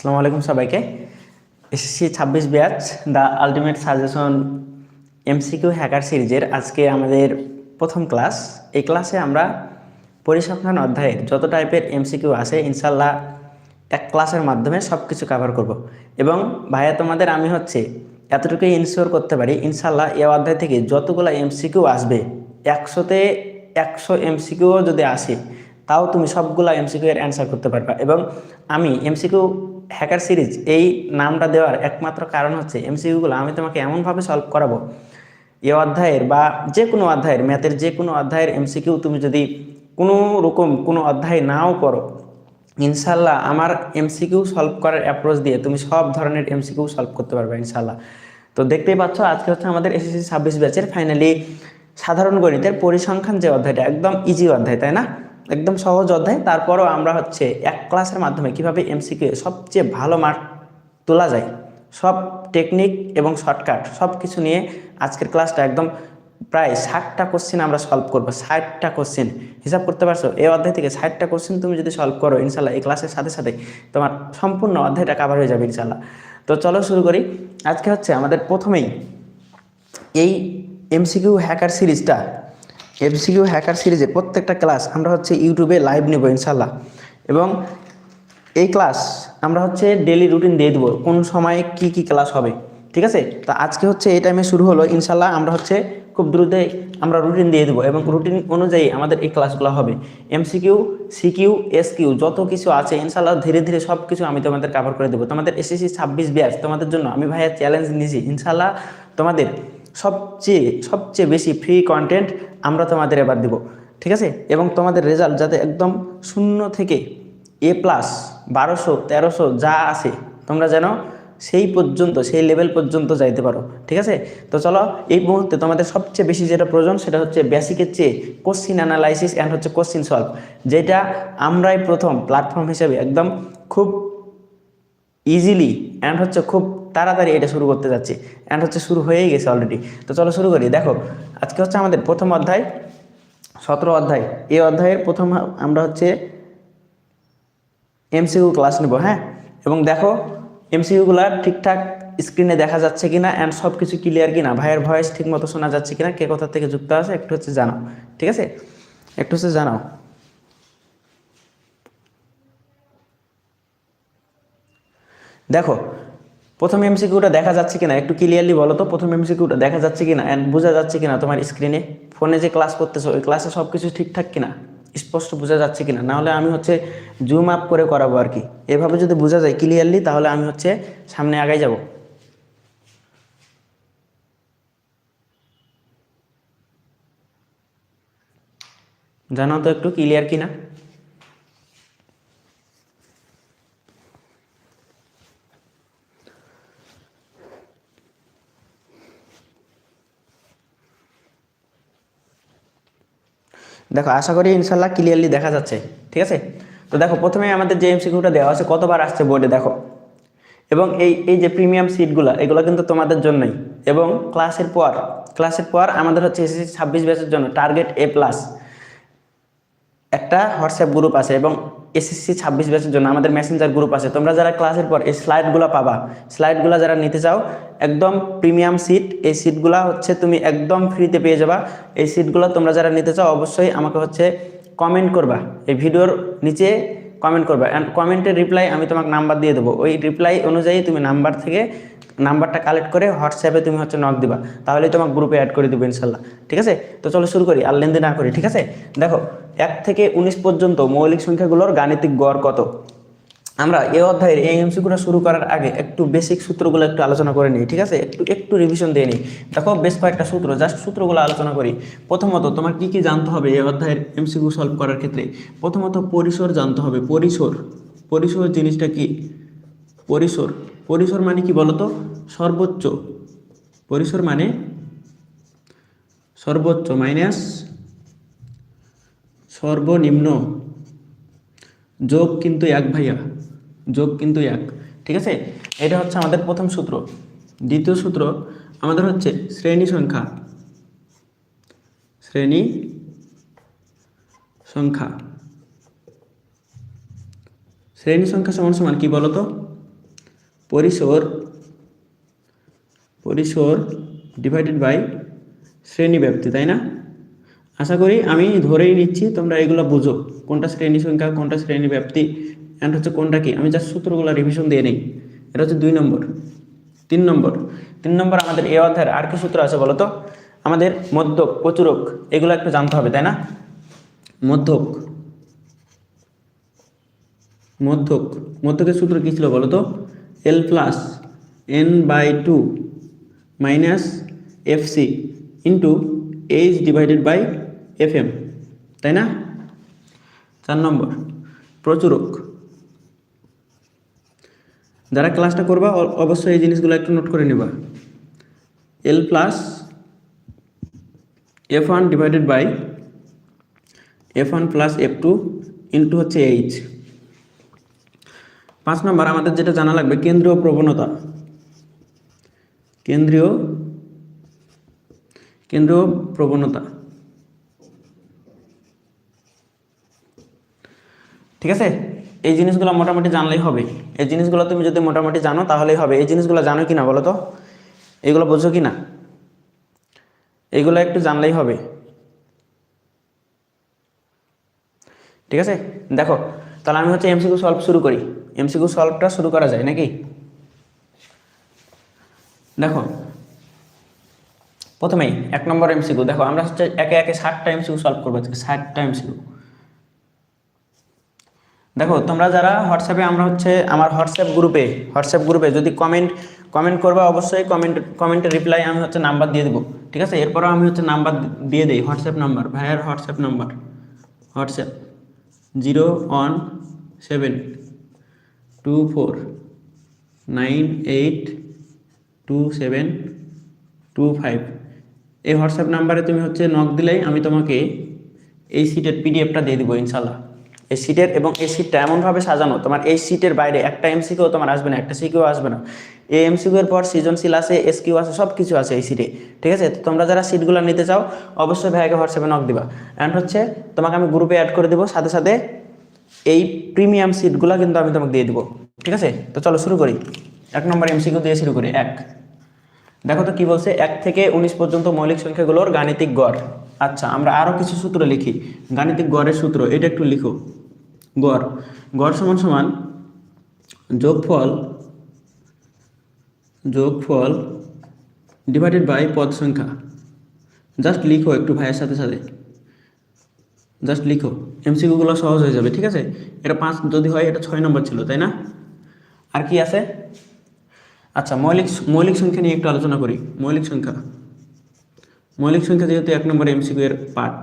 আসসালামু আলাইকুম সবাইকে। SSC 26 batch the ultimate suggestion MCQ hacker সিরিজের আজকে আমাদের প্রথম ক্লাস। এই ক্লাসে আমরা পরিসংখ্যান অধ্যায়ের যত টাইপের এমসিকিউ আছে ইনশাল্লাহ এক ক্লাসের মাধ্যমে সব কিছু কভার করব। এবং ভাইয়া তোমাদের আমি এতটুকুই ইনশিওর করতে পারি ইনশাল্লাহ এই অধ্যায় থেকে যতগুলো এমসিকিউ আসবে 100তে 100 এমসিকিউ যদি আসে তাও তুমি সবগুলো এমসিকিউ এর অ্যান্সার করতে পারবা। এবং আমি এমসিকিউ হ্যাকার সিরিজ এই নামটা দেওয়ার একমাত্র কারণ হচ্ছে এমসিকিউগুলো আমি তোমাকে এমনভাবে সলভ করাবো এ অধ্যায়ের বা যে কোনো অধ্যায়ের ম্যাথের যে কোনো অধ্যায়ের এমসিকিউ তুমি যদি কোনো রকম কোনো অধ্যায় নাও করো ইনশাল্লাহ আমার এমসিকিউ সলভ করার অ্যাপ্রোচ দিয়ে তুমি সব ধরনের এমসিকিউ সলভ করতে পারবে ইনশাল্লাহ। তো দেখতেই পাচ্ছ আজকে হচ্ছে আমাদের এসএসসি 26 ব্যাচের ফাইনালি সাধারণ গণিতের পরিসংখ্যান যে অধ্যায়টা একদম ইজি অধ্যায়, তাই না? একদম সহজ অধ্যায়। তারপরও আমরা এক ক্লাসের মাধ্যমে কিভাবে এমসিকিউ সবচেয়ে ভালো মার্ক তোলা যায় সব টেকনিক এবং শর্টকাট সব কিছু নিয়ে আজকের ক্লাসটা একদম প্রায় 60টা কোশ্চেন আমরা সলভ করবো। 60টা কোশ্চেন হিসাব করতে পারছো? এই অধ্যায় থেকে 60টা কোশ্চেন তুমি যদি সলভ করো ইনশাল্লাহ এই ক্লাসের সাথে সাথে তোমার সম্পূর্ণ অধ্যায়টা কাভার হয়ে যাবে ইনশাল্লাহ। তো চলো শুরু করি। আজকে আমাদের প্রথমেই এই এমসিকিউ হ্যাকার সিরিজে প্রত্যেকটা ক্লাস আমরা ইউটিউবে লাইভ নেব ইনশাল্লাহ। এবং এই ক্লাস আমরা ডেলি রুটিন দিয়ে দেবো কোন সময়ে কি কি ক্লাস হবে, ঠিক আছে? তো আজকে এই টাইমে শুরু হলো ইনশাল্লাহ। আমরা খুব দ্রুতই আমরা রুটিন দিয়ে দেবো এবং রুটিন অনুযায়ী আমাদের এই ক্লাসগুলো হবে। এমসিকিউ, সিকিউ, এসকিউ যত কিছু আছে ইনশাল্লাহ ধীরে ধীরে সব কিছু আমি তোমাদের কভার করে দেবো। তোমাদের এসএসসি 26 ব্যাচ তোমাদের জন্য আমি ভাইয়া চ্যালেঞ্জ নিয়েছি ইনশাল্লাহ তোমাদের সবচেয়ে বেশি ফ্রি কন্টেন্ট আমরা তোমাদের এবার দেবো, ঠিক আছে? এবং তোমাদের রেজাল্ট যাতে একদম 0 থেকে A+ 1200 1300 যা আছে তোমরা যেন সেই লেভেল পর্যন্ত যাইতে পারো, ঠিক আছে? তো চলো এই মুহূর্তে তোমাদের সবচেয়ে বেশি যেটা প্রয়োজন সেটা বেসিকের চেয়ে question analysis and question solve, যেটা আমরাই প্রথম প্ল্যাটফর্ম হিসেবে একদম খুব ইজিলি অ্যান্ড খুব তাড়াতাড়ি এটা শুরু করতে যাচ্ছি অ্যান্ড শুরু হয়েই গেছে অলরেডি। তো চলো শুরু করি। দেখো আজকে আমাদের প্রথম অধ্যায় 17 অধ্যায়। এই অধ্যায়ের প্রথম আমরা এমসিকিউ ক্লাস নেব, হ্যাঁ? এবং দেখো এমসিকিউগুলো ঠিকঠাক স্ক্রিনে দেখা যাচ্ছে কিনা অ্যান্ড সব কিছু ক্লিয়ার কিনা, ভাইয়ের ভয়েস ঠিক মতো শোনা যাচ্ছে কিনা, কে কোথা থেকে যুক্ত আছে একটু জানাও, ঠিক আছে? একটু জানাও। দেখো প্রথম এমসিকিউটা দেখা যাচ্ছে কিনা একটু ক্লিয়ারলি বলো তো। প্রথম এমসিকিউটা দেখা যাচ্ছে কিনা অ্যান্ড বোঝা যাচ্ছে কিনা তোমার স্ক্রিনে? ফোনে যে ক্লাস করতেছো ওই ক্লাসে সব কিছু ঠিকঠাক কিনা, স্পষ্ট বোঝা যাচ্ছে কিনা? নাহলে আমি জুম আপ করে করাবো আর কি। এভাবে যদি বোঝা যায় ক্লিয়ারলি তাহলে আমি সামনে আগাই যাব। জানাও তো একটু ক্লিয়ার কিনা। দেখো আশা করি ইনশাল্লাহ ক্লিয়ারলি দেখা যাচ্ছে, ঠিক আছে? তো দেখো প্রথমে আমাদের যে এমসিকিউটা দেওয়া আছে কতবার আসছে বোর্ডে দেখো। এবং এই যে প্রিমিয়াম সিটগুলো এগুলো কিন্তু তোমাদের জন্যই। এবং ক্লাসের পর আমাদের এসএসসি 26 ব্যাচের জন্য টার্গেট A+ একটা হোয়াটসঅ্যাপ গ্রুপ আছে এবং এসএসসি 26 ব্যাচের জন্য আমাদের মেসেঞ্জার গ্রুপ আছে। তোমরা যারা ক্লাসের পর এই স্লাইডগুলো পাবা, স্লাইডগুলো যারা নিতে চাও একদম প্রিমিয়াম সিট, এই সিটগুলো তুমি একদম ফ্রিতে পেয়ে যাবা। এই সিটগুলো তোমরা যারা নিতে চাও অবশ্যই আমাকে কমেন্ট করবা, এই ভিডিওর নিচে কমেন্ট করবা অ্যান্ড কমেন্টের রিপ্লাই আমি তোমাকে নাম্বার দিয়ে দেবো। ওই রিপ্লাই অনুযায়ী তুমি নাম্বারটা কালেক্ট করে হোয়াটসঅ্যাপে তুমি নক দিবা, তাহলেই তোমার গ্রুপে অ্যাড করে দেবো ইনশাল্লাহ, ঠিক আছে? তো চলো শুরু করি আর লেনদেন না করি, ঠিক আছে? দেখো 1 থেকে 19 পর্যন্ত মৌলিক সংখ্যাগুলোর গাণিতিক গড় কত? আমরা এই অধ্যায়ের এই এমসিকিউটা শুরু করার আগে একটু বেসিক সূত্রগুলো একটু আলোচনা করে নিই, ঠিক আছে? একটু রিভিশন দিয়ে নিই। দেখো বেশ কয়েকটা সূত্র, জাস্ট সূত্রগুলো আলোচনা করি। প্রথমত তোমার কি কি জানতে হবে এই অধ্যায়ের এমসিকিউ সলভ করার ক্ষেত্রে? প্রথমত পরিসর জানতে হবে। পরিসর জিনিসটা কি? পরিসর মানে কি বলতো? সর্বোচ্চ। পরিসর মানে সর্বোচ্চ মাইনাস সর্বনিম্ন যোগ কিন্তু 1 ভাইয়া, যোগ কিন্তু 1, ঠিক আছে? এটা আমাদের প্রথম সূত্র। দ্বিতীয় সূত্র আমাদের শ্রেণী সংখ্যা সমান সমান কি বলতো? পরিসর পরিসর ডিভাইডেড বাই শ্রেণী ব্যাপ্তি, তাই না? আশা করি আমি ধরেই নিচ্ছি তোমরা এগুলো বুঝো, কোনটা শ্রেণী সংখ্যা, কোনটা শ্রেণী ব্যাপ্তি, অ্যান্ড হচ্ছে কোনটা কি। আমি জাস্ট সূত্রগুলো রিভিশন দিয়ে নেই। এটা হচ্ছে 2 নম্বর। 3 নম্বর আমাদের এই অধ্যায়ের আর কি সূত্র আছে বলো তো? আমাদের মধ্যক, প্রচুরক এগুলো একটু জানতে হবে, তাই না? মধ্যকের সূত্র কি ছিল বলো তো? L plus n/2 minus FC into H divided by FM, তাই না? 4 নম্বর প্রচুরক। যারা ক্লাসটা করবা অবশ্যই এই জিনিসগুলো একটু নোট করে নেবা। L plus F1 divided by F1 plus F2 into হচ্ছে H। 5 নম্বর আমাদের যেটা জানা লাগবে কেন্দ্রীয় প্রবণতা। ঠিক আছে, এই জিনিসগুলো মোটামুটি জানলেই হবে। এই জিনিসগুলো তুমি যদি মোটামুটি জানো তাহলেই হবে। এই জিনিসগুলো জানো কি না বলো তো? এইগুলো বোঝো কি না? এইগুলো একটু জানলেই হবে। ঠিক আছে, দেখো তাহলে আমি হচ্ছে এমসিকিউ সলভ শুরু করি। এমসিকিউ সলভটা শুরু করা যায় নাকি? দেখো প্রথমেই 1 নম্বর এমসিকিউ। দেখো আমরা হচ্ছে একে একে 60টা এমসিকিউ সলভ করবো, 60টা এমসিকিউ। দেখো তোমরা যারা হোয়াটসঅ্যাপে, আমরা হচ্ছে আমার হোয়াটসঅ্যাপ গ্রুপে যদি কমেন্ট করবা, অবশ্যই কমেন্টের রিপ্লাই আমি হচ্ছে নাম্বার দিয়ে দেবো। ঠিক আছে, এরপরও আমি হচ্ছে নাম্বার দিয়ে দিই, হোয়াটসঅ্যাপ নাম্বার, ভাইয়ার হোয়াটসঅ্যাপ নাম্বার, হোয়াটসঅ্যাপ 01724982725। এই হোয়াটসঅ্যাপ নাম্বারে তুমি হচ্ছে নক দিলেই আমি তোমাকে এই সিটের পিডিএফটা দিয়ে দেবো ইনশাল্লাহ। এই সিটের, এবং এই সিটটা এমনভাবে সাজানো, তোমার এই সিটের বাইরে একটা এমসিকিউ তোমার আসবে না, একটা সিকিউ আসবে না। এই এমসিকিউ এর পর সৃজনশীল আছে, এসকিউ আছে, সব কিছু আছে এই সিটে। ঠিক আছে, তো তোমরা যারা সিটগুলো নিতে চাও অবশ্যই ভাইয়াকে হোয়াটসঅ্যাপে নক দিবা, অ্যান্ড হচ্ছে তোমাকে আমি গ্রুপে অ্যাড করে দেবো, সাথে সাথে এই প্রিমিয়াম সিটগুলো কিন্তু আমি তোমাকে দিয়ে দেবো। ঠিক আছে, তো চলো শুরু করি। 1 নম্বর এমসিকিউ দিয়ে শুরু করি। দেখো তো কি বলছে, 1 থেকে 19 পর্যন্ত মৌলিক সংখ্যাগুলোর গাণিতিক গড়। আচ্ছা, আমরা আরও কিছু সূত্র লিখি। গাণিতিক গড়ের সূত্র এটা একটু লিখো। গড় সমান সমান যোগফল ডিভাইডেড বাই পদ সংখ্যা। জাস্ট লিখো একটু ভাইয়ের সাথে সাথে, জাস্ট লিখো, এমসিকিউগুলো সহজ হয়ে যাবে। ঠিক আছে, এটা 5 যদি হয়, এটা 6 নম্বর ছিল, তাই না? আর কি আছে? আচ্ছা, মৌলিক সংখ্যা নিয়ে একটু আলোচনা করি। মৌলিক সংখ্যা যেহেতু 1 নম্বর এমসিকিউ এর পার্ট,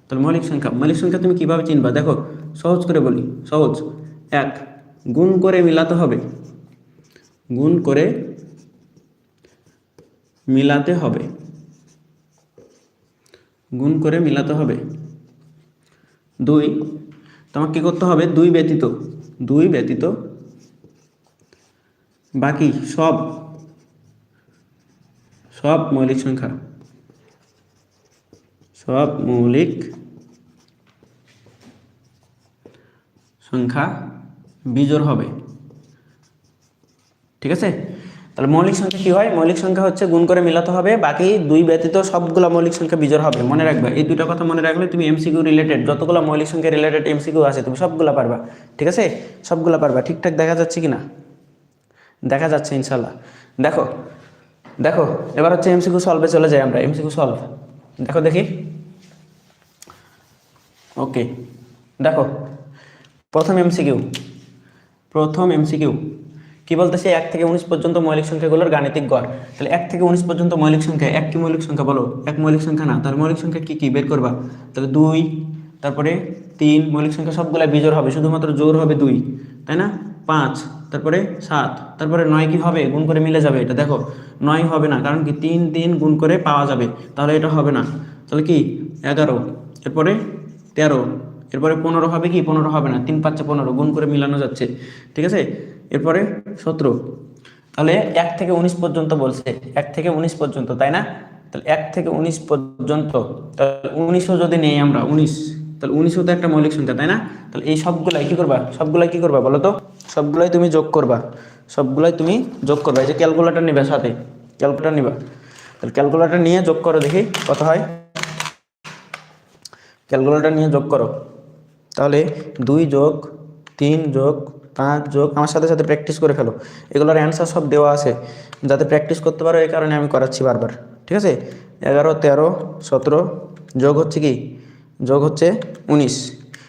তাহলে মৌলিক সংখ্যা তুমি কিভাবে চিনবা? দেখো সহজ করে বলি, সহজ। 1 গুণ করে মিলাতে হবে, 2 তোমাকে কি করতে হবে? 2 ব্যতীত বাকি সব মৌলিক সংখ্যা বিজোড় হবে। ঠিক আছে, তাহলে মৌলিক সংখ্যা কি হয়? মৌলিক সংখ্যা হচ্ছে গুণ করে মিলাতে হবে, বাকি 2 ব্যতীত সবগুলো মৌলিক সংখ্যা বিজোড় হবে। মনে রাখবে, এই 2টা কথা মনে রাখলে তুমি এমসিকিউ রিলেটেড যতগুলো মৌলিক সংখ্যা রিলেটেড এমসিকিউ আছে তুমি সবগুলো পারবা। ঠিক আছে, সবগুলো পারবা। ঠিকঠাক দেখা যাচ্ছে কিনা? দেখা যাচ্ছে ইনশাল্লাহ। দেখো এবার হচ্ছে এমসিকিউ সলভে চলে যাই আমরা। এমসিকিউ সলভ দেখো দেখি। ওকে, দেখো প্রথম এমসিকিউ কি বলতেছে? 1 থেকে 19 পর্যন্ত মৌলিক সংখ্যাগুলোর গাণিতিক গড়। তাহলে 1 থেকে 19 পর্যন্ত মৌলিক সংখ্যা, 1 কি মৌলিক সংখ্যা বলো? 1 মৌলিক সংখ্যা না, তাহলে মৌলিক সংখ্যা কি বের করবা? তাহলে 2, তারপরে 3, মৌলিক সংখ্যা সবগুলা বিজোড় হবে, শুধুমাত্র জোড় হবে 2, তাই না? 5, তারপরে 7, তারপরে 9 কি হবে? গুণ করে মিলে যাবে। এটা দেখো 9 হবে না, কারণ কি 3 গুণ করে পাওয়া যাবে, তাহলে এটা হবে না। তাহলে কি 11, এরপরে 13, এরপরে 15 হবে কি? 15 হবে না, 3 5 15, গুণ করে মিলানো যাচ্ছে। ঠিক আছে, এরপরে 17। তাহলে 1 থেকে 19 পর্যন্ত বলছে, 1 থেকে 19 পর্যন্ত, তাই না? তাহলে 1 থেকে 19 পর্যন্ত, তাহলে 19ও যদি নেই আমরা, 19, তাহলে 19ও তো একটা মৌলিক সংখ্যা, তাই না? তাহলে এই সবগুলাই কি করবা বলো তো? সবগুলাই তুমি যোগ করবা। সবগুলাই তুমি যোগ করবে। এই যে ক্যালকুলেটর নিবে, সাথে ক্যালকুলেটর নিবা, তাহলে ক্যালকুলেটর নিয়ে যোগ করো দেখি কত হয়। ক্যালকুলেটর নিয়ে যোগ করো, তাহলে 2 যোগ 3 যোগ 5 যোগ, আমার সাথে সাথে প্র্যাকটিস করে ফেলো, এগুলোর অ্যান্সার সব দেওয়া আছে, যাতে প্র্যাকটিস করতে পারো এই কারণে আমি করাচ্ছি বারবার। ঠিক আছে, 11 13 17 যোগ হচ্ছে কি, যোগ হচ্ছে 19,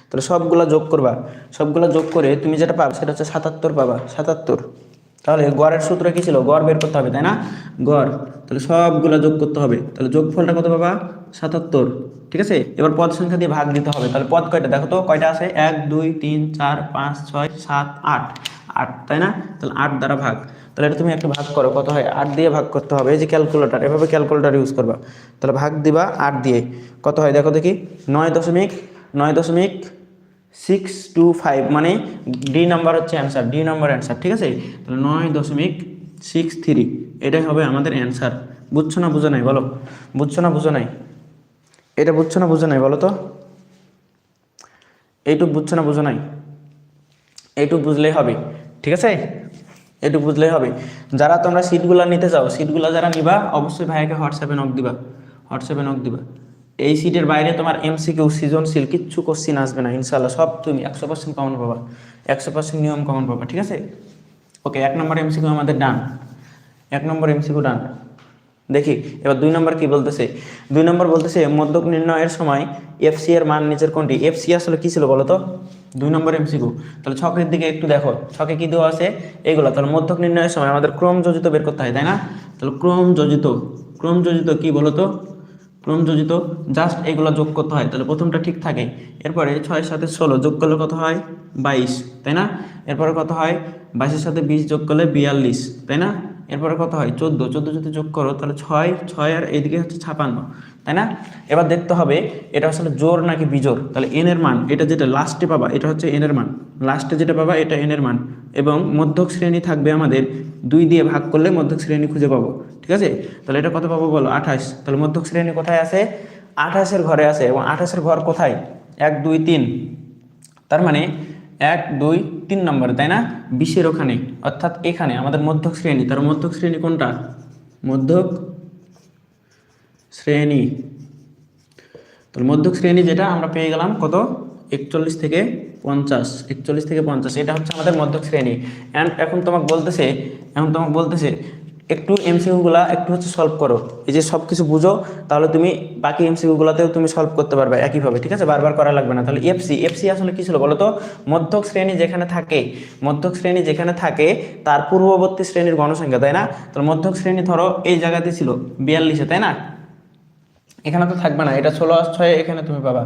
তাহলে সবগুলা যোগ করবা, সবগুলা যোগ করে তুমি যেটা পাবে সেটা হচ্ছে 77 পাবা, 77। তাহলে গড়ের সূত্র কি ছিল, গড় বের করতে হবে তাই না, গড়, তাহলে সবগুলা যোগ করতে হবে, তাহলে যোগফলটা কত পাবা, 77। ঠিক আছে, এবার পদ সংখ্যা দিয়ে ভাগ দিতে হবে, তাহলে পদ কয়টা দেখো তো, কয়টা আছে, 1 2 3 4 5 6 7 8, 8 তাই না, তাহলে 8 দ্বারা ভাগ, তাহলে এটা তুমি একটা ভাগ করো, কত হয়, 8 দিয়ে ভাগ করতে হবে, এই যে ক্যালকুলেটর, এভাবে ক্যালকুলেটর ইউজ করবা, তাহলে ভাগ দিবা 8 দিয়ে, কত হয় দেখো দেখি, 9.625, মানে ডি নাম্বার হচ্ছে অ্যান্সার, ডি নাম্বার অ্যান্সার। ঠিক আছে, তাহলে 9.63, এটাই হবে আমাদের অ্যান্সার। বুঝছো না বুঝো নাই বলো, বুঝছো না বুঝো নাই, এটা বুঝছো না বুঝো নাই বলো তো, এইটুক বুঝছো না বুঝো নাই, এইটুক বুঝলেই হবে। ঠিক আছে, এইটুক বুঝলেই হবে। যারা তোমরা সিটগুলো নিতে চাও, সিটগুলো যারা নিবা অবশ্যই ভাইয়াকে হোয়াটসঅ্যাপে নক দিবা, হোয়াটসঅ্যাপে নক দিবা। এই সিটের বাইরে তোমার এমসিকিউ সৃজনশীল কিচ্ছু কোশ্চিন আসবে না ইনশাল্লাহ, সব তুমি 100% কমন পাবা, 100% নিয়ম কমন পাবা। ঠিক আছে, ওকে, 1 নম্বর এমসিকিউ আমাদের ডান, 1 নম্বর এমসিকিউ ডান। দেখি এবার 2 নম্বর কি বলতেছে, 2 নম্বর বলতেছে মধ্যক নির্ণয়ের সময় এফসি এর মান নিচের কোনটি, এফসি আসলে কি ছিল বলো তো, 2 নম্বর এমসিকিউ। তাহলে ছকের দিকে একটু দেখো, ছকে কি দেওয়া আছে এইগুলো, তাহলে মধ্যক নির্ণয়ের সময় আমাদের ক্রম যোজিত বের করতে হয় তাই না, তাহলে ক্রম যোজিত, ক্রম যোজিত কি বলো তো, ক্রম যোজিত জাস্ট এগুলো যোগ করতে হয়, তাহলে প্রথমটা ঠিক থাকে, এরপরে 6 সাথে 16 যোগ করলে কত হয় 22 তাই না, এরপরে কত হয় 22-এর সাথে 20 যোগ করলে 42 তাই না, এরপরে কত হয় 14, 14 যদি যোগ করো তাহলে 6, 6 আর এইদিকে হচ্ছে 56 তাই না। এবার দেখতে হবে এটা আসলে জোড় নাকি বিজোড়, তাহলে এন এর মান, এটা যেটা লাস্টে পাবা এটা হচ্ছে এন এর মান, লাস্টে যেটা পাবা এটা এন এর মান, এবং মধ্যক শ্রেণী থাকবে আমাদের 2 দিয়ে ভাগ করলে মধ্যক শ্রেণী খুঁজে পাবো। ঠিক আছে, তাহলে এটা কত পাবো বলো 28, তাহলে মধ্যক শ্রেণী কোথায় আছে, 28-এর ঘরে আছে, এবং 28-এর ঘর কোথায় 1 2 3, তার মানে 1 2 3 নম্বর তাই না, 20-এর ওখানে, অর্থাৎ এখানে আমাদের মধ্যক শ্রেণী, তার মধ্যক শ্রেণী কোনটা, মধ্যক শ্রেণী, তাহলে মধ্যক শ্রেণী যেটা আমরা পেয়ে গেলাম কত 41 থেকে 50, 41 থেকে 50, এটা হচ্ছে আমাদের মধ্যক শ্রেণী। অ্যান্ড এখন তোমাকে বলতেছে একটু এমসিকিউগুলা একটু হচ্ছে সলভ করো, এই যে সব কিছু বুঝো, তাহলে তুমি বাকি এমসিকিউগুলোতেও তুমি সলভ করতে পারবে একইভাবে। ঠিক আছে, বারবার করা লাগবে না। তাহলে এফসি, এফসি আসলে কি ছিল বলো তো, মধ্যক শ্রেণী যেখানে থাকে, মধ্যক শ্রেণী যেখানে থাকে তার পূর্ববর্তী শ্রেণীর গণসংখ্যা তাই না, তাহলে মধ্যক শ্রেণী ধরো এই জায়গাতে ছিল 42-এ তাই না, এখানে তো থাকবে না, এটা 16 আর 6 এখানে তুমি পাবা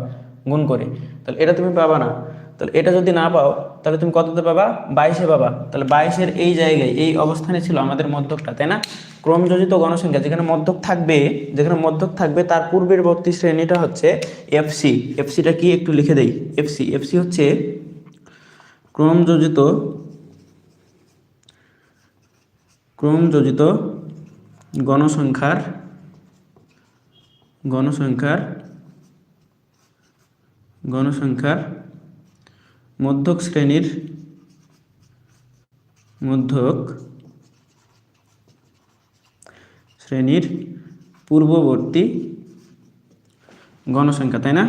গুণ করে, তাহলে এটা তুমি পাবা না, তাহলে এটা যদি না পাও তাহলে তুমি কততে পাবা 22-এ পাবা, তাহলে 22-এর এই জায়গায় এই অবস্থানে ছিল আমাদের মধ্যকটা তাই না। ক্রমযোজিত গণসংখ্যা যেখানে মধ্যক থাকবে, যেখানে মধ্যক থাকবে তার পূর্ববর্তী শ্রেণীটা হচ্ছে এফসি, এফসিটা কি একটু লিখে দেই, এফসি, এফসি হচ্ছে ক্রমযোজিত, ক্রমযোজিত গণসংখ্যার, গণসংখ্যার, গণসংখ্যার মধ্যক শ্রেণীর, মধ্যক শ্রেণীর পূর্ববর্তী গণসংখ্যা তাই না।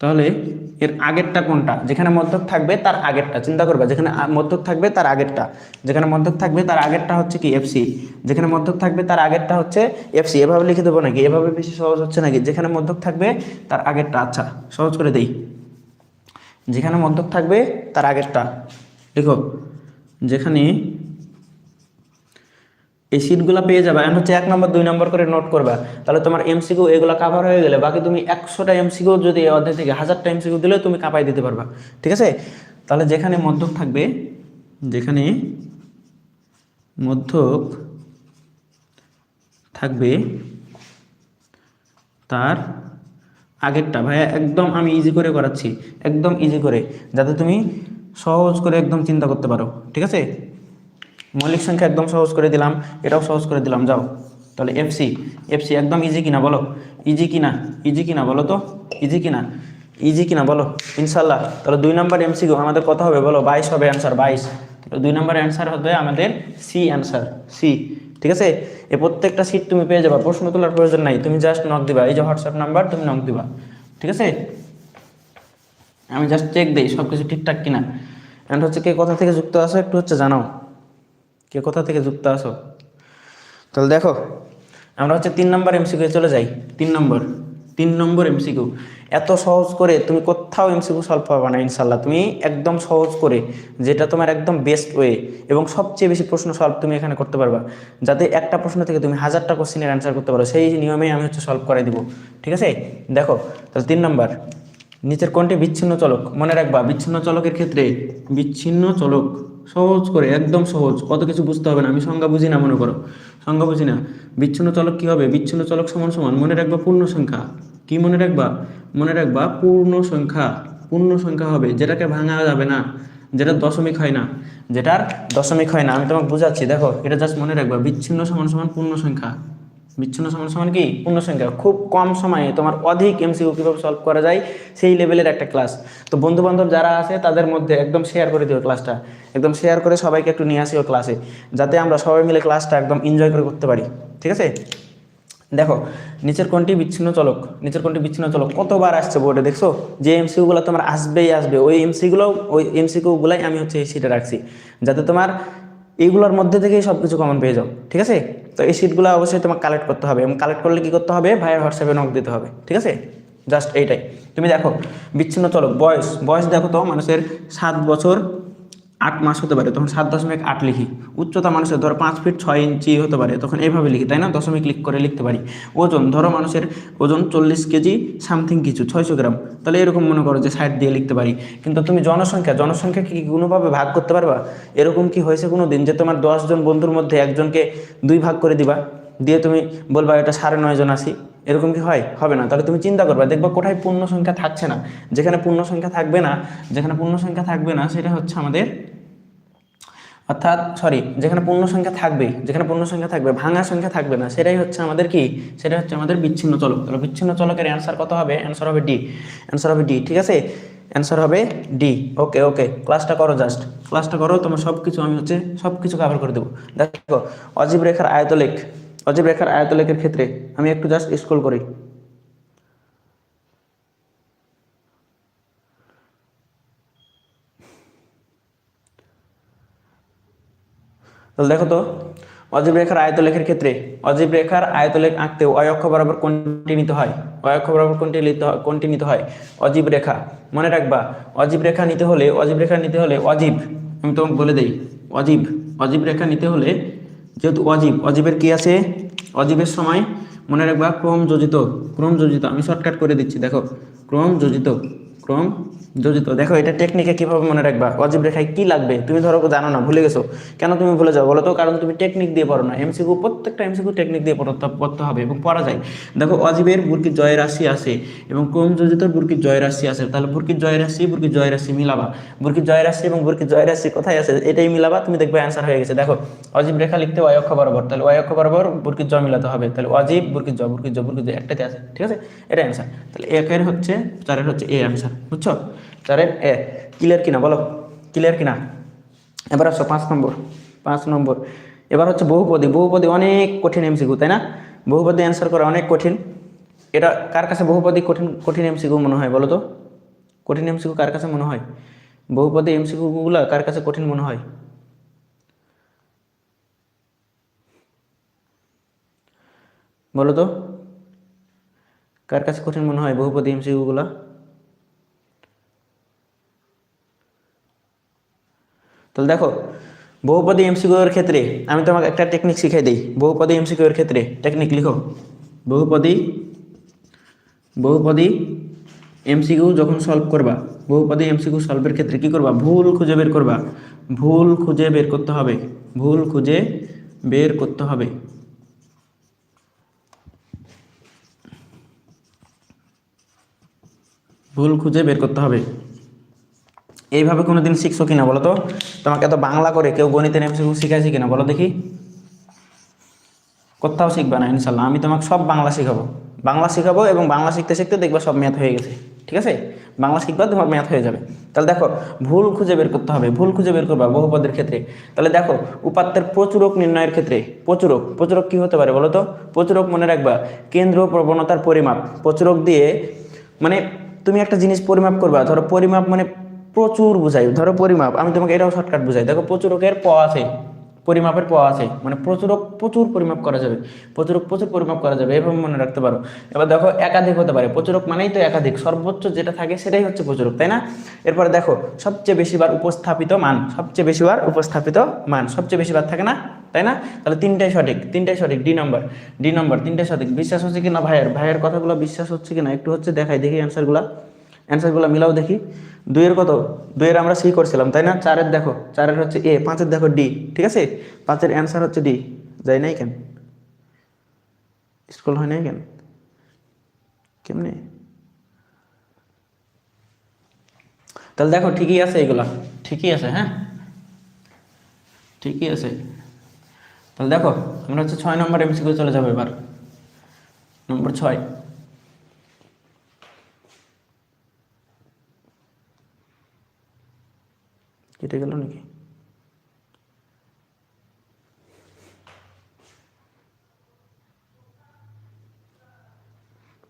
তাহলে এর আগেরটা কোনটা, যেখানে মধ্যক থাকবে তার আগেরটা, চিন্তা করবে যেখানে মধ্যক থাকবে তার আগেরটা, যেখানে মধ্যক থাকবে তার আগেরটা হচ্ছে কি এফসি, যেখানে মধ্যক থাকবে তার আগেরটা হচ্ছে এফসি, এভাবে লিখে দেবো নাকি, এভাবে বেশি সহজ হচ্ছে নাকি, যেখানে মধ্যক থাকবে তার আগেরটা, আচ্ছা সহজ করে দেই, যেখানে মধ্যক থাকবে তার আগেরটা লিখো, যেখানে এই সিটগুলো পেয়ে যাবে, এখন হচ্ছে 1 নম্বর 2 নম্বর করে নোট করবা, তাহলে তোমার এমসিকিউ এগুলো কাভার হয়ে গেলে বাকি তুমি 100টা এমসিকিউ যদি এই অধ্যায় থেকে 1000টা এমসিকিউ দিলে তুমি কাঁপাই দিতে পারবা। ঠিক আছে, তাহলে যেখানে মধ্যক থাকবে, যেখানে মধ্যক থাকবে তার আগেরটা, ভাইয়া একদম আমি ইজি করে করাচ্ছি, একদম ইজি করে, যাতে তুমি সহজ করে একদম চিন্তা করতে পারো। ঠিক আছে, মৌলিক সংখ্যা একদম সহজ করে দিলাম, এটাও সহজ করে দিলাম, যাও তাহলে এফসি, এফসি একদম ইজি কিনা বলো, ইজি কিনা, ইজি কিনা বলো তো, ইজি কিনা, ইজি কিনা বলো ইনশাল্লাহ। তাহলে 2 নম্বর এমসিকিউ আমাদের কত হবে বলো, 22 হবে অ্যান্সার, 22 2 নম্বর অ্যান্সার হবে আমাদের সি অ্যান্সার, সি। ঠিক আছে, এই প্রত্যেকটা সিট তুমি পেয়ে যাবা, প্রশ্ন তোলার প্রয়োজন নাই, তুমি জাস্ট নক দিবা, এই যে হোয়াটসঅ্যাপ নাম্বার, তুমি নক দিবা। ঠিক আছে, আমি জাস্ট চেক দিই সব কিছু ঠিকঠাক কিনা। অ্যান্ড হচ্ছে কে কোথা থেকে যুক্ত আছো একটু হচ্ছে জানাও, কে কোথা থেকে যুক্ত আছো। তাহলে দেখো আমরা হচ্ছে 3 নম্বর এমসিকিউ চলে যাই। 3 নম্বর এমসিকিউ এত সহজ করে তুমি কোথাও এমসিকিউ সলভ পাবা না ইনশাল্লাহ। তুমি একদম সহজ করে, যেটা তোমার একদম বেস্ট ওয়ে এবং সবচেয়ে বেশি প্রশ্ন সলভ তুমি এখানে করতে পারবা, যাতে একটা প্রশ্ন থেকে তুমি 1000টা কোশ্চেনের অ্যান্সার করতে পারো, সেই নিয়মেই আমি হচ্ছে সলভ করে দিব। ঠিক আছে, দেখো তাহলে 3 নম্বর, নিচের কোনটি বিচ্ছিন্ন চলক? মনে রাখবা বিচ্ছিন্ন চলকের ক্ষেত্রে, বিচ্ছিন্ন চলক সহজ করে, একদম সহজ, কত কিছু বুঝতে হবে না। আমি সংজ্ঞা বুঝি না, মনে করো সংজ্ঞা বুঝি না। বিচ্ছিন্ন চলক কি হবে? বিচ্ছিন্ন চলক সমান সমান, মনে রাখবা পূর্ণ সংখ্যা। কি মনে রাখবা? মনে রাখবা পূর্ণ সংখ্যা। পূর্ণ সংখ্যা হবে যেটাকে ভাঙা যাবে না, যেটা দশমিক হয় না, যেটার দশমিক হয় না। আমি তোমাকে বুঝাচ্ছি, দেখো এটা জাস্ট মনে রাখবা, বিচ্ছিন্ন সমান সমান পূর্ণ সংখ্যা। বিচ্ছিন্ন সমান সমান কি? পূর্ণ সংখ্যা। খুব কম সময়ে তোমার অধিক এমসিকিউ কীভাবে সলভ করা যায় সেই লেভেলের একটা ক্লাস। তো বন্ধু বান্ধব যারা আছে তাদের মধ্যে একদম শেয়ার করে দিও ক্লাসটা, একদম শেয়ার করে সবাইকে একটু নিয়ে আসিও ক্লাসে, যাতে আমরা সবাই মিলে ক্লাসটা একদম এনজয় করে করতে পারি। ঠিক আছে, দেখো নিচের কোনটি বিচ্ছিন্ন চলক? নিচের কোনটি বিচ্ছিন্ন চলক কতবার আসছে বোর্ডে দেখছো? যে এমসিকিউগুলো তোমার আসবেই আসবে, ওই এমসিকিউগুলাই আমি হচ্ছে এই সিটে রাখছি, যাতে তোমার এইগুলোর মধ্যে থেকেই সব কিছু কমন পেয়ে যাও। ঠিক আছে, তো এই সিটগুলো অবশ্যই তোমাকে কালেক্ট করতে হবে, এবং কালেক্ট করলে কী করতে হবে? ভাইয়ের হোয়াটসঅ্যাপে নক দিতে হবে। ঠিক আছে, জাস্ট এইটাই। তুমি দেখো বিচ্ছিন্ন চলক বয়স, বয়স দেখো তো মানুষের 7 বছর 8 মাস হতে পারে, তখন 7.8 লিখি। উচ্চতা মানুষের ধরো 5 ফিট 6 ইঞ্চি হতে পারে, তখন এইভাবে লিখি, তাই না? দশমিক ক্লিক করে লিখতে পারি। ওজন ধরো মানুষের ওজন 40 কেজি সামথিং কিছু, 600 গ্রাম, তাহলে এরকম মনে করো যে 60 দিয়ে লিখতে পারি। কিন্তু তুমি জনসংখ্যা কি কোনোভাবে ভাগ করতে পারবা? এরকম কি হয়েছে কোনো দিন যে তোমার 10 জন বন্ধুর মধ্যে একজনকে 2 ভাগ করে দিবা, দিয়ে তুমি বলবা এটা 9.5 জন আসি? এরকম কি হয়? হবে না। তাহলে তুমি চিন্তা করবা, দেখবা কোথায় পূর্ণ সংখ্যা থাকছে না। যেখানে পূর্ণ সংখ্যা থাকবে না, যেখানে পূর্ণ সংখ্যা থাকবে না সেটা হচ্ছে আমাদের, অর্থাৎ যেখানে পূর্ণ সংখ্যা থাকবে, যেখানে পূর্ণ সংখ্যা থাকবে, ভাঙা সংখ্যা থাকবে না, সেটাই হচ্ছে আমাদের কি? সেটা হচ্ছে আমাদের বিচ্ছিন্ন চলক। তাহলে বিচ্ছিন্ন চলকের অ্যান্সার কত হবে? অ্যান্সার হবে ডি। অ্যান্সার হবে ডি। ঠিক আছে, অ্যান্সার হবে ডি। ওকে ওকে, ক্লাসটা করো, জাস্ট ক্লাসটা করো, তোমার সব কিছু আমি হচ্ছে সব কিছু কভার করে দেবো। দেখো অজীব রেখার আয়তলেখ, অজীব রেখার আয়তলেখের ক্ষেত্রে আমি একটু জাস্ট স্ক্রল করি। তাহলে দেখো তো অজীব রেখার আয়তলেখের ক্ষেত্রে, অজীব রেখার আয়তলেখ আঁকতে অয় অক্ষ বরাবর কোনটি নিতে হয়? অয় অক্ষ বরাবর কোনটি নিতে হয়? অজীব রেখা। মনে রাখবা অজীব রেখা নিতে হলে, অজীব রেখা নিতে হলে অজীব, আমি তোমাকে বলে দেই, অজীব, অজীব রেখা নিতে হলে, যেহেতু অজীব, অজীবের কি আছে? অজীবের সময় মনে রাখবা ক্রম যোজিত, ক্রম যোজিত। আমি শর্টকাট করে দিচ্ছি, দেখো ক্রম যোজিত, ক্রম যোজিত। দেখো এটা টেকনিকে কিভাবে মনে রাখবা, অজীব রেখায় কি লাগবে তুমি ধরো জানো না, ভুলে গেছো, কেন তুমি ভুলে যাও বলো তো? কারণ তুমি টেকনিক দিয়ে পড়ো না। এমসিকিউ প্রত্যেকটা এমসিকিউ টেকনিক দিয়ে পড়তে হবে এবং পড়া যায়। দেখো অজীবের বুরকির জয় রাশি আছে এবং ক্রম যোজিত বুরকির জয় রাশি আছে, তাহলে বুরকির জয় রাশি মিলাবা, বুরকির জয় রাশি এবং বুরকির জয় রাশি কোথায় আছে এটাই মিলাবা, তুমি দেখবে অ্যান্সার হয়ে গেছে। দেখো অজীব রেখা লিখতে অয় অক্ষ বরাবর, তাহলে অয় অক্ষ বরাবর বুরকির জয় মিলাতে হবে, তাহলে অজীব বুরকির জয়, বুরকির জয়, বুরকির জয় একটাতে আছে। ঠিক আছে, এটা অ্যান্সার। তাহলে একের হচ্ছে 4-এর হচ্ছে এ অ্যান্সার, বুঝছো? 4-এর এ। ক্লিয়ার কিনা বলো, ক্লিয়ার কিনা? এবার আসো 5 নম্বর, 5 নম্বর। এবার হচ্ছে বহুপদী। বহুপদী অনেক কঠিন এমসিকিউ, তাই না? বহুপদী অ্যান্সার করা অনেক কঠিন। এটা কার কাছে বহুপদী কঠিন কঠিন এমসিকিউ মনে হয় বলো তো? কঠিন এমসিকিউ কার কাছে মনে হয়? বহুপদী এমসিকিউগুলো কার কাছে কঠিন মনে হয় বলো তো? কার কাছে কঠিন মনে হয় বহুপদী এমসিকিউগুলো? তাহলে দেখো বহুপদী এমসিকিউ এর ক্ষেত্রে আমি তোমাকে একটা টেকনিক শিখিয়ে দিই। বহুপদী এমসিকিউ এর ক্ষেত্রে টেকনিক লিখো, বহুপদী, বহুপদী এমসিকিউ যখন সলভ করবা, বহুপদী এমসিকিউ সলভের ক্ষেত্রে কি করবা? ভুল খুঁজে বের করবা, ভুল খুঁজে বের করতে হবে, ভুল খুঁজে বের করতে হবে। ভুল খুঁজে বের করতে হবে। এইভাবে কোনোদিন শিখছো কিনা বলো তো? তোমাকে এত বাংলা করে কেউ গণিতের এমসিকিউ শিখাইছে কিনা বলো দেখি? কোথাও শিখবে না ইনশাল্লাহ, আমি তোমাকে সব বাংলা শেখাবো, বাংলা শেখাবো এবং বাংলা শিখতে শিখতে দেখবা সব ম্যাথ হয়ে গেছে। ঠিক আছে, বাংলা শিখবা তোমার ম্যাথ হয়ে যাবে। তাহলে দেখো ভুল খুঁজে বের করতে হবে, ভুল খুঁজে বের করবা বহুপদের ক্ষেত্রে। তাহলে দেখো উপাত্তের প্রচুরক নির্ণয়ের ক্ষেত্রে প্রচুরক, প্রচুরক কি হতে পারে বলো তো? প্রচুরক মনে রাখবা কেন্দ্র প্রবণতার পরিমাপ। প্রচুরক দিয়ে মানে তুমি একটা জিনিস পরিমাপ করবা, ধরো পরিমাপ মানে প্রচুর বুঝাই, ধরো পরিমাপ, আমি তোমাকে এটাও শর্টকাট বুঝাই। দেখো প্রচুরকের প আছে, পরিমাপের প আছে, মানে প্রচুরক প্রচুর পরিমাপ করা যাবে, প্রচুরক প্রচুর পরিমাপ করা যাবে, এভাবে মনে রাখতে পারো। এবার দেখো একাধিক হতে পারে, প্রচুরক মানেই তো একাধিক, সর্বোচ্চ যেটা থাকে সেটাই হচ্ছে প্রচুরক, তাই না? এরপরে দেখো সবচেয়ে বেশিবার উপস্থাপিত মান, সবচেয়ে বেশিবার উপস্থাপিত মান, সবচেয়ে বেশিবার থাকে না, তাই না? তাহলে তিনটাই সঠিক, তিনটাই সঠিক, ডি নম্বর, ডি নম্বর, তিনটাই সঠিক। বিশ্বাস হচ্ছে কিনা ভাইয়ের, ভাইয়ের কথাগুলো বিশ্বাস হচ্ছে কিনা একটু হচ্ছে দেখাই দেখি অ্যান্সারগুলো, অ্যান্সারগুলো মিলাও দেখি। দুইয়ের কত? দুইয়ের আমরা সি করছিলাম তাই না? চারের দেখো, চারের হচ্ছে এ, পাঁচের দেখো ডি। ঠিক আছে, পাঁচের অ্যান্সার হচ্ছে ডি। যাই নাই কেন? স্কুল হয় নাই কেন? কেমনে? তাহলে দেখো ঠিকই আছে, এগুলা ঠিকই আছে, হ্যাঁ ঠিকই আছে। তাহলে দেখো আমরা হচ্ছে 6 নম্বর এমসিকিউ চলে যাবো এবার। নম্বর 6 কেটে গেল নাকি?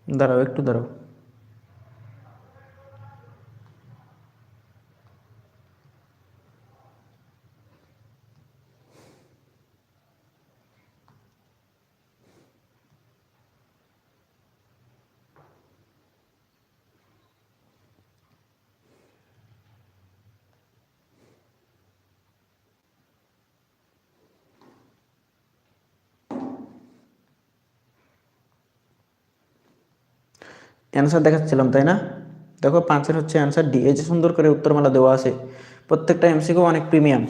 দাঁড়াও একটু দাঁড়াও। অ্যান্সার দেখাচ্ছিলাম তাই না? দেখো পাঁচের হচ্ছে অ্যান্সার ডি। এই যে সুন্দর করে উত্তরমালা দেওয়া আছে, প্রত্যেকটা এমসিকিউ অনেক প্রিমিয়াম,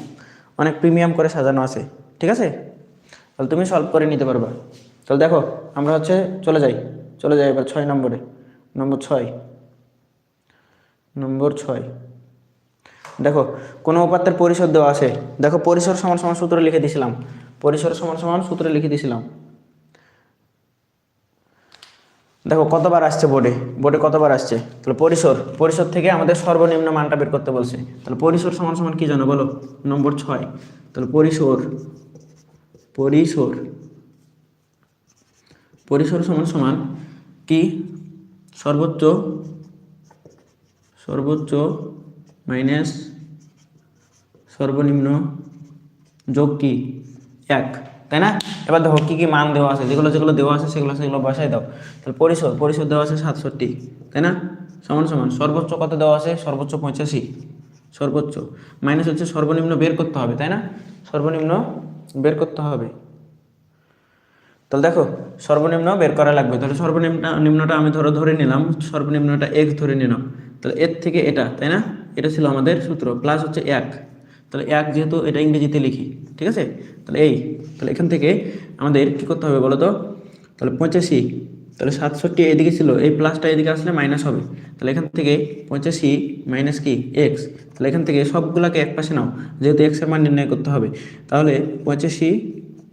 অনেক প্রিমিয়াম করে সাজানো আছে। ঠিক আছে, তাহলে তুমি সলভ করে নিতে পারবা। তাহলে দেখো আমরা হচ্ছে চলে যাই, চলে যাই এবার 6 নম্বরে। নম্বর 6, নম্বর 6 দেখো কোনো উপাত্তের পরিসর দেওয়া আছে। দেখো পরিসর সমান সমান সূত্র লিখে দিয়েছিলাম, পরিসর সমান সমান সূত্রে লিখে দিয়েছিলাম। দেখো কতবার আসছে বোর্ডে, বোর্ডে কতবার আসছে? তাহলে পরিসর, পরিসর থেকে আমাদের সর্বনিম্ন মানটা বের করতে বলছে। তাহলে পরিসর সমান সমান কি জানো বলো? নম্বর 6। তাহলে পরিসর, পরিসর, পরিসর সমান সমান কি? সর্বোচ্চ, সর্বোচ্চ মাইনাস সর্বনিম্ন যোগ কি 1, তাই না? এবার দেখো কি কি মান দেওয়া আছে, যেগুলো যেগুলো দেওয়া আছে সেগুলো সেগুলো বসাই দাও। তাহলে পরিসর, পরিসর দেওয়া আছে 67, তাই না? সমান সমান সর্বোচ্চ কত দেওয়া আছে? সর্বোচ্চ 85, সর্বোচ্চ মাইনাস হচ্ছে সর্বনিম্ন বের করতে হবে, তাই না? সর্বনিম্ন বের করতে হবে। তাহলে দেখো সর্বনিম্ন বের করা লাগবে। তাহলে সর্বনিম্নটা আমি ধরে নিলাম, সর্বনিম্নটা এক্স ধরে নিলাম। তাহলে এর থেকে এটা, তাই না? এটা ছিল আমাদের সূত্র, প্লাস হচ্ছে 1। তাহলে 1 যেহেতু এটা ইংরেজিতে লিখি, ঠিক আছে? তাহলে এই, তাহলে এখান থেকে আমাদের কী করতে হবে বলো তো? তাহলে 85, তাহলে 67 এদিকে ছিল, এই প্লাসটা এদিকে আসলে মাইনাস হবে। তাহলে এখান থেকে 85 মাইনাস কি এক্স। তাহলে এখান থেকে সবগুলাকে এক পাশে নাও, যেহেতু এক্সের মান নির্ণয় করতে হবে। তাহলে 85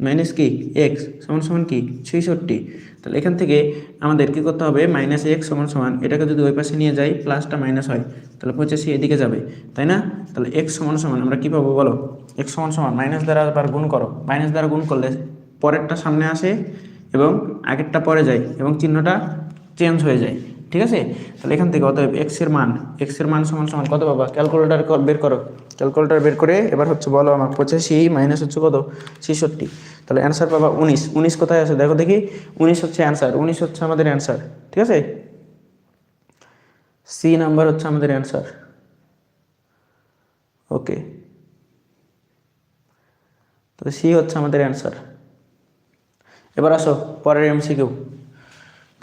মাইনাস কি এক্স সমান সমান কি 66। তাহলে এখান থেকে আমাদের কি করতে হবে? মাইনাস এক্স সমান সমান, এটাকে যদি ওই পাশে নিয়ে যাই প্লাসটা মাইনাস হয়, তাহলে 85 এদিকে যাবে, তাই না? তাহলে এক্স সমান সমান আমরা কী পাবো বলো? এক্স সমান সমান মাইনাস দ্বারা আবার গুণ করো, মাইনাস দ্বারা গুণ করলে পরেরটা সামনে আসে এবং আগেরটা পরে যায় এবং চিহ্নটা চেঞ্জ হয়ে যায়। ঠিক আছে, তাহলে এখান থেকে অতএব এক্সের মান, এক্সের মান সমান সমান কত পাবা? ক্যালকুলেটার বের করো, ক্যালকুলেটার বের করে এবার হচ্ছে বলো আমার 85 মাইনাস হচ্ছে কত? 66। তাহলে অ্যান্সার পাবা 19। 19 কোথায় আছে দেখো দেখি? 19 হচ্ছে অ্যান্সার, 19 হচ্ছে আমাদের অ্যান্সার। ঠিক আছে, সি নাম্বার হচ্ছে আমাদের অ্যান্সার। ওকে, তাহলে সি হচ্ছে আমাদের অ্যান্সার। এবার আসো পরের এমসিকিউ।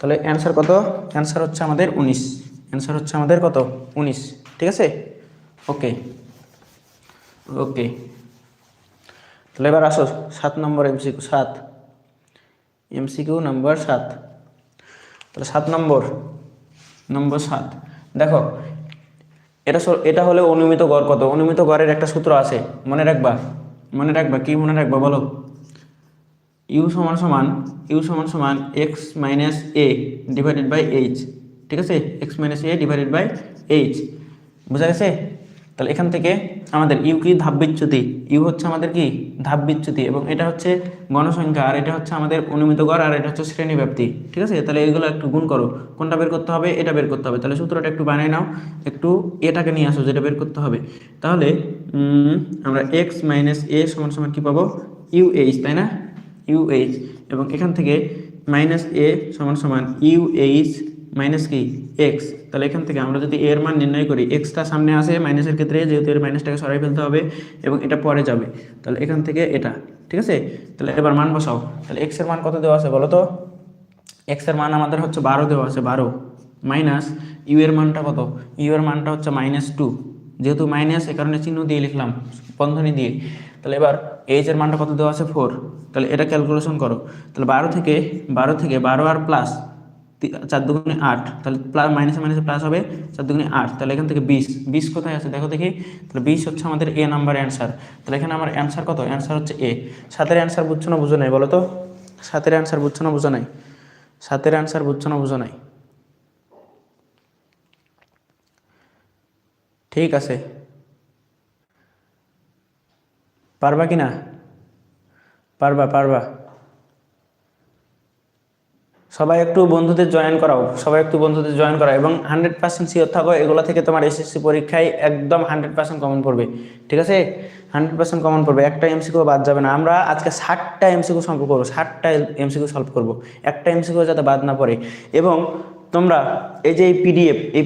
তাহলে অ্যান্সার কত? অ্যান্সার হচ্ছে আমাদের 19, অ্যান্সার হচ্ছে আমাদের কত? 19। ঠিক আছে, ওকে ওকে। তাহলে এবার আসো 7 নম্বর এমসিকিউ, 7 এমসিকিউ নাম্বার 7। তাহলে 7 নম্বর, নম্বর 7 দেখো এটা হলো অনুমিত গড় কত? অনুমিত গড়ের একটা সূত্র আছে, মনে রাখবা, মনে রাখবা, কি মনে রাখবা বলো? ইউ সমান সমান X minus A divided by H, ঠিক আছে, X minus A divided by H, বোঝা গেছে? তাহলে এখান থেকে আমাদের ইউ কি ধাপ বিচ্যুতি, ইউ হচ্ছে আমাদের কি ধাপ বিচ্যুতি, এবং এটা হচ্ছে গণসংখ্যা, আর এটা হচ্ছে আমাদের অনুমিত গড়, আর এটা হচ্ছে শ্রেণীব্যাপ্তি, ঠিক আছে? তাহলে এগুলো একটু গুণ করো, কোনটা বের করতে হবে, এটা বের করতে হবে। তাহলে সূত্রটা একটু বানিয়ে নাও, একটু এটাকে নিয়ে আসো যেটা বের করতে হবে। তাহলে আমরা এক্স মাইনাস এ সমান সমান কী পাবো, ইউ এইচ, তাই না, ইউ এইচ, এবং এখান থেকে মাইনাস এ সমান সমান ইউ এইচ মাইনাস কি এক্স। তাহলে এখান থেকে আমরা যদি এর মান নির্ণয় করি, এক্সটা সামনে আসে মাইনাসের ক্ষেত্রে, যেহেতু এর মাইনাসটাকে সরাই ফেলতে হবে এবং এটা পরে যাবে, তাহলে এখান থেকে এটা, ঠিক আছে? তাহলে এবার মান বসাও। তাহলে এক্স এর মান কত দেওয়া আছে বলো তো? এক্স এর মান আমাদের হচ্ছে 12 দেওয়া আছে, 12 মাইনাস ইউ এর মানটা কত, ইউ এর মানটা হচ্ছে -2, যেহেতু মাইনাস এ কারণে চিহ্ন দিয়ে লিখলাম বন্ধনী দিয়ে। তাহলে এবার এইচ এর মানটা কত দেওয়া আছে 4, তাহলে এটা ক্যালকুলেশন করো। তাহলে 12 থেকে 12 আর প্লাস 4 দুগুণে 8, তাহলে প্লাস মাইনাসে মাইনাসে প্লাস হবে, 4 দুগুণে 8, তাহলে এখান থেকে 20 কোথায় আছে দেখো দেখি। তাহলে 20 হচ্ছে আমাদের এ নাম্বার অ্যান্সার। তাহলে এখানে আমার অ্যান্সার কত, অ্যান্সার হচ্ছে এ। 7-এর অ্যান্সার বুঝছো না বুঝো নাই বলো তো? 7-এর অ্যান্সার বুঝছো না বুঝো নাই? 7-এর অ্যান্সার বুঝছো না বুঝো নাই? ঠিক আছে, পারবা কি না? পারবা। সবাই একটু বন্ধুদের জয়েন করাও, এবং 100% শিওর থাকো এগুলো থেকে তোমার এসএসসি পরীক্ষায় একদম 100% কমন পড়বে, ঠিক আছে? 100% কমন পড়বে, একটা এমসিকিউ বাদ যাবে না। আমরা আজকে 60টা এমসিকিউ সলভ করবো, 60টা এমসিকিউ সলভ করবো, একটা এমসিকিউ যাতে বাদ না পড়ে। এবং তোমরা এই যে এই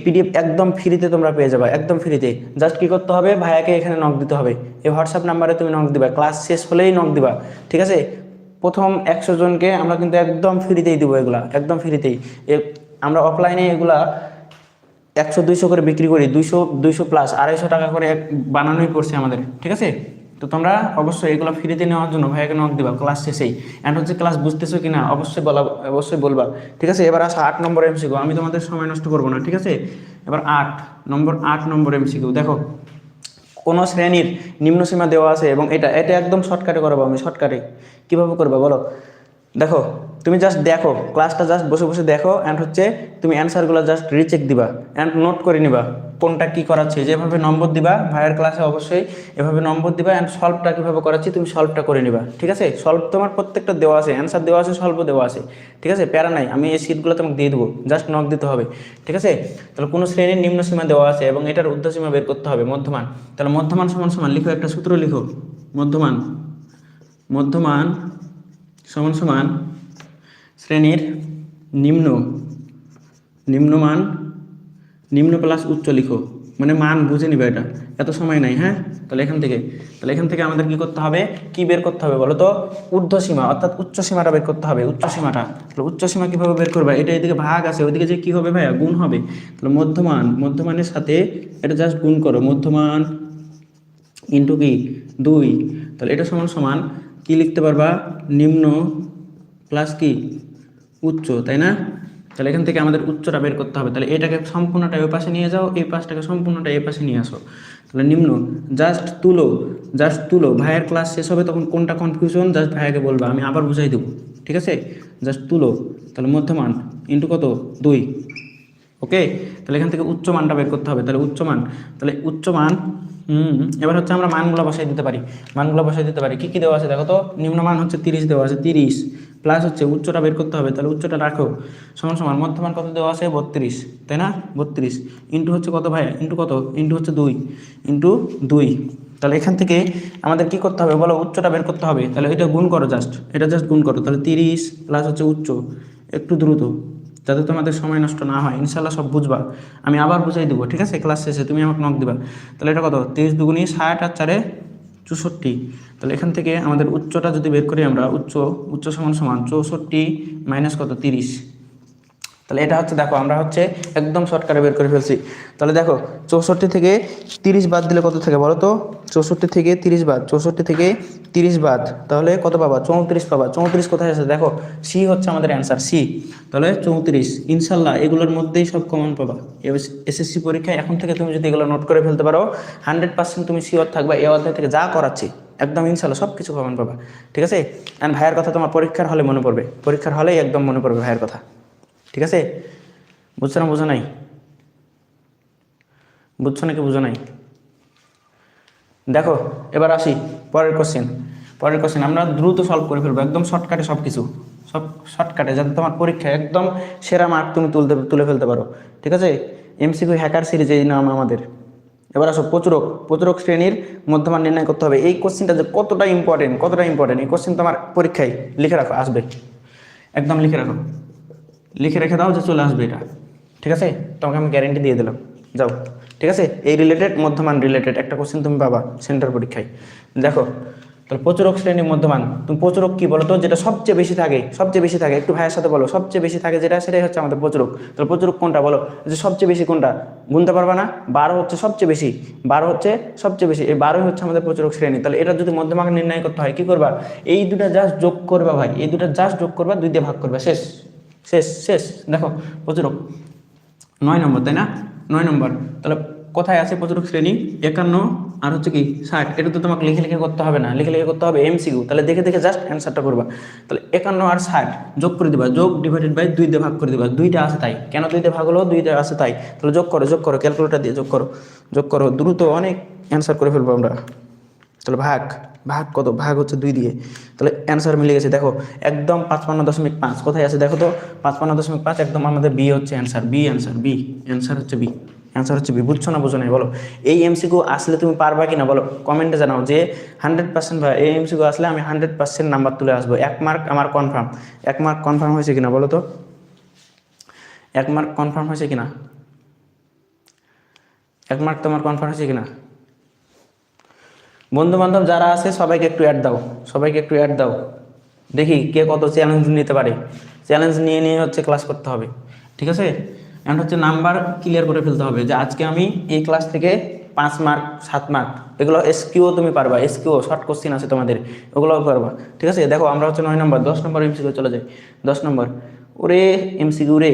পিডিএফ একদম ফ্রিতে তোমরা পেয়ে যাবে, একদম ফ্রিতে। জাস্ট কি করতে হবে, ভাইয়াকে এখানে নক দিতে হবে, এই হোয়াটসঅ্যাপ নাম্বারে তুমি নক দিবা, ক্লাস শেষ হলেই নক দিবা, ঠিক আছে? প্রথম 100 জনকে আমরা কিন্তু একদম ফ্রিতেই দেবো, এগুলা একদম ফ্রিতেই। আমরা অফলাইনে এগুলা 100-200 করে বিক্রি করি, 200 প্লাস 250 টাকা করে বানানোই পড়ছে আমাদের, ঠিক আছে? তো তোমরা অবশ্যই এগুলো ফ্রিতে নেওয়ার জন্য ভাইয়াকে নক দিবা ক্লাস শেষেই। অ্যান্ড হচ্ছে ক্লাস বুঝতেছো কিনা অবশ্যই বলবা, ঠিক আছে? এবার আসো 8 নম্বর এমসিকিউ, আমি তোমাদের সময় নষ্ট করবো না, ঠিক আছে? এবার 8 নম্বর এমসিকিউ দেখো। কোনো শ্রেণীর নিম্নসীমা দেওয়া আছে, এবং এটা একদম শর্টকাটে করাবো আমি, শর্টকাটে কীভাবে করবো বলো? দেখো, তুমি জাস্ট দেখো ক্লাসটা, জাস্ট বসে বসে দেখো, অ্যান্ড হচ্ছে তুমি অ্যান্সারগুলো জাস্ট রিচেক দিবা অ্যান্ড নোট করে নিবা কোনটা কী করাচ্ছে, যেভাবে নম্বর দিবা ভাইয়ের ক্লাসে অবশ্যই এভাবে নম্বর দিবা, অ্যান্ড সলভটা কীভাবে করাচ্ছি তুমি সলভটা করে নিবা, ঠিক আছে? সলভ তোমার প্রত্যেকটা দেওয়া আছে, অ্যান্সার দেওয়া আছে, সলভও দেওয়া আছে, ঠিক আছে? প্যারা নাই, আমি এই সিটগুলো তোমাকে দিয়ে দেবো, জাস্ট নক দিতে হবে, ঠিক আছে? তাহলে কোনো শ্রেণীর নিম্নসীমা দেওয়া আছে এবং এটার ঊর্ধ্বসীমা বের করতে হবে, মধ্যমান। তাহলে মধ্যমান সমান সমান লিখো, একটা সূত্র লিখো, মধ্যমান সমান সমান শ্রেণীর নিম্নমান নিম্ন প্লাস উচ্চ লিখো, মানে মান বুঝে নিবে, এটা এত সময় নাই, হ্যাঁ? তাহলে এখান থেকে আমাদের কি করতে হবে, কি বের করতে হবে বলো তো? ঊর্ধ্বসীমা অর্থাৎ উচ্চ সীমাটা বের করতে হবে, উচ্চসীমাটা। তাহলে উচ্চসীমা কীভাবে বের করবে, এটা এদিকে ভাগ আছে, ওইদিকে যে কী হবে ভাইয়া, গুণ হবে। তাহলে মধ্যমানের সাথে এটা জাস্ট গুণ করো, মধ্যমান ইন্টু কি 2, তাহলে এটা সমান সমান কি লিখতে পারবা, নিম্ন প্লাস কি উচ্চ, তাই না? তাহলে এখান থেকে আমাদের উচ্চটা বের করতে হবে। তাহলে এটাকে সম্পূর্ণটা ওই পাশে নিয়ে যাও, এই পাশটাকে সম্পূর্ণটা এই পাশে নিয়ে আসো। তাহলে নিম্ন জাস্ট তুলো, ভাইয়ের ক্লাস শেষ হবে তখন কোনটা কনফিউশন জাস্ট ভাইয়াকে বলবা, আমি আবার বুঝাই দেবো, ঠিক আছে? জাস্ট তুলো, তাহলে মধ্যমান ইন্টু কত 2, ওকে? তাহলে এখান থেকে উচ্চমানটা বের করতে হবে। তাহলে উচ্চমান এবার হচ্ছে আমরা মানগুলো বসাই দিতে পারি, কী দেওয়া আছে দেখো তো? নিম্নমান হচ্ছে 30 দেওয়া আছে, 30 প্লাস হচ্ছে উচ্চটা বের করতে হবে, তাহলে উচ্চটা রাখো, সমান সমান মধ্যমান কত দেওয়া আছে 32, তাই না? 32 ইন্টু হচ্ছে কত ভাই, ইন্টু হচ্ছে 2, তাহলে এখান থেকে আমাদের কি করতে হবে বলো? উচ্চটা বের করতে হবে। তাহলে এটা গুণ করো, জাস্ট গুণ করো। তাহলে 30 প্লাস হচ্ছে উচ্চ, একটু দ্রুত যাতে তোমাদের সময় নষ্ট না হয়, ইনশাল্লাহ সব বুঝবা, আমি আবার বুঝাই দেবো, ঠিক আছে? ক্লাস শেষে তুমি আমাকে নক দিবা। তাহলে এটা কত, 30 দুগুণী 60 আর 4 64। তাহলে এখান থেকে আমাদের উচ্চটা যদি বের করি আমরা, উচ্চ সমান 64 মাইনাস কত 30। তাহলে এটা হচ্ছে দেখো, আমরা হচ্ছে একদম শর্টকাটে বের করে ফেলছি। তাহলে দেখো 64 থেকে 30 বাদ দিলে কত থাকে বলো তো? 64 থেকে 30 বাদ, তাহলে কত পাবা? 34 পাবা। 34 কোথায় আছে দেখো, সি হচ্ছে আমাদের অ্যান্সার, সি। তাহলে 34 ইনশাল্লাহ এগুলোর মধ্যেই সব কমন পাবা এসএসসি পরীক্ষায়। এখন থেকে তুমি যদি এগুলো নোট করে ফেলতে পারো 100% তুমি শিওর থাকবা এই অধ্যায় থেকে যা করাচ্ছি, একদম ইনশাল্লাহ সব কিছু কমন পাবা, ঠিক আছে। অ্যান্ড ভাইয়ের কথা তোমার পরীক্ষার হলে মনে পড়বে, পরীক্ষার হলেই একদম মনে পড়বে ভাইয়ের কথা, ঠিক আছে। বুঝছো না বুঝো নাই? বুঝছো নাকি বুঝো নাই? দেখো এবার আসি পরের কোশ্চেন। পরের কোশ্চেন আমরা দ্রুত সলভ করে ফেলবো, একদম শর্টকাটে সব কিছু, সব শর্টকাটে, যাতে তোমার পরীক্ষায় একদম সেরা মার্ক তুমি তুলে ফেলতে পারো, ঠিক আছে। এমসিকিউ হ্যাকার সিরিজ এই নাম আমাদের। এবার আসো প্রচুরক, প্রচুরক শ্রেণীর মধ্যমান নির্ণয় করতে হবে। এই কোশ্চেনটা যে কতটা ইম্পর্টেন্ট, কতটা ইম্পর্টেন্ট, এই কোশ্চেন তোমার পরীক্ষায় লিখে রাখো, আসবে, একদম লিখে রাখো, লিখে রেখে দাও যে চলে আসবে এটা, ঠিক আছে। তোমাকে আমি গ্যারেন্টি দিয়ে দিলাম, যাও, ঠিক আছে। এই রিলেটেড মধ্যমান রিলেটেড একটা কোশ্চেন তুমি পাবা সেন্টার পরীক্ষায়। দেখো তাহলে প্রচুরক শ্রেণীর মধ্যমান, তুমি প্রচুরক কি বলো তো, যেটা সবচেয়ে বেশি থাকে, সবচেয়ে বেশি থাকে, একটু ভাইয়ের সাথে বলো, সবচেয়ে বেশি থাকে যেটা, সেটাই হচ্ছে আমাদের প্রচুরক। তাহলে প্রচুরক কোনটা বলো, যে সবচেয়ে বেশি কোনটা, গুনতে পারবা না? 12 হচ্ছে সবচেয়ে বেশি, 12 হচ্ছে সবচেয়ে বেশি, এই 12ই হচ্ছে আমাদের প্রচুরক শ্রেণী। তাহলে এটা যদি মধ্যমান নির্ণয় করতে হয় কি করবা, এই দুটা জাস্ট যোগ করবা ভাই, এই দুটা জাস্ট যোগ করবা, 2 দিয়ে ভাগ করবা, শেষ শেষ শেষ। দেখো প্রচুরক 9 নম্বর, তাই না? 9 নম্বর। তাহলে কোথায় আছে প্রচুরক শ্রেণী? 51 আর হচ্ছে কি 60। এটা তো তোমাকে লিখে লিখে করতে হবে না, লিখে লিখে করতে হবে এমসিকিউ। তাহলে দেখে দেখে জাস্ট অ্যান্সারটা করবা। তাহলে 51 আর 60 যোগ করে দিবা, যোগ ডিভাইডেড বাই 2 দিয়ে ভাগ করে দিবা, 2টা আছে তাই। কেন 2 দিয়ে ভাগ হলো? 2টা আছে তাই। তাহলে যোগ করো, যোগ করো, ক্যালকুলেটর দিয়ে যোগ করো, যোগ করো, দ্রুত অনেক অ্যান্সার করে ফেলবো আমরা। তাহলে ভাগ, ভাগ কত? ভাগ হচ্ছে 2 দিয়ে। তাহলে অ্যান্সার মিলে গেছে, দেখো একদম 55.5 কোথায় আছে দেখো তো, 55.5 একদম আমাদের বি হচ্ছে answer, B answer, B answer হচ্ছে বি, অ্যান্সার হচ্ছে বি। বুঝছো না বুঝো নাই বলো? এই এমসিকিউ আসলে তুমি পারবা কিনা বলো, কমেন্টে জানাও যে 100% ভাই এই এমসিকিউ আসলে আমি 100% নাম্বার তুলে আসবো, 1 মার্ক আমার কনফার্ম। 1 মার্ক কনফার্ম হয়েছে কিনা বলো তো, 1 মার্ক কনফার্ম হয়েছে কিনা, 1 মার্ক তোমার কনফার্ম হয়েছে কিনা? বন্ধু বান্ধব যারা আছে সবাইকে একটু অ্যাড দাও, সবাইকে একটু অ্যাড দাও, দেখি কে কত চ্যালেঞ্জ নিতে পারে। চ্যালেঞ্জ নিয়ে নিয়ে হচ্ছে ক্লাস করতে হবে, ঠিক আছে। অ্যান্ড হচ্ছে নাম্বার ক্লিয়ার করে ফেলতে হবে, যে আজকে আমি এই ক্লাস থেকে 5 মার্ক 7 মার্ক, এগুলো এসকিউ তুমি পারবা, এসকিউ শর্ট কোশ্চিন আছে তোমাদের, ওগুলোও পারবা, ঠিক আছে। দেখো আমরা হচ্ছে 9 নম্বর, 10 নম্বর এমসিকিউ চলে যাই। 10 নম্বর, ওরে এমসিকিউ রে,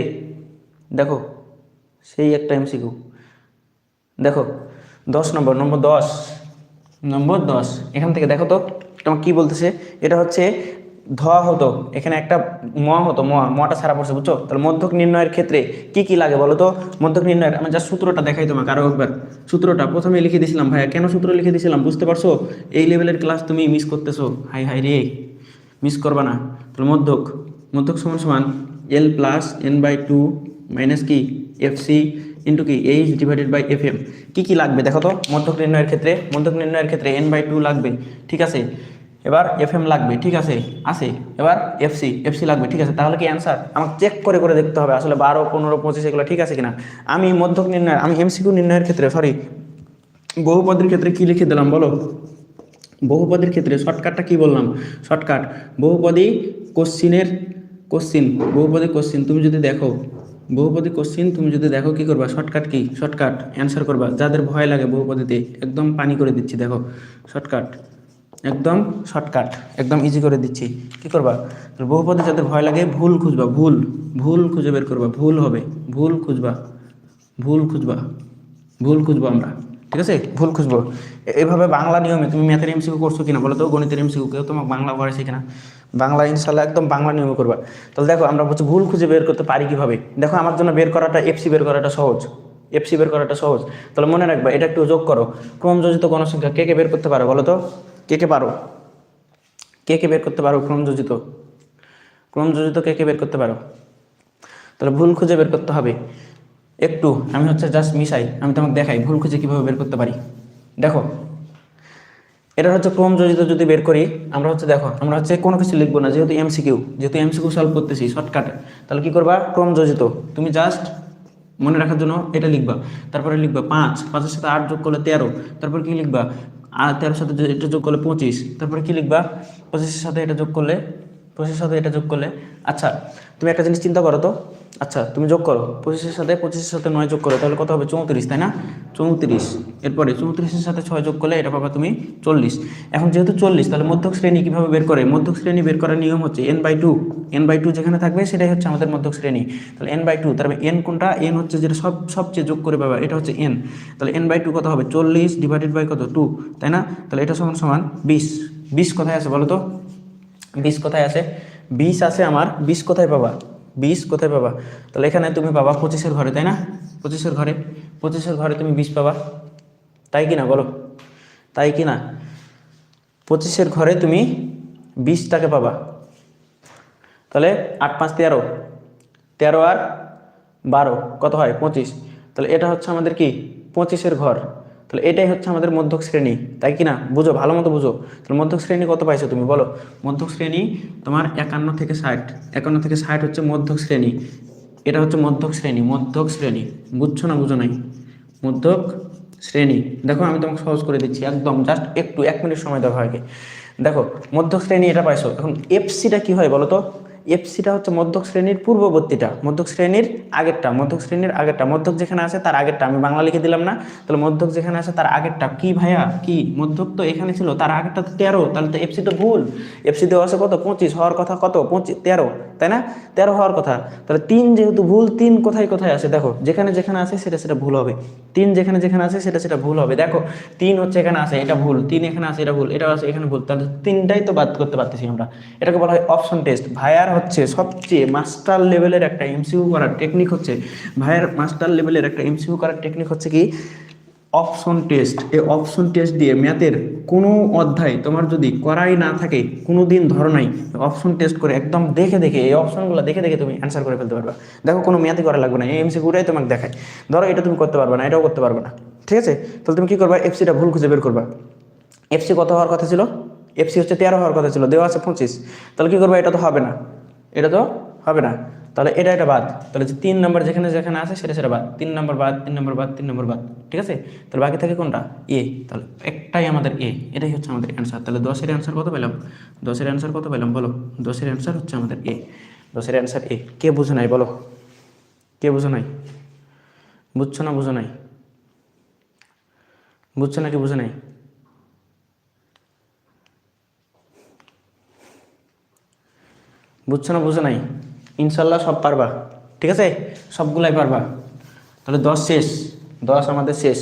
দেখো সেই একটা এমসিকিউ, দেখো 10 নম্বর, নম্বর 10, নম্বর 10 এখান থেকে দেখো তো তোমার কি বলতেছে। এটা হচ্ছে ধোয়া হতো, এখানে একটা ম হতো, মটা ছাড়া পড়ছে, বুঝছো। তাহলে মধ্যক নির্ণয়ের ক্ষেত্রে কি কি লাগে বলো তো? মধ্যক নির্ণয়ের আমি যা সূত্রটা দেখাই তোমাকে আরো একবার। সূত্রটা প্রথমে লিখে দিয়েছিলাম ভাইয়া, কেন সূত্র লিখে দিয়েছিলাম বুঝতে পারছো? এই লেভেলের ক্লাস তুমি মিস করতেছো, হাই হাই রে, মিস করবা না। তাহলে মধ্যক, মধ্যক সমান সমান L plus N by 2 minus কি এফ সি ইন্টু কি H divided by F M. কী কী লাগবে দেখো তো মধ্যক নির্ণয়ের ক্ষেত্রে? মধ্যক নির্ণয়ের ক্ষেত্রে এন বাই 2 লাগবে, ঠিক আছে। এবার এফ এম লাগবে, ঠিক আছে, আছে। এবার এফসি লাগবে, ঠিক আছে। তাহলে কি অ্যান্সার? আমাকে চেক করে করে দেখতে হবে আসলে 12, 15, 25 এগুলো ঠিক আছে কিনা। আমি মধ্যক নির্ণয়, আমি এমসিকিউ নির্ণয়ের ক্ষেত্রে, সরি বহুপদীর ক্ষেত্রে কি লিখে দিলাম বলো? বহুপদীর ক্ষেত্রে শর্টকাটটা কি বললাম? শর্টকাট বহুপদী কোশ্চিনের, কোশ্চিন বহুপদী কোশ্চিন তুমি যদি দেখো, বহুপদী কোশ্চিন তুমি যদি দেখো কি করবা? Shortcut key? শর্টকাট অ্যান্সার করবা। যাদের ভয় লাগে বহুপদীতে, একদম পানি করে দিচ্ছি, দেখো শর্টকাট, একদম শর্টকাট, একদম ইজি করে দিচ্ছি। কি করবা? বহুপদী যাদের ভয় লাগে, ভুল খুঁজবা, ভুল, ভুল খুঁজে বের করবা, ভুল হবে, ভুল খুঁজবা, ভুল খুঁজবা, ভুল খুঁজবো আমরা, ঠিক আছে, ভুল খুঁজবো। এইভাবে বাংলা নিয়মে তুমি ম্যাথের এমসিকিউ করছো কিনা বলো তো? গণিতের এমসিকিউ কেউ তোমাকে বাংলা করেছে কিনা? বাংলা ইনশাল্লাহ একদম বাংলা নিয়মে করবা। তাহলে দেখো আমরা বলছি ভুল খুঁজে বের করতে পারি কিভাবে। দেখো আমার জন্য বের করাটা, এফসি বের করাটা সহজ, এফসি বের করাটা সহজ। তাহলে মনে রাখবা এটা একটু যোগ করো। ক্রমযোজিত গণসংখ্যা কে কে বের করতে পারো বলো তো? কে কে পারো? কে কে বের করতে পারো ক্রমযোজিত? ক্রমযোজিত কে কে বের করতে পারো? তাহলে ভুল খুঁজে বের করতে হবে। একটু আমি হচ্ছে জাস্ট মিশাই, আমি তোমাকে দেখাই ভুল খুঁজে কীভাবে বের করতে পারি। দেখো এটা হচ্ছে ক্রমযোজিত যদি বের করি আমরা হচ্ছে, দেখো আমরা হচ্ছে কোনো কিছু লিখবো না, যেহেতু এমসিকিউ সলভ করতেছি শর্টকাটে। তাহলে কি করবা? ক্রমযোজিত তুমি জাস্ট মনে রাখার জন্য এটা লিখবা, তারপরে লিখবা 5, 5-এর সাথে 8 যোগ করলে 13, তারপর কি লিখবা? আর 13-এর সাথে এটা যোগ করলে 25, তারপরে কি লিখবা? 25-এর সাথে এটা যোগ করলে, 25-এর সাথে এটা যোগ করলে। আচ্ছা তুমি একটা জিনিস চিন্তা করো তো, আচ্ছা তুমি যোগ করো, 25-এর সাথে 9 যোগ করো, তাহলে কত হবে 34, তাই না? 34। এরপরে 34-এর সাথে 6 যোগ করলে এটা পাবা তুমি 40। এখন যেহেতু 40, তাহলে মধ্যক শ্রেণী কীভাবে বের করে? মধ্যক শ্রেণী বের করার নিয়ম হচ্ছে n/2 যেখানে থাকবে সেটাই হচ্ছে আমাদের মধ্যক শ্রেণী। তাহলে n/2, তারপরে n কোনটা? n হচ্ছে যেটা সবচেয়ে যোগ করে পাবা, এটা হচ্ছে n। তাহলে n/2 কত হবে? 40 ডিভাইডেড বাই কত? 2, তাই না? তাহলে এটা সমান সমান 20। 20 কোথায় আছে বলো তো? 20 কোথায় আছে? 20 আছে আমার। 20 কোথায় পাবা? 20 কোথায় পাবা? তাহলে এখানে তুমি পাবা 25-এর ঘরে, তাই না? 25-এর ঘরে তুমি 20 পাবা, তাই কি না বলো? তাই কি না? 25-এর ঘরে তুমি 20টাকে পাবা। তাহলে 8 5 13, 13 আর 12 কত হয়? 25। তাহলে এটা হচ্ছে আমাদের কি? 25-এর ঘর। তাহলে এটাই হচ্ছে আমাদের মধ্যক শ্রেণী, তাই কি না? বুঝো, ভালো মতো বুঝো। তাহলে মধ্যক শ্রেণী কত পাইছো তুমি বলো? মধ্যক শ্রেণী তোমার 51 থেকে 60। 51 থেকে 60 হচ্ছে মধ্যক শ্রেণী। এটা হচ্ছে মধ্যক শ্রেণী, মধ্যক শ্রেণী। বুঝছো না বুঝো নাই? মধ্যক শ্রেণী। দেখো আমি তোমাকে সহজ করে দিচ্ছি একদম, জাস্ট একটু 1 মিনিট সময় দেওয়া হয়। দেখো মধ্যক শ্রেণী এটা পাইছো। এখন এফসিটা কি হয় বলো তো? এফসিটা হচ্ছে মধ্যক শ্রেণীর পূর্ববর্তীটা, মধ্যক শ্রেণীর আগেরটা, মধ্যক শ্রেণীর আগেরটা। মধ্যক যেখানে আছে তার আগেরটা, আমি বাংলা লিখে দিলাম না? তাহলে মধ্যক যেখানে আছে তার আগেরটা কি ভাইয়া? কি মধ্যক তো এখানে ছিল, তার আগেরটা তো 13, তাহলে তো এফসি তো ভুল। এফসি দেওয়া আছে কত? 25, হওয়ার কথা কত? 13, তাই না? 13 হওয়ার কথা। তাহলে 3 যেহেতু ভুল, 3 কোথায় কোথায় আছে দেখো, যেখানে যেখানে আছে সেটা ভুল হবে। 3 যেখানে যেখানে আছে সেটা ভুল হবে। দেখো 3 হচ্ছে এখানে আছে, এটা ভুল। 3 এখানে আছে, এটা ভুল। এটা আছে এখানে ভুল। তাহলে 3টাই তো বাদ করতে পারতেছি আমরা। এটাকে বলা হয় অপশন টেস্ট। ভাইয়ার হচ্ছে সবচেয়ে মাস্টার লেভেলের একটা এমসিকিউ করার টেকনিক হচ্ছে, ভাইয়ার মাস্টার লেভেলের একটা এমসিকিউ করার টেকনিক হচ্ছে কি? Option test. এই অপশন টেস্ট দিয়ে ম্যাথের কোনো অধ্যায় তোমার যদি করাই না থাকে, কোনো দিন ধরো নাই, অপশন টেস্ট করে একদম দেখে দেখে, এই অপশনগুলো দেখে দেখে তুমি অ্যান্সার করে ফেলতে পারবা। দেখো কোনো ম্যাথই করা লাগবে না, এই এমসিকিউটাই তোমাকে দেখায়। ধরো এটা তুমি করতে পারবে না, এটাও করতে পারবে না, ঠিক আছে? তাহলে তুমি কি করবা? এফসিটা ভুল খুঁজে বের করবা। এফসি কত হওয়ার কথা ছিল? এফসি হচ্ছে 13 হওয়ার কথা ছিল, দেওয়া আছে 25। তাহলে কি করবা? এটা তো হবে না, এটা তো হবে না। তাহলে এটা বাদ। তাহলে যে 3 নম্বর যেখানে যেখানে আছে সেটা বাদ। 3 নম্বর বাদ, 3 নম্বর বাদ, 3 নম্বর বাদ, ঠিক আছে? তাহলে বাকি থাকে কোনটা? এ। তাহলে একটাই আমাদের এ, এটাই হচ্ছে আমাদের অ্যান্সার। তাহলে 10-এর অ্যান্সার কত পেলাম? 10-এর অ্যান্সার কত পেলাম বলো? 10-এর অ্যান্সার হচ্ছে আমাদের এ। 10-এর অ্যান্সার এ। কে বুঝো নাই বলো? কে বুঝো নাই? বুঝছো না বুঝো নাই? বুঝছো না কি বুঝো নাই? বুঝছো না বুঝো নাই? ইনশাল্লাহ সব পারবা, ঠিক আছে? সবগুলাই পারবা। তাহলে 10 শেষ, 10 আমাদের শেষ।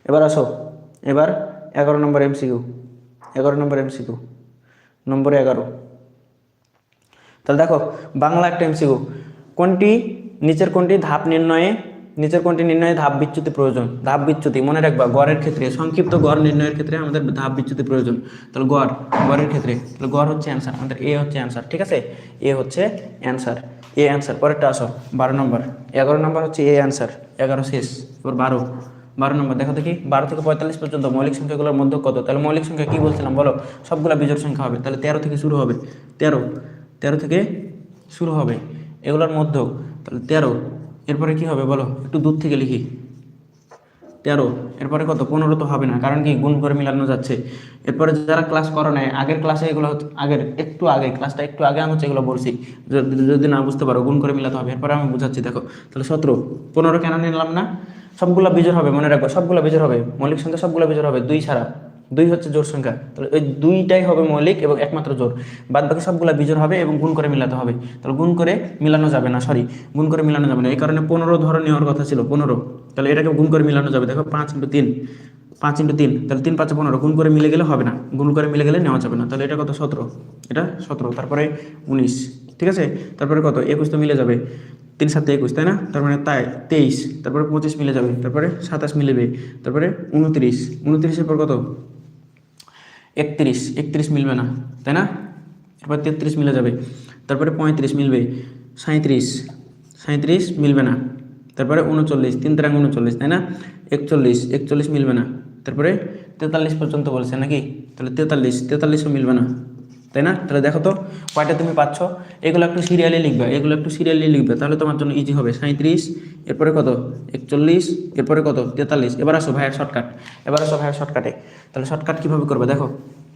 এবার আসো, এবার 11 নম্বর এমসিকিউ। 11 নম্বর এমসিকিউ, নম্বর 11। তাহলে দেখো বাংলা একটা এমসিকিউ। কোনটি নিচের কোনটি ধাপ নির্ণয়ে, নিচের কোনটি নির্ণয়ে ধাপ বিচ্যুতি প্রয়োজন? ধাপ বিচ্যুতি মনে রাখবা, গড়ের ক্ষেত্রে, সংক্ষিপ্ত গড় নির্ণয়ের ক্ষেত্রে আমাদের ধাপ বিচ্যুতি প্রয়োজন। তাহলে গড়ের ক্ষেত্রে, তাহলে গড় হচ্ছে অ্যান্সার, আমাদের এ হচ্ছে অ্যান্সার, ঠিক আছে? এ হচ্ছে অ্যান্সার, এ অ্যান্সার। পরেরটা আসো 12 নম্বর। 11 নম্বর হচ্ছে এ অ্যান্সার, 11 শেষ। এবার 12 নম্বর দেখো দেখি, 12 থেকে 45 পর্যন্ত মৌলিক সংখ্যাগুলোর মধ্যে কত? তাহলে মৌলিক সংখ্যা কি বলছিলাম বলো? সবগুলা বিজোড় সংখ্যা হবে। তাহলে 13 থেকে শুরু হবে, 13 থেকে শুরু হবে এগুলোর মধ্যে। তাহলে 13, এরপরে কি হবে বলো? একটু দূর থেকে লিখি। 13, এরপরে কত? 15 তো হবে না, কারণ কি গুণ করে মিলানো যাচ্ছে। এরপরে যারা ক্লাস করো নাই, আগের ক্লাসে এগুলো আগের একটু আগে, ক্লাসটা একটু আগে আমি হচ্ছে এগুলো বলছি, যদি না বুঝতে পারো গুণ করে মিলাতে হবে। এরপরে আমি বুঝাচ্ছি, দেখো। তাহলে 17, 15 কেন নিলাম না? সবগুলা বিজোড় হবে, মনে রাখবো সবগুলা বিজোড় হবে। মৌলিক সংখ্যা সবগুলা বিজোড় হবে, 2 ছাড়া। 2 হচ্ছে জোড় সংখ্যা, তাহলে ওই 2টাই হবে মৌলিক এবং একমাত্র জোড়। বাদ বাকি সবগুলা বিজোড় হবে এবং গুণ করে মিলাতে হবে। তাহলে গুণ করে মিলানো যাবে না, সরি, গুণ করে মিলানো যাবে না। এই কারণে 15 ধরে নেওয়ার কথা ছিল, 15। তাহলে এটাকে গুণ করে মিলানো যাবে। দেখো 5 × 3, 5 × 3, তাহলে 3 5 15, গুণ করে মিলে গেলে হবে না, গুণ করে মিলে গেলে নেওয়া যাবে না। তাহলে এটা কত? 17, এটা 17। তারপরে 19, ঠিক আছে? তারপরে কত? 21 তো মিলে যাবে, 3 7 21, তাই না? তার মানে তাই 23, তারপরে 25 মিলে যাবে, তারপরে 27 মিলবে, তারপরে 29, 29-এর পর কত? 31, 31 মিলবে না, তাই না? এরপর 33 মিলে যাবে, তারপরে 35 মিলবে, 37, 37 মিলবে না, তারপরে 39, 3 3 39, তাই না? 41, 41 মিলবে না, তারপরে 43 পর্যন্ত বলছে নাকি? তাহলে 43, 43ও মিলবে না, তাই না? তাহলে দেখো তো কয়টা তুমি পাচ্ছ। এগুলো একটু সিরিয়ালি লিখবে, এগুলো একটু সিরিয়ালি লিখবে, তাহলে তোমার জন্য ইজি হবে। 37, এরপরে কত? 41, এরপরে কত? 43। এবার আসো ভাইয়ের শর্টকাট, এবার আসো ভাইয়ের শর্টকাটে। তাহলে শর্টকাট কীভাবে করবে দেখো।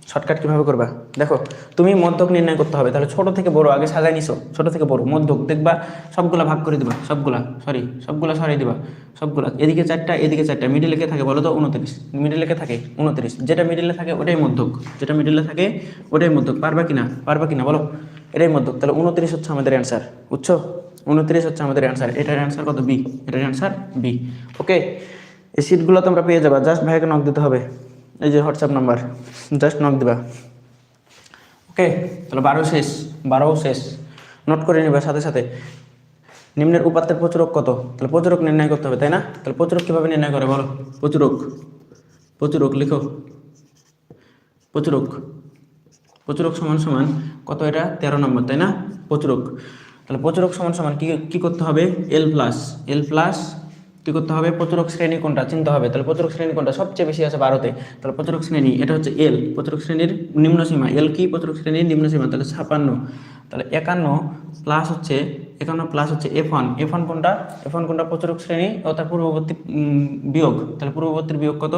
শর্টকাট কীভাবে করবা দেখো, তুমি মধ্যক নির্ণয় করতে হবে, তাহলে ছোট থেকে বড় আগে সাজাই নিছো, ছোট থেকে বড় মধ্যক দেখবা সবগুলা ভাগ করে দিবা, সবগুলা সরাই দিবা, সবগুলা এদিকে 4টা এদিকে 4টা, মিডিলে কে থাকে বলো তো 29, মিডিলে কে থাকে 29, যেটা মিডিলে থাকে ওটাই মধ্যক, যেটা মিডিলে থাকে ওটাই মধ্যক। পারবা কিনা বলো, এটাই মধ্যক। তাহলে 29 হচ্ছে আমাদের অ্যান্সার, বুঝছো? 29 হচ্ছে আমাদের অ্যান্সার। এটার অ্যান্সার কত? বি, এটার অ্যান্সার বি। ওকে, এই সিটগুলো তোমরা পেয়ে যাবা, জাস্ট ভাইকে নক দিতে হবে, এই যে হোয়াটসঅ্যাপ নাম্বার, জাস্ট নক দিবা। ওকে, তাহলে 12 শেষ, 12 শেষ, নোট করে নিবা সাথে সাথে। নিম্নের উপাত্তের প্রচুরক কত? তাহলে প্রচুরক নির্ণয় করতে হবে, তাই না? তাহলে প্রচুরক কীভাবে নির্ণয় করে বলো? প্রচুরক লিখো, প্রচুরক সমান সমান কত? এটা 13 নম্বর, তাই না? প্রচুরক, তাহলে প্রচুরক সমান সমান কি করতে হবে? এল প্লাস কী করতে হবে? প্রচুরক শ্রেণী কোনটা চিনতে হবে। তাহলে প্রচুরক শ্রেণী কোনটা সবচেয়ে বেশি আছে 12তে, তাহলে প্রচুরক শ্রেণী এটা হচ্ছে এল, প্রচুরক শ্রেণীর নিম্নসীমা এল কি? প্রচুরক শ্রেণীর নিম্নসীমা, তাহলে 56। তাহলে 51 প্লাস হচ্ছে F1 কোনটা? প্রচুরক শ্রেণী ও তার পূর্ববর্তী বিয়োগ, তাহলে পূর্ববর্তীর বিয়োগ কত?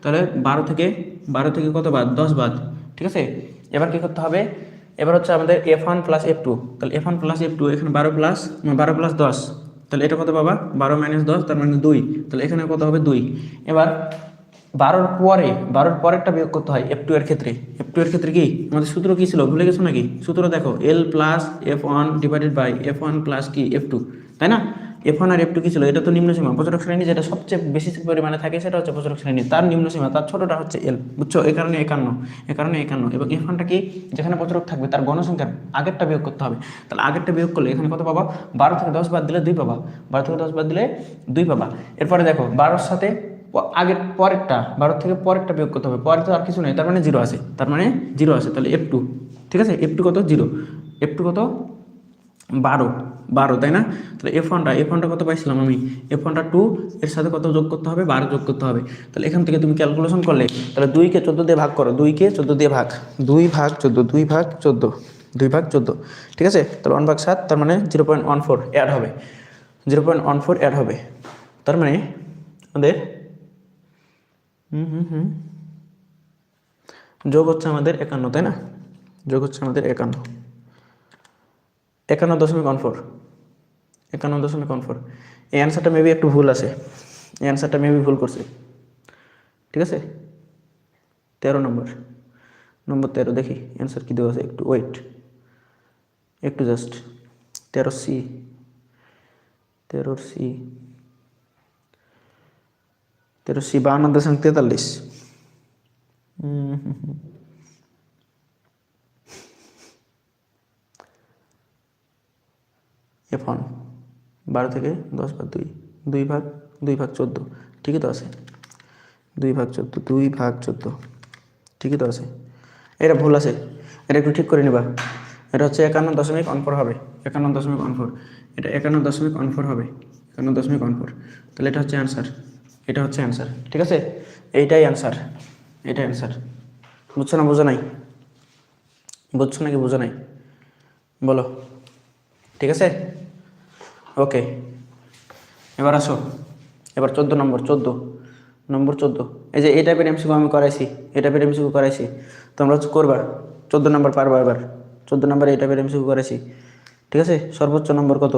তাহলে 12 থেকে কত বাদ? 10 বাদ, ঠিক আছে? এবার কি করতে হবে? এবার হচ্ছে আমাদের F1 প্লাস F2, তাহলে F1 প্লাস F2, এখানে 12 প্লাস 10, তাহলে এটা কত পাবা? 12 মাইনাস 10 তার মানে 2, তাহলে এখানে কত হবে? 2। এবার 12 পরেরটা বিয়োগ করতে হয় F2 এর ক্ষেত্রে। F2 এর ক্ষেত্রে কি আমাদের সূত্র কি ছিল, ভুলে গেছো নাকি? সূত্র দেখো, L plus F1 divided by F1 plus কি F2, তাই না? F1 আর F2 কি ছিল? এটা তো নিম্নসীমা, প্রচুরক শ্রেণী যেটা সবচেয়ে বেশি পরিমাণে থাকে সেটা হচ্ছে প্রচুরক শ্রেণী, তার নিম্নসীমা, তার ছোটটা হচ্ছে L, বুঝছো? এই কারণে 51। এবং F1টা কি? যেখানে প্রচুরক থাকবে তার গণসংখ্যার আগেরটা বিয়োগ করতে হবে, তাহলে আগেরটা বিয়োগ করলে এখানে কত পাবা? 12 থেকে 10 বাদ দিলে 2 পাবা, 12 থেকে 10 বাদ দিলে 2 পাবা। এরপরে দেখো 12-র সাথে আগের পরেরটা, 12 থেকে পরেরটা বিয়োগ করতে হবে, পরে তো আর কিছু নেই, তার মানে 0 আছে, তাহলে F2, ঠিক আছে? F2 কত? 0। F2 কত? 12, তাই না? তাহলে F1টা কত পাইছিলাম আমি? F1টা 2, এর সাথে কত যোগ করতে হবে? 12 যোগ করতে হবে। তাহলে এখান থেকে তুমি ক্যালকুলেশন করলে, তাহলে 2কে 14 দিয়ে ভাগ করো, 2কে 14 দিয়ে ভাগ, 2 ভাগ 14, ঠিক আছে? তাহলে 1/7, তার মানে 0.14 অ্যাড হবে, 0.14 অ্যাড হবে, তার মানে আমাদের যোগ হচ্ছে আমাদের 51, তাই না? যোগ হচ্ছে আমাদের 51.14। এই অ্যান্সারটা মেবি একটু ভুল আছে, এই অ্যান্সারটা মেবি ভুল করছে, ঠিক আছে? 13 নম্বর 13, দেখি অ্যান্সার কী দেওয়া আছে, একটু ওয়েট, একটু জাস্ট 13C 52.43। F1 12 থেকে 10 বাদ 2 ভাগ 14, ঠিকই তো আছে, 2 ভাগ 14, ঠিকই তো আছে। এটা ভুল আছে, এটা একটু ঠিক করে নিবা। এটা হচ্ছে 51.14 হবে, 51.14, এটা 51.14 হবে, 51.14। তাহলে এটা হচ্ছে অ্যান্সার, ঠিক আছে? এইটাই অ্যান্সার, বুঝছো না? বোঝা নাই? বুঝছো নাকি বোঝা নাই বলো, ঠিক আছে? ওকে, এবার আসো, এবার 14 নম্বর, এই যে এই টাইপের এমসিকিউ আমি করাইছি, তোমরা হচ্ছে করবা, 14 নম্বর পারবা। এবার 14 নম্বরে এই টাইপের এমসিকিউ করাইছি, ঠিক আছে? সর্বোচ্চ নম্বর কত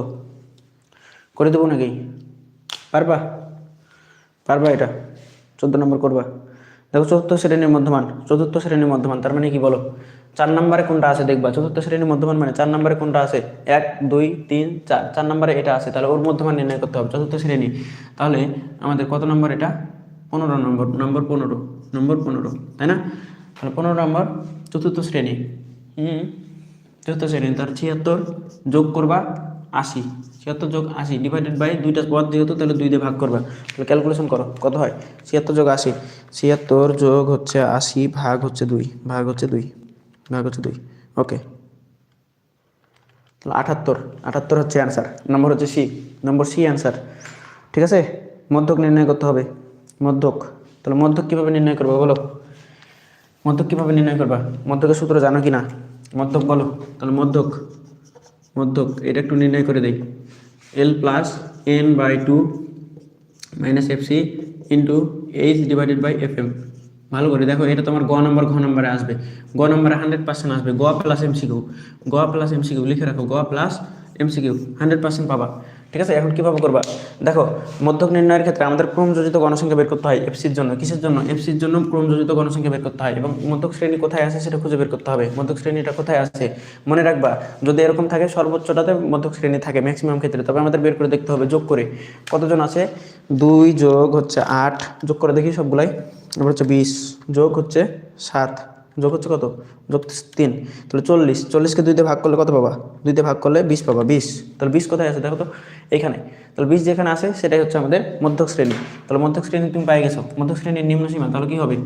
করে দেবো নাকি? পারবা? এটা 14 নম্বর করবা। দেখো চতুর্থ শ্রেণীর মধ্যমান, তার মানে কি বলো? 4 নম্বরে কোনটা আছে দেখবা, চতুর্থ শ্রেণীর মধ্যমান মানে 4 নম্বরে কোনটা আছে? 1 2 3 4, 4 নম্বরে এটা আছে, তাহলে ওর মধ্যমান নির্ণয় করতে হবে, চতুর্থ শ্রেণী। তাহলে আমাদের কত নম্বর এটা? 15 নম্বর, 15, তাই না? তাহলে 15 নম্বর চতুর্থ শ্রেণী, তার 76 যোগ করবা 80, 76 যোগ 80 ডিভাইডেড বাই 2টা পদ যেহেতু, তাহলে 2 দিয়ে ভাগ করবা। তাহলে ক্যালকুলেশন করো কত হয়? 76 যোগ 80, 76 যোগ হচ্ছে 80 ভাগ হচ্ছে 2, ওকে। তাহলে 78 হচ্ছে অ্যান্সার, নম্বর হচ্ছে সি অ্যান্সার, ঠিক আছে? মধ্যক নির্ণয় করতে হবে, তাহলে মধ্যক কীভাবে নির্ণয় করবো বলো? মধ্যকের সূত্র জানো কি না? মধ্যক বলো, তাহলে মধ্যক এটা একটু নির্ণয় করে দেই। L plus n/2 minus FC into H divided by FM, ভালো করে দেখো, এটা তোমার ঘ নম্বরে আসবে, গ নম্বরে 100% আসবে, গ প্লাস এমসিকিউ, গ প্লাস এমসিকিউ লিখে রাখো, গ প্লাস এমসিকিউ 100% পাবা। ঠিক আছে, এখন কীভাবে করবা দেখো, মধ্যক নির্ণয়ের ক্ষেত্রে আমাদের ক্রমযোজিত গণসংখ্যা বের করতে হয় এফসির জন্য। কিসের জন্য? এফসির জন্য ক্রমযোজিত গণসংখ্যা বের করতে হয়, এবং মধ্যক শ্রেণী কোথায় আছে সেটা খুঁজে বের করতে হবে। মধ্যক শ্রেণীটা কোথায় আছে মনে রাখবা, যদি এরকম থাকে সর্বোচ্চটাতে মধ্যক শ্রেণী থাকে ম্যাক্সিমাম ক্ষেত্রে, তবে আমাদের বের করে দেখতে হবে যোগ করে কতজন আছে। 2 যোগ হচ্ছে 8, যোগ করে দেখি সবগুলাই, এবার হচ্ছে 20, যোগ হচ্ছে 7, যোগ হচ্ছে কত, যোগ 3, তাহলে 40, 40কে 2 দিয়ে ভাগ করলে কত পাবা, 2 দিয়ে ভাগ করলে 20 পাবা, 20, তাহলে 20 কোথায় আছে দেখো তো এখানে, তাহলে 20 যেখানে আছে সেটাই হচ্ছে আমাদের মধ্যক শ্রেণী। তাহলে মধ্যক শ্রেণী তুমি পাই গেছো, মধ্যক শ্রেণীর নিম্ন সীমা তাহলে কি হবে,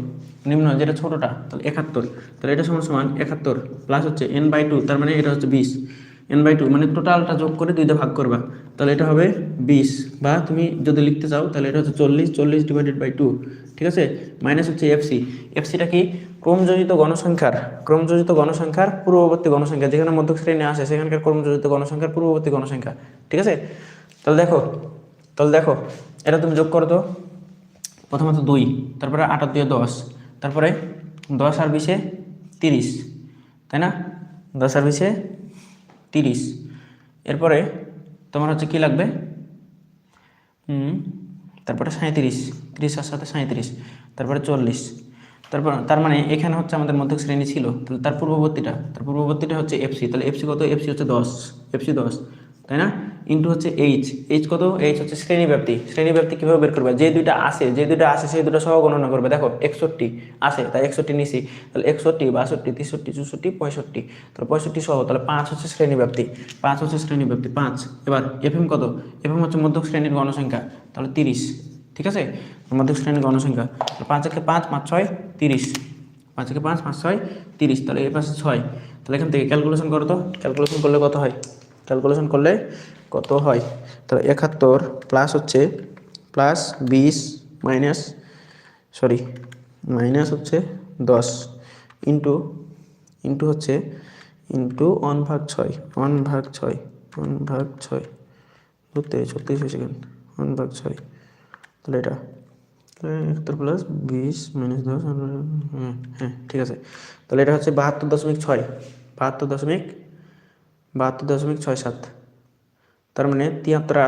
নিম্ন যেটা ছোটটা তাহলে 71, তাহলে এটা সমান সমান 71 প্লাস হচ্ছে n/2, তার মানে এটা হচ্ছে 20, n/2 মানে টোটালটা যোগ করে 2 দিয়ে ভাগ করবা, তাহলে এটা হবে 20, বা তুমি যদি লিখতে চাও তাহলে এটা হচ্ছে 40, 40 ডিভাইডেড বাই 2, ঠিক আছে, মাইনাস হচ্ছে এফসি। এফসিটা কি, ক্রমযোজিত গণসংখ্যার পূর্ববর্তী গণসংখ্যা, যেখানে মধ্যক শ্রেণী আসে সেখানকার ক্রমযোজিত গণসংখ্যার পূর্ববর্তী গণসংখ্যা। ঠিক আছে, তাহলে দেখো এটা তুমি যোগ করো তো, প্রথমত 2, তারপরে 8 আর 2 10, তারপরে 10 আর 20 30, তাই না, 10 আর 20 30, এরপরে তোমার হচ্ছে কি লাগবে, তারপরে 37, 30 আর সাথে 37, তারপরে 40, তারপর তার মানে এখানে হচ্ছে আমাদের মধ্যক শ্রেণী ছিল, তাহলে তার পূর্ববর্তীটা হচ্ছে এফসি, তাহলে এফসি কত, এফসি হচ্ছে 10, এফসি 10, তাই না, ইন্টু হচ্ছে এইচ কত, এইচ হচ্ছে শ্রেণীব্যাপ্তি কীভাবে বের করবে, যে দুইটা আসে সেই দুটো সহ গণনা করবে। দেখো 61 আসে তাই 61 নিছি, তাহলে 61, 62, 63, 64, 65, তাহলে 65 সহ, তাহলে 5 হচ্ছে শ্রেণীব্যাপ্তি, 5। এবার এফএম কত, এফএম হচ্ছে মধ্যক শ্রেণীর গণসংখ্যা, তাহলে 30, ঠিক আছে, মধ্যক শ্রেণীর গণসংখ্যা, 5 একে 5, 5 6 30, 5 একে 5, 5 6 30, তাহলে এর পাশে 6, তাহলে এখান থেকে ক্যালকুলেশন করো তো, ক্যালকুলেশন করলে কত হয়, তাহলে 71 প্লাস হচ্ছে প্লাস 20 মাইনাস হচ্ছে 10 ইন্টু হচ্ছে ইন্টু 1/6, 1/6 ধরতে 36 সেকেন্ড, 1/6, তাহলে এটা 71 প্লাস 20 মাইনাস 10, হ্যাঁ ঠিক আছে, তাহলে এটা হচ্ছে 72.67, তার মানে 73-এর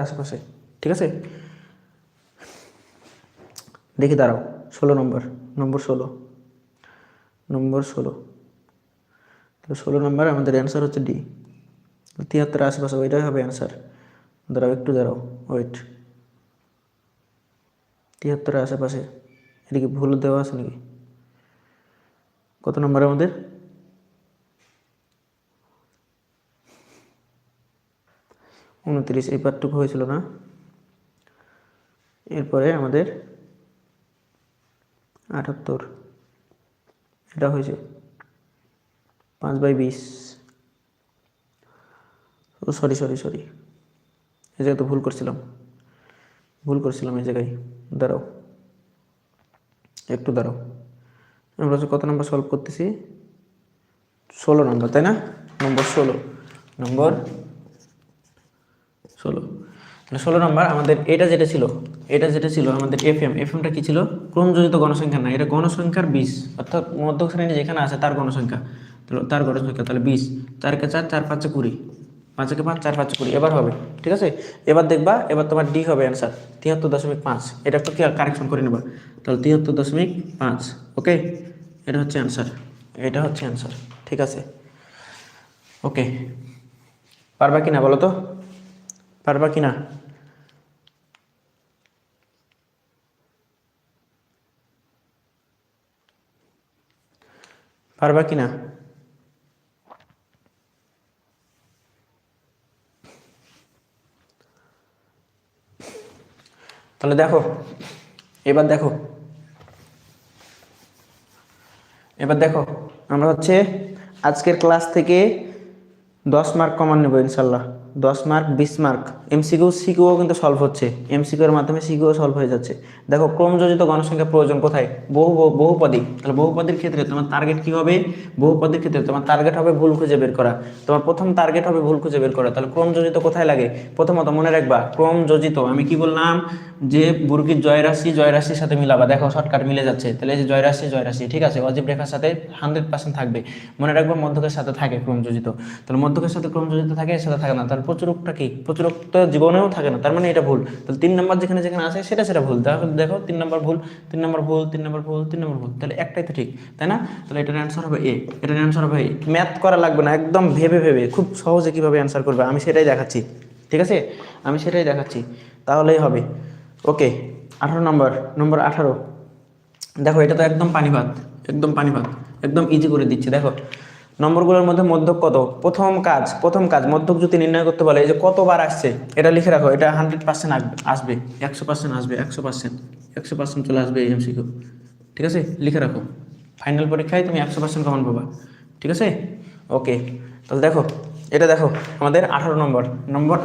আশেপাশে, ঠিক আছে। দেখি দাঁড়াও, 16 নম্বর 16, তাহলে 16 নম্বর আমাদের অ্যান্সার হচ্ছে ডি, 73-এর আশেপাশে, ওইটাই হবে অ্যান্সার। দাঁড়াও ওয়েট, 73-এর আশেপাশে, এটা কি ভুল দেওয়া আছে নাকি, কত নম্বর আমাদের, 29, এই পার্টটুকু হয়েছিল না, এরপরে আমাদের 78, এটা হয়েছে 5/20, ও সরি, এই জায়গায় তো ভুল করছিলাম এই জায়গায়, একটু দাঁড়াও, আমরা হচ্ছে কত নম্বর সলভ করতেছি, 16 নম্বর, তাই না, নম্বর 16, 16 নম্বর আমাদের এটা যেটা ছিল আমাদের এফএমটা কি ছিল, ক্রমযোজিত গণসংখ্যা না, এটা গণসংখ্যার 20, অর্থাৎ মধ্যক শ্রেণী যেখানে আছে তার গণসংখ্যা, তাহলে 20, 4 কে 4, 4 5 20, 5 কে 5, 4 5 20, এবার হবে, ঠিক আছে। এবার দেখবা, এবার তোমার ডি হবে অ্যান্সার 73.5, এটা একটু কারেকশন করে নেবা, তাহলে 73.5, ওকে, এটা হচ্ছে অ্যান্সার, ঠিক আছে, ওকে। পারবা কিনা বলো তো, পারবা কিনা, তাহলে দেখো, এবার দেখো আমরা হচ্ছে আজকের ক্লাস থেকে 10 মার্ক কমান নেব ইনশাল্লাহ, 10 মার্ক 20 মার্ক। এমসিকিউ সিকিউও কিন্তু সলভ হচ্ছে, এমসিকিউ এর মাধ্যমে সিকিউও সলভ হয়ে যাচ্ছে। দেখো ক্রমযোজিত গণসংখ্যা প্রয়োজন কোথায়? বহুপদী। তাহলে বহুপদীর ক্ষেত্রে তোমার টার্গেট কি হবে? বহুপদীর ক্ষেত্রে তোমার টার্গেট হবে ভুল খুঁজে বের করা। তোমার প্রথম টার্গেট হবে ভুল খুঁজে বের করা। তাহলে ক্রমযোজিত কোথায় লাগে? প্রথমত মনে রাখবা ক্রমযোজিত, আমি কি বললাম যে বর্গীর জয় রাশির সাথে মিলাবা। দেখো শর্টকাট মিলে যাচ্ছে। তাহলে এই যে জয় রাশি ঠিক আছে, অজীব রেখার সাথে 100% থাকবে। মনে রাখবা মধ্যকের সাথে থাকে ক্রমযোজিত। তাহলে মধ্যকের সাথে ক্রমযোজিত থাকে, এর সাথে থাকে না। তাহলে প্রচুরকটা কি? প্রচুরক তো জীবনেও থাকে না, তার মানে এটা ভুল। তাহলে 3 নম্বর যেখানে যেখানে আছে সেটা ভুল। তাহলে দেখো 3 নম্বর ভুল, 3 নম্বর ভুল, 3 নম্বর ভুল, 3 নম্বর ভুল, তাহলে একটাই তো ঠিক, তাই না? তাহলে এটার অ্যান্সার হবে এ, এটার অ্যান্সার হবে এ। ম্যাথ করা লাগবে না, একদম ভেবে ভেবে খুব সহজে কিভাবে অ্যান্সার করবে আমি সেটাই দেখাচ্ছি, ঠিক আছে? আমি সেটাই দেখাচ্ছি, তাহলেই হবে। ওকে, 18 নম্বর, নম্বর 18। দেখো এটা তো একদম পানিভাত, একদম পানিভাত, একদম ইজি করে দিচ্ছি। দেখো নম্বরগুলোর মধ্যে মধ্যক কত? প্রথম কাজ মধ্যক যদি নির্ণয় করতে বলে, এই যে কতবার আসছে এটা লিখে রাখো। এটা 100% আসবে, 100% আসবে, 100% চলে আসবে এই এমসিকিউ, ঠিক আছে? লিখে রাখো, ফাইনাল পরীক্ষায় তুমি 100% কমন পাবা, ঠিক আছে? ওকে, তাহলে দেখো এটা দেখো আমাদের 18 নম্বর, নম্বর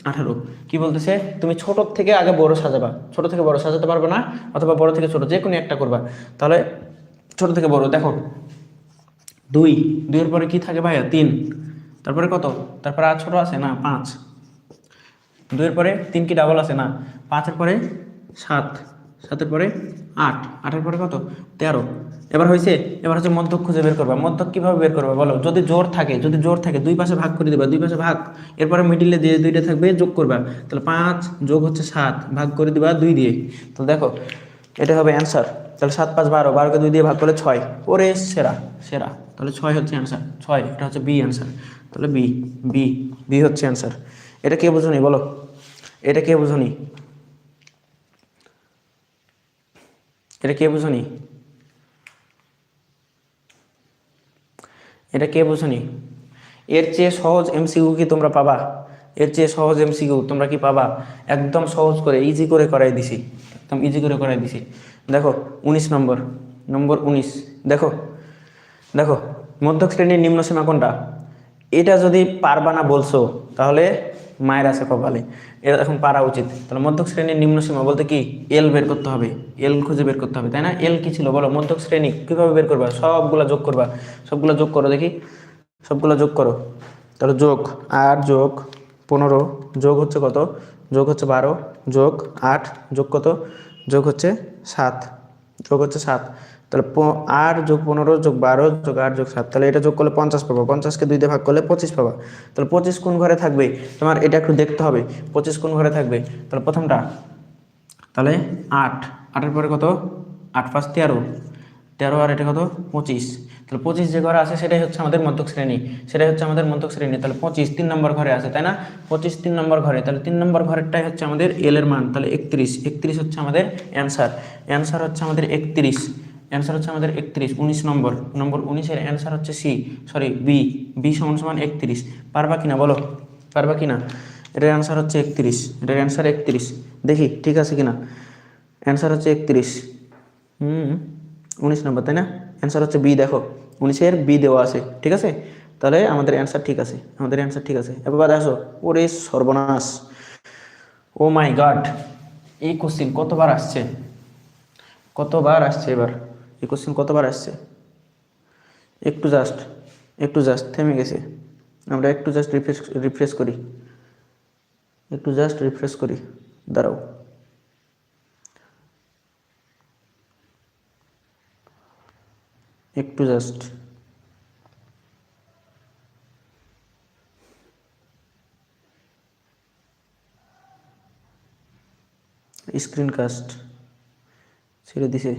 18 কি বলতেছে? তুমি ছোট থেকে আগে বড় সাজাবা, ছোট থেকে বড় সাজাতে পারবে না, অথবা বড় থেকে ছোট, যে কোনো একটা করবা। তাহলে ছোট থেকে বড় দেখো, 2 এর পরে কি থাকে ভাইয়া? 3, তারপরে কত? তারপরে আর ছোট আছে না? 5। 2 এর পরে 3 কি ডাবল আছে না? 5 এর পরে 7, 7 এর পরে 8, 8 এর পরে কত? 13। এবার হয়েছে, এবার হচ্ছে মধ্যক খুঁজে বের করবা। মধ্যক কিভাবে বের করবা বলো? যদি জোর থাকে দুই পাশে ভাগ করে দিবা, দুই পাশে ভাগ, এরপরে মিডিলে দিয়ে দুইটা থাকবে যোগ করবা। তাহলে 5 যোগ হচ্ছে 7, ভাগ করে দিবা 2 দিয়ে। তো দেখো এটা হবে অ্যান্সার। তাহলে 7 5 12, 12কে 2 দিয়ে ভাগ করলে 6। ওরে সেরা সেরা, তাহলে 6 হচ্ছে অ্যান্সার, 6, এটা হচ্ছে বি অ্যান্সার। তাহলে বি, বি, বি হচ্ছে অ্যান্সার। এটা কে বুঝুনি বলো? এটা কে বুঝুনি? এটা কে বুঝুনি? এটা কে বুঝুনি? এর চেয়ে সহজ এমসিকিউ কি তোমরা পাবা? এর চেয়ে সহজ এমসিকিউ তোমরা কি পাবা? একদম সহজ করে ইজি করে করাই দিছি, একদম ইজি করে করাই দিছি। দেখো 19 নম্বর, নম্বর 19। দেখো দেখো মধ্যক শ্রেণীর নিম্ন সীমা কোনটা? এটা যদি পারবা না বলছো তাহলে মায়ের আছে কপালে, এটা এখন পারা উচিত। তাহলে মধ্যক শ্রেণীর নিম্ন সীমা বলতে কি? এল বের করতে হবে, এল খুঁজে বের করতে হবে, তাই না? এল কি ছিল বলো? মধ্যক শ্রেণী কিভাবে বের করবা? সবগুলা যোগ করবা, সবগুলা যোগ করো দেখি, সবগুলো যোগ করো। তাহলে যোগ 8 যোগ 15 যোগ হচ্ছে কত? যোগ হচ্ছে 12 যোগ 8 যোগ কত? যোগ হচ্ছে 7, যোগ হচ্ছে 7। তাহলে 8 যোগ 15 যোগ 12 যোগ 8 যোগ 7, তাহলে এটা যোগ করলে 50 পাবো। 50কে 2 দিয়ে ভাগ করলে 25 পাবা। তাহলে 25 কোন ঘরে থাকবে তোমার? এটা একটু দেখতে হবে 25 কোন ঘরে থাকবে। তাহলে প্রথমটা, তাহলে 8, 8-এর পরে কত? 8 5 13, 13 আর এটা কত? 25। তাহলে 25 যে ঘরে আছে সেটাই হচ্ছে আমাদের মধ্যক শ্রেণী, সেটাই হচ্ছে আমাদের মধ্যক শ্রেণী। তাহলে 25 3 নম্বর ঘরে আছে, তাই না? 25 3 নম্বর ঘরে, তাহলে 3 নম্বর ঘরেরটাই হচ্ছে আমাদের এল এর মান। তাহলে 31, 31 হচ্ছে আমাদের অ্যান্সার। অ্যান্সার হচ্ছে আমাদের 31, অ্যান্সার হচ্ছে আমাদের 31। 19 নম্বর, নম্বর 19 এর অ্যান্সার হচ্ছে সি, সরি বি, বি সমান সমান 31। পারবা কিনা বলো? পারবা কিনা? এটার অ্যান্সার হচ্ছে 31, এটার অ্যান্সার 31। দেখি ঠিক আছে কিনা। অ্যান্সার হচ্ছে 31। 19 নম্বর, তাই না? অ্যান্সার হচ্ছে বি। দেখো 19-এর বি দেওয়া আছে, ঠিক আছে? তাহলে আমাদের অ্যান্সার ঠিক আছে, আমাদের অ্যান্সার ঠিক আছে। এবার আসো, ওরে সর্বনাশ, ও মাই গড, এই কোশ্চিন কতবার আসছে? কতবার আসছে এবার? এই কোশ্চিন কতবার আসছে? একটু জাস্ট থেমে গেছে। আমরা একটু জাস্ট রিফ্রেশ করি, একটু জাস্ট রিফ্রেশ করি, দাঁড়াও। একটু জাস্ট, স্ক্রিন কাস্ট ছেড়ে দিছে।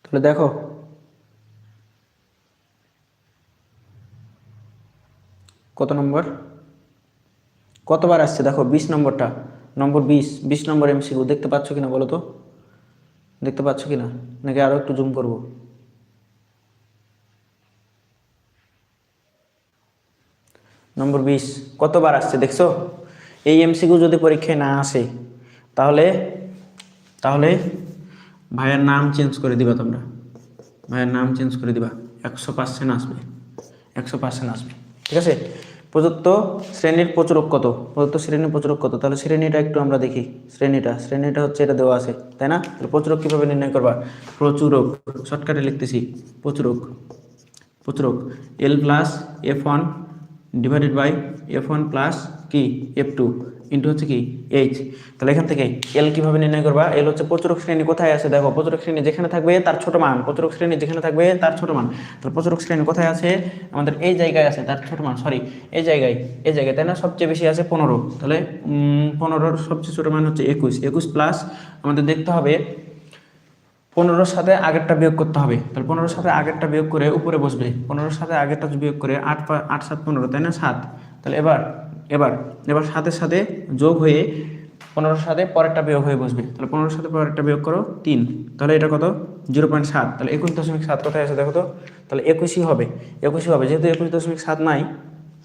তাহলে দেখো কত নম্বর, কতবার আসছে দেখো, 20 নম্বরটা। নম্বর 20 নম্বর এমসিকিউ দেখতে পাচ্ছ কিনা বলো তো, দেখতে পাচ্ছ কিনা নাকি আরও একটু জুম করব? নম্বর 20 কতবার আসছে দেখছো? এই এমসিকিউ যদি পরীক্ষায় না আসে তাহলে তাহলে ভাইয়ের নাম চেঞ্জ করে দিবা, তোমরা ভাইয়ের নাম চেঞ্জ করে দিবা, 100% আসবে, 100% আসবে। ঠিক আছে, প্রদত্ত শ্রেণীর প্রচুরক কত? প্রদত্ত শ্রেণীর প্রচুরক কত? তাহলে শ্রেণীটা একটু আমরা দেখি। শ্রেণীটা হচ্ছে এটা দেওয়া আছে, তাই না? তাহলে প্রচুরক কীভাবে নির্ণয় করবা? প্রচুরক শর্টকাটে লিখতেছি, প্রচুরক L plus F1 divided by F1 plus কি F2 ইন্টু হচ্ছে কি এইচ। তাহলে এখান থেকে এল কীভাবে নির্ণয় করবা? এল হচ্ছে প্রচুরক শ্রেণী কোথায় আছে, দেখো প্রচুরক শ্রেণী যেখানে থাকবে তার ছোট মান, প্রচুরক শ্রেণী যেখানে থাকবে তার ছোট মান। তাহলে প্রচুরক শ্রেণী কোথায় আছে? আমাদের এই জায়গায় আছে, তার ছোট মান, সরি এই জায়গায়, তাই না? সবচেয়ে বেশি আছে 15, তাহলে 15-র সবচেয়ে ছোট মান হচ্ছে 21 প্লাস আমাদের দেখতে হবে 15-র সাথে আগেরটা বিয়োগ করতে হবে। তাহলে 15-র সাথে আগেরটা বিয়োগ করে উপরে বসবে, 15-র সাথে আগেরটা বিয়োগ করে 8 7 15, তাই না? 7। তাহলে এবার সাথে সাথে যোগ হয়ে 15-র সাথে পরেরটা বিয়োগ হয়ে বসবে। তাহলে 15-র সাথে পরেরটা বিয়োগ করো 3, তাহলে এটা কত? 0.7। তাহলে 21.7 কোথায় আছে দেখো তো? তাহলে 21ই হবে, যেহেতু 21.7 নাই,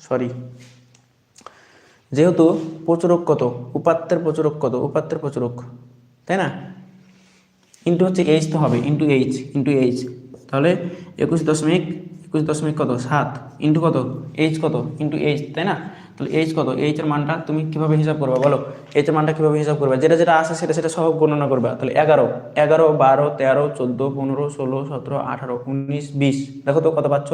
সরি, যেহেতু প্রচুরক কত, উপাত্তের প্রচুরক, তাই না? ইন্টু হচ্ছে এইচ তো হবে, ইন্টু এইচ। তাহলে 21 দশমিক কত 7 ইন্টু কত এইচ কত ইন্টু এইচ, তাই না? তাহলে এইচ কত? এইচ এর মানটা তুমি কিভাবে হিসাব করবা বলো? এইচ এর মানটা কিভাবে হিসাব করবা? যেটা আছে সেটা সহ গণনা করবা। তাহলে 11 12 13 14 15 16 17 18 19 20, দেখো তো কত পাচ্ছ?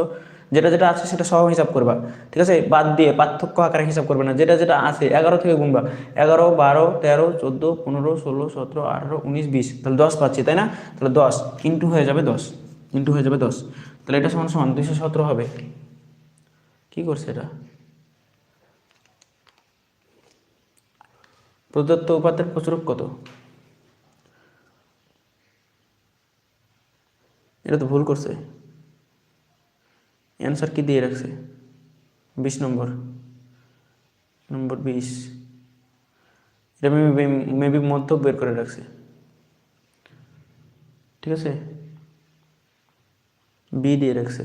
যেটা আছে সেটা সহ হিসাব করবা, ঠিক আছে? বাদ দিয়ে পার্থক্য আকারে হিসাব করবে না, যেটা আছে 11 থেকে গুনবা, 11 12 13 14 15 16 17 18 19 20, তাহলে 10 পাচ্ছি, তাই না? তাহলে 10 ইন্টু হয়ে যাবে 10, তাহলে এটা সমান সমান 217 হবে। কি করছে এটা? প্রদত্ত উপাত্তের প্রচুরক কত? এটা তো ভুল করছে, অ্যান্সার কি দিয়ে রাখছে? 20 নম্বর 20, এটা মেবি মধ্যক বের করে রাখছে, ঠিক আছে? বি দিয়ে রাখছে,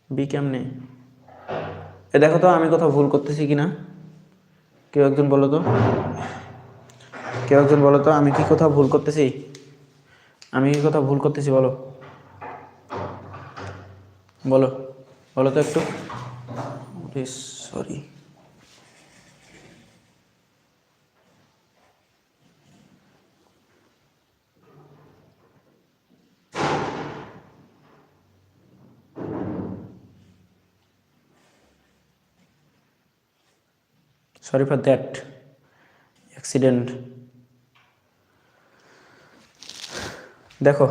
বি কেমনে? দেখো তো আমি কোথাও ভুল করতেছি কিনা, কেউ একজন বলো তো, আমি কি কোথাও ভুল করতেছি? বলো তো একটু, sorry. Sorry for that accident. দেখো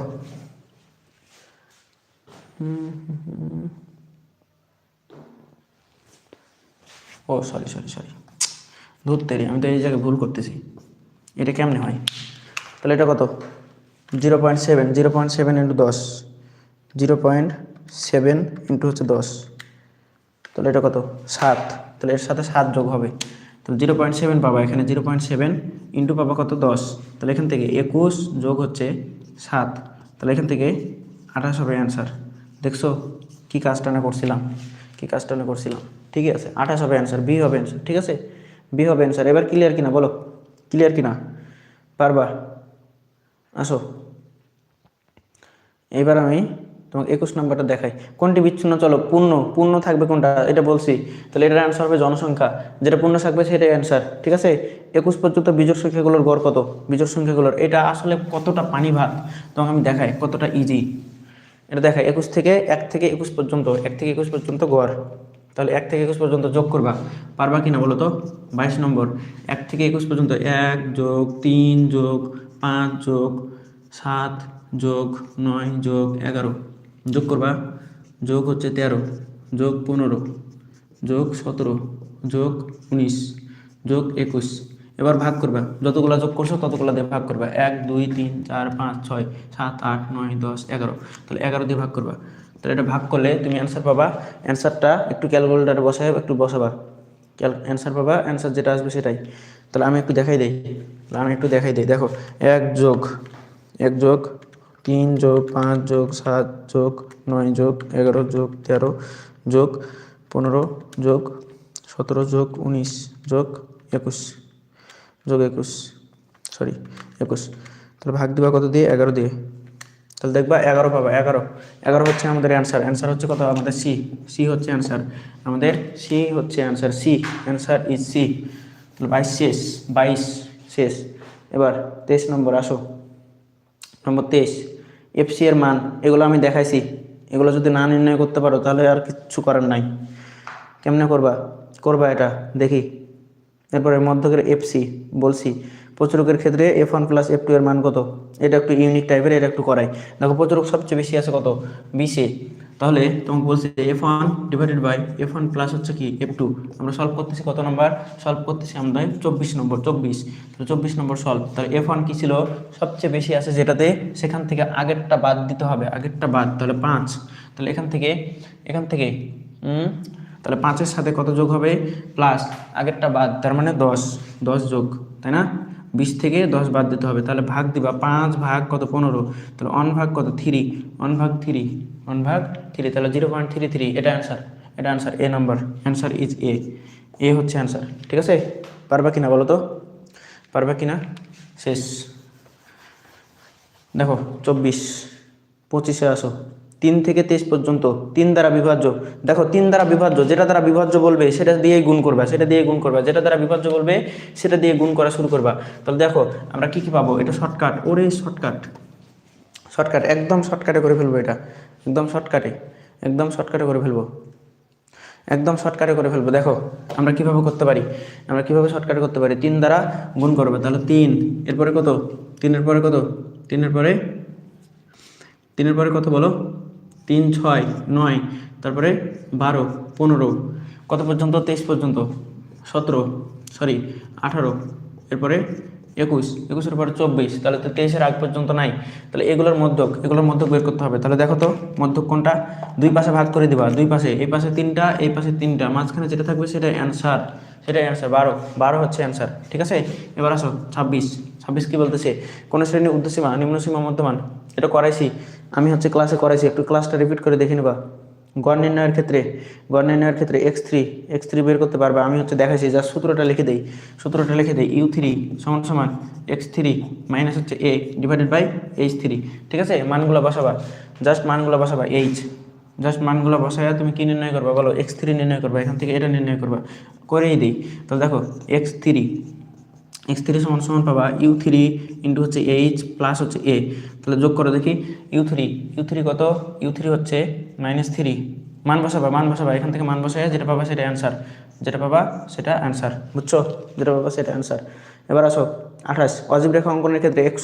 ও সরি ধরতেরি, আমি তো এই জায়গায় ভুল করতেছি। এটা কেমনে হয়? তাহলে এটা কত? 0.7 ইন্টু 10, 0.7 ইন্টু হচ্ছে 10, তাহলে এটা কত? 7। তাহলে এর সাথে 7 যোগ হবে, তাহলে 0.7 পাবা এখানে, 0.7 ইন্টু পাবা কত? 10। তাহলে এখান থেকে 21 যোগ হচ্ছে 7, তাহলে এখান থেকে 28 হবে অ্যান্সার। দেখছো কি কাজটা না করছিলাম? ঠিকই আছে, 28 হবে অ্যান্সার, বি হবে অ্যান্সার, ঠিক আছে? বি হবে অ্যান্সার। এবার ক্লিয়ার কিনা বলো? ক্লিয়ার কিনা? পারবা? আসো, এইবার আমি তোমাকে 21 নম্বরটা দেখাই। কোনটি বিচ্ছিন্ন? চলো, পূর্ণ থাকবে কোনটা এটা বলছি, তাহলে এটার অ্যান্সার হবে জনসংখ্যা, যেটা পূর্ণ থাকবে সেটাই অ্যান্সার, ঠিক আছে? 21 পর্যন্ত বিজোড় সংখ্যাগুলোর গড় কত? এটা আসলে কতটা পানি ভাত তোমাকে আমি দেখাই, কতটা ইজি এটা দেখাই। 1 থেকে 21 পর্যন্ত গড়, তাহলে 1 থেকে 21 পর্যন্ত যোগ করবা, পারবা কিনা বলো তো? 22 নম্বর 1 থেকে 21 পর্যন্ত 1 যোগ 3 যোগ 5 যোগ 7 যোগ 9 যোগ 11 যোগ করবা, যোগ হচ্ছে 13 যোগ 15 যোগ 17 যোগ 19 যোগ 21। এবার ভাগ করবা, যতগুলো যোগ করছো ততগুলো দিয়ে ভাগ করবা, 1 2 3 4 5 6 7 8 9 10 11, তাহলে 11 দিয়ে ভাগ করবা। তাহলে এটা ভাগ করলে তুমি অ্যান্সার পাবা। অ্যান্সারটা একটু ক্যালকুলেটারে বসাবা, অ্যান্সার পাবা, অ্যান্সার যেটা আসবে সেটাই। তাহলে আমি একটু দেখাই দিই, দেখো 1+3+5+7+9+11+13+17+19+21+21, সরি 21। তাহলে ভাগ দিবা কত দিয়ে? 11 দিয়ে। তাহলে দেখবা 11 পাবা। 11 হচ্ছে আমাদের অ্যান্সার। অ্যান্সার হচ্ছে কত? আমাদের সি হচ্ছে অ্যান্সার। আমাদের সি হচ্ছে অ্যান্সার। Answer is C. তাহলে 22 শেষ। এবার 23 নম্বর আসো। নম্বর 23, এফসি এর মান, এগুলো আমি দেখাইছি। এগুলো যদি না নির্ণয় করতে পারো তাহলে আর কিচ্ছু করার নাই। কেমনে করবা এটা দেখি। এরপরে মধ্যকের এফসি বলছি, প্রচুরকের ক্ষেত্রে F1+F2 এর মান কত? এটা একটু ইউনিক টাইপের, এটা একটু করাই। দেখো প্রচুরক সবচেয়ে বেশি আছে কত? 20-এ। তাহলে তোমাকে বলছে F1/F1+ হচ্ছে কি F2। আমরা সলভ করতেছি কত নম্বর? সলভ করতেছি আমরা 24 নম্বর। 24 নম্বর সলভ। তাহলে F1 কি ছিল? সবচেয়ে বেশি আছে যেটাতে, সেখান থেকে আগেরটা বাদ দিতে হবে, আগেরটা বাদ। তাহলে 5। তাহলে এখান থেকে তাহলে 5-এর সাথে কত যোগ হবে? প্লাস আগেরটা বাদ, তার মানে 10 যোগ, তাই না? 20 থেকে 10 বাদ দিতে হবে। তাহলে ভাগ দিবা, 5 ভাগ কত? 15। তাহলে 1 ভাগ কত? 3। 1 ভাগ 3, তাহলে 0.33। এটা answer A number. Answer is a হচ্ছে অ্যান্সার। ঠিক আছে? পারবা কিনা বলো তো? পারবা কিনা? শেষ। দেখো 25-এ আসো। 3 থেকে 23 পর্যন্ত 3 দ্বারা বিভাজ্য। দেখো 3 দ্বারা বিভাজ্য, যেটা দ্বারা বিভাজ্য বলবে সেটা দিয়েই গুণ করবা, যেটা দ্বারা বিভাজ্য বলবে সেটা দিয়ে গুণ করা শুরু করবা। তাহলে দেখো আমরা কি পাবো? এটা শর্টকাট। ওরে শর্টকাট একদম শর্টকাটে করে ফেলবো। এটা একদম শর্টকাটে করে ফেলবো। দেখো আমরা কিভাবে করতে পারি, শর্টকাটে করতে পারি। 3 দ্বারা গুণ করবে, তাহলে 3, এরপরে কত? 3-এর পরে কত? 3-এর পরে কত বলো? 3, 6, 9, তারপরে 12, 15, কত পর্যন্ত? 23 পর্যন্ত। 18, এরপরে 21-এর পরে 24, তাহলে তো 23-এর আগ পর্যন্ত নাই। তাহলে এগুলোর মধ্যক বের করতে হবে। তাহলে দেখো তো মধ্যক কোনটা? দুই পাশে ভাগ করে দিবা, দুই পাশে, এই পাশে 3টা, এই পাশে 3টা, মাঝখানে যেটা থাকবে সেটাই অ্যান্সার। 12 হচ্ছে অ্যান্সার। ঠিক আছে? এবার আসো 26 কি বলতেছে? কোন শ্রেণীর ঊর্ধ্বসীমা, নিম্নসীমা, মধ্যমান। এটা করাইছি আমি, হচ্ছে ক্লাসে করাইছি। একটু ক্লাসটা রিপিট করে দেখে নিবা। গড় নির্ণয়ের ক্ষেত্রে x3 বের করতে পারবে। আমি হচ্ছে দেখাইছি, যা সূত্রটা লিখে দেই। u3 সমান x3 মাইনাস হচ্ছে a ডিভাইডেড বাই h3। ঠিক আছে? মানগুলো বসাবা, জাস্ট মানগুলো বসাবা। জাস্ট মানগুলো বসায়া তুমি কি নির্ণয় করবা বলো? x3 নির্ণয় করবা। এখান থেকে এটা নির্ণয় করবা, করেই দিই। তাহলে দেখো x3 সমান পাবা u3 ইন্টু হচ্ছে h প্লাস হচ্ছে a। তাহলে যোগ করে দেখি। u3 কত? u3 হচ্ছে -3। মান বসাবা, এখান থেকে মান বসায় যেটা পাবা সেটা অ্যান্সার। বুঝছো? যেটা পাবা সেটা অ্যান্সার। এবার আসো 28, অজীব রেখা অঙ্কনের ক্ষেত্রে x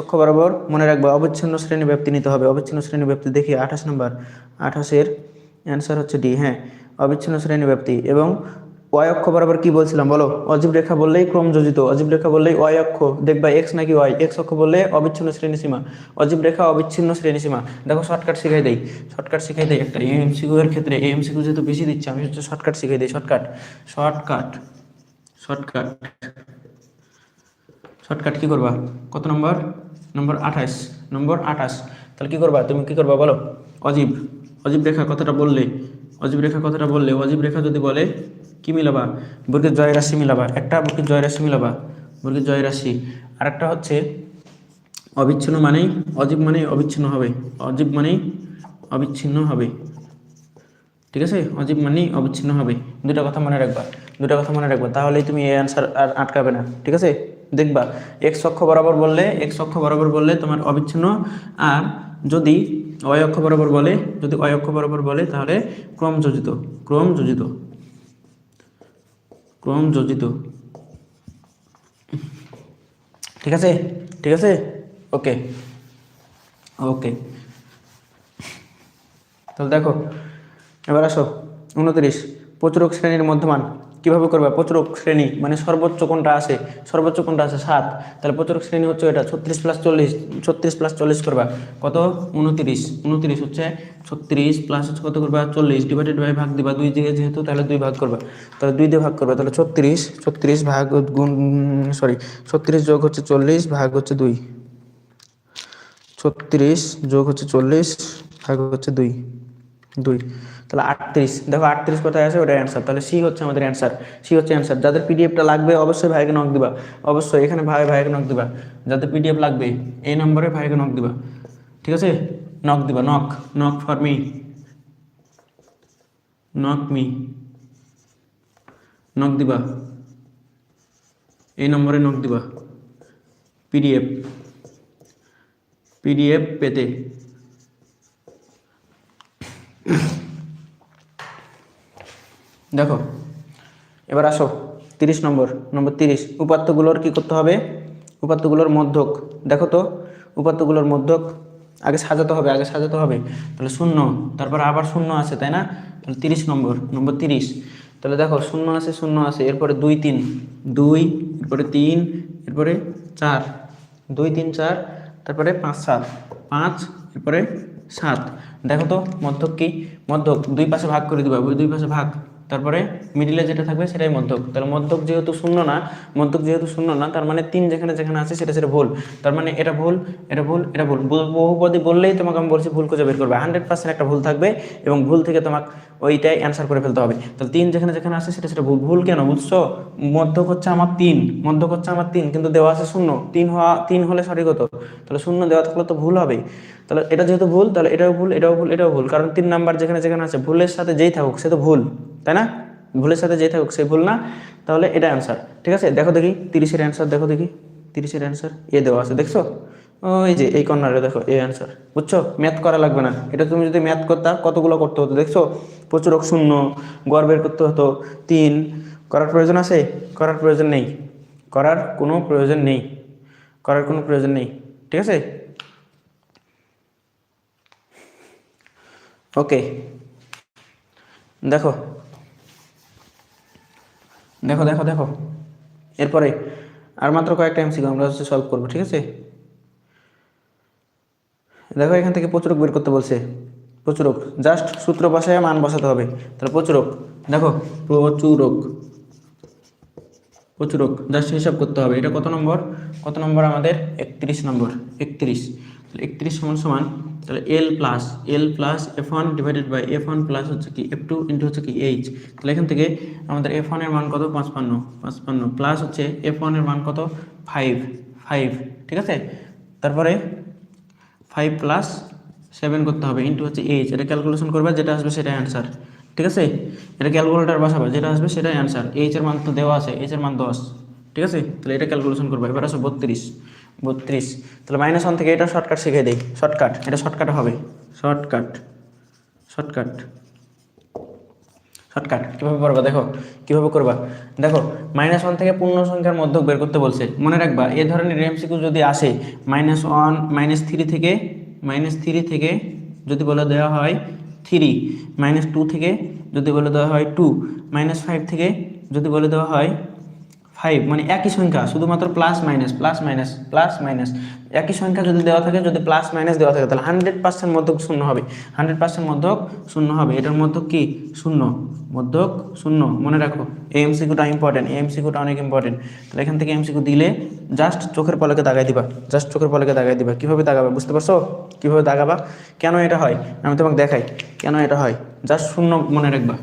অক্ষ বরাবর মনে রাখবা অবিচ্ছিন্ন শ্রেণী ব্যাপ্তি নিতে হবে। অবিচ্ছিন্ন শ্রেণী ব্যাপ্তি দেখি 28 নম্বর। 28-এর অ্যান্সার হচ্ছে ডি। হ্যাঁ, অবিচ্ছিন্ন শ্রেণী ব্যাপ্তি। এবং y অক্ষ বরাবর কি বলছিলাম বলো? অজীব রেখা বললেই ক্রম যোজিত, অজীব রেখা বললেই y অক্ষ। দেখবা x নাকি y, x অক্ষ বললে অবিচ্ছিন্ন শ্রেণীসীমা, অজীব রেখা অবিচ্ছিন্ন শ্রেণীসীমা। দেখো শর্টকাট শিখাই দেই একটা। এমসিকিউ এর ক্ষেত্রে, এমসিকিউ যেহেতু বেশি দিচ্ছে, আমি হচ্ছে শর্টকাট শিখাই দেই। শর্টকাট কি করবা? কত নম্বর? নম্বর 28। তাহলে কি করবা? তুমি কি করবা বলো? অজীব রেখা কথাটা বললে, অজীব রেখা যদি বলে কি মিলাবা? বর্গের জয় রাশি মিলাবা। একটা বর্গের জয় রাশি মিলাবা, বর্গের জয় রাশি। আর একটা হচ্ছে অবিচ্ছিন্ন মানেই, অজীব মানেই অবিচ্ছিন্ন হবে, ঠিক আছে? অজীব মানেই অবিচ্ছিন্ন হবে। দুটা কথা মনে রাখবা, তাহলেই তুমি এই অ্যান্সার আর আটকাবে না। ঠিক আছে? দেখবা x অক্ষ বরাবর বললে তোমার অবিচ্ছিন্ন, আর যদি y অক্ষ বরাবর বলে তাহলে ক্রম যোজিত। ঠিক আছে? ওকে। তাহলে দেখো এবার আসো 29, প্রচুরক শ্রেণীর মধ্যমান। কিভাবে করবা? প্রচুরক শ্রেণী মানে সর্বোচ্চ কোনটা আছে, সর্বোচ্চ কোনটা আছে 7, তাহলে প্রচুরক শ্রেণী হচ্ছে এটা 36 প্লাস 40, 36 প্লাস 40 করবা কত? 29, 29 হচ্ছে 36 প্লাস হচ্ছে কত করবা? 40 ডিভাইডেড বাই ভাগ দিবা 2 দিয়ে যেহেতু, তাহলে 2 ভাগ করবা, তাহলে 2 দিয়ে ভাগ করবা, তাহলে 36, 36 ভাগ গুণ সরি 36 যোগ হচ্ছে 40 ভাগ হচ্ছে 2, 36 যোগ হচ্ছে 40 ভাগ হচ্ছে 2, 2, তাহলে 38। দেখো 38 কোথায় আছে, ওটাই অ্যান্সার। তাহলে সি হচ্ছে আমাদের অ্যান্সার, সি হচ্ছে অ্যান্সার। যাদের পিডিএফটা লাগবে অবশ্যই ভাইকে নক দিবা, অবশ্যই এখানে ভাইকে নক দিবা। যাদের পিডিএফ লাগবে এই নম্বরে ভাইকে নক দিবা, ঠিক আছে? নক দিবা, knock knock for me, knock me, knock দিবা, এই নম্বরে নক দিবা পিডিএফ, পিডিএফ পেতে। দেখো এবার আসো 30 নম্বর, নম্বর 30, উপাত্তগুলোর কি করতে হবে? উপাত্তগুলোর মধ্যক, দেখো তো উপাত্তগুলোর মধ্যক আগে সাজাতে হবে, আগে সাজাতে হবে। তাহলে শূন্য, তারপর আবার শূন্য আছে, তাই না? তাহলে 30 নম্বর, নম্বর 30, তাহলে দেখো শূন্য আছে, শূন্য আছে, এরপরে 2 3, 2, এরপরে 3, এরপরে 4, 2 3 4, তারপরে 5 7, 5, এরপরে 7। দেখো তো মধ্যক কি? মধ্যক দুই পাশে ভাগ করে দিবা, দুই পাশে ভাগ, তারপরে মিডিলে যেটা থাকবে সেটাই মধ্যক। তাহলে মধ্যক যেহেতু শূন্য না, মধ্যক যেহেতু শূন্য না, তার মানে 3 যেখানে যেখানে আছে সেটা সেটা ভুল। তার মানে এটা ভুল, এটা ভুল, এটা ভুল। বহুপদী বললেই তোমাকে আমি বলছি ভুল খুঁজে বের করবে, 100% একটা ভুল থাকবে এবং ভুল থেকে তোমাকে ওইটাই অ্যান্সার করে ফেলতে হবে। তাহলে 3 যেখানে যেখানে আছে সেটা সেটা ভুল। ভুল কেন বুঝছো? মধ্যক হচ্ছে আমার 3, মধ্যক হচ্ছে আমার 3, কিন্তু দেওয়া আছে শূন্য। 3 হলে সঠিক হতো, তাহলে শূন্য দেওয়া থাকলে তো ভুল হবে। তাহলে এটা যেহেতু ভুল, তাহলে এটাও ভুল, এটাও ভুল, এটাও ভুল, কারণ 3 নাম্বার যেখানে যেখানে আছে ভুলের সাথে যেই থাকুক সে তো ভুল, তাই না? ভুলের সাথে যেই থাকুক সে ভুল না, তাহলে এটা অ্যান্সার। ঠিক আছে, দেখো দেখি 30-এর অ্যান্সার, দেখো দেখি 30-এর অ্যান্সার এ দেওয়া আছে, দেখছো? ওই যে এই কর্নারে দেখো এ অ্যান্সার, বুঝছো? ম্যাথ করা লাগবে না, এটা তুমি যদি ম্যাথ করতা কতগুলো করতে হতো, দেখছো? প্রচুরক শূন্য, গড় বের করতে হতো 3, করার প্রয়োজন আছে? করার প্রয়োজন নেই, করার কোনো প্রয়োজন নেই, করার কোনো প্রয়োজন নেই, ঠিক আছে? ওকে, দেখো দেখো দেখো দেখো এরপরে আর মাত্র কয়েকটা এমসিকিউ আমরা হচ্ছে সলভ করবো, ঠিক আছে? দেখো এখান থেকে প্রচুরক বের করতে বলছে, প্রচুরক জাস্ট সূত্র বসায় মান বসাতে হবে। তাহলে প্রচুরক, দেখো প্রচুরক, প্রচুরক জাস্ট হিসাব করতে হবে। এটা কত নম্বর? কত নম্বর আমাদের? 31 নম্বর, 31। তাহলে 31 সমান সমান, তাহলে L plus F1 divided by F1 plus হচ্ছে কি F2 ইন্টু হচ্ছে কি H। তাহলে এখান থেকে আমাদের F1 এর মান কত? 55, 55 প্লাস হচ্ছে F1 এর মান কত? 5, 5, ঠিক আছে? তারপরে 5 প্লাস 7 করতে হবে ইন্টু হচ্ছে H, এটা ক্যালকুলেশন করবে, যেটা আসবে সেটাই অ্যান্সার, ঠিক আছে? এটা ক্যালকুলেটার বসাবে, যেটা আসবে সেটাই অ্যান্সার। H এর মান তো দেওয়া আছে, H এর মান 10, ঠিক আছে? তাহলে এটা ক্যালকুলেশন করবে। এবার আসো 32, 32, তাহলে -1 থেকে এটা শর্টকাট শিখিয়ে দেই, শর্টকাট, এটা শর্টকাট হবে, শর্টকাট, শর্টকাট, শর্টকাট কীভাবে করবা দেখো, কীভাবে করবা দেখো। -1 থেকে পূর্ণ সংখ্যার মধ্যক বের করতে বলছে, মনে রাখবা এ ধরনের এমসিকিউ যদি আসে -1, -3 থেকে, -3 থেকে যদি বলে দেওয়া হয় 3, -2 থেকে যদি বলে দেওয়া হয় 2, -5 থেকে যদি বলে দেওয়া হয় 5, মানে একই সংখ্যা, শুধুমাত্র plus minus, plus minus, plus minus, একই সংখ্যা যদি দেওয়া থাকে, যদি প্লাস মাইনাস দেওয়া থাকে, তাহলে 100% মধ্যক শূন্য হবে, 100% মধ্যক শূন্য হবে। এটার মধ্যক কি? শূন্য, মধ্যক শূন্য, মনে রাখো। এই এমসিকিউটা ইম্পর্টেন্ট, এই এমসিকিউটা অনেক ইম্পর্টেন্ট। তাহলে এখান থেকে এমসিকিউ দিলে জাস্ট চোখের পলকে দাগাই দিবা, জাস্ট চোখের পলকে দাগাই দিবা। কীভাবে দাগাবা বুঝতে পারছো? কীভাবে দাগাবা, কেন এটা হয় আমি তোমাকে দেখাই, কেন এটা হয়, জাস্ট শূন্য মনে রাখবা।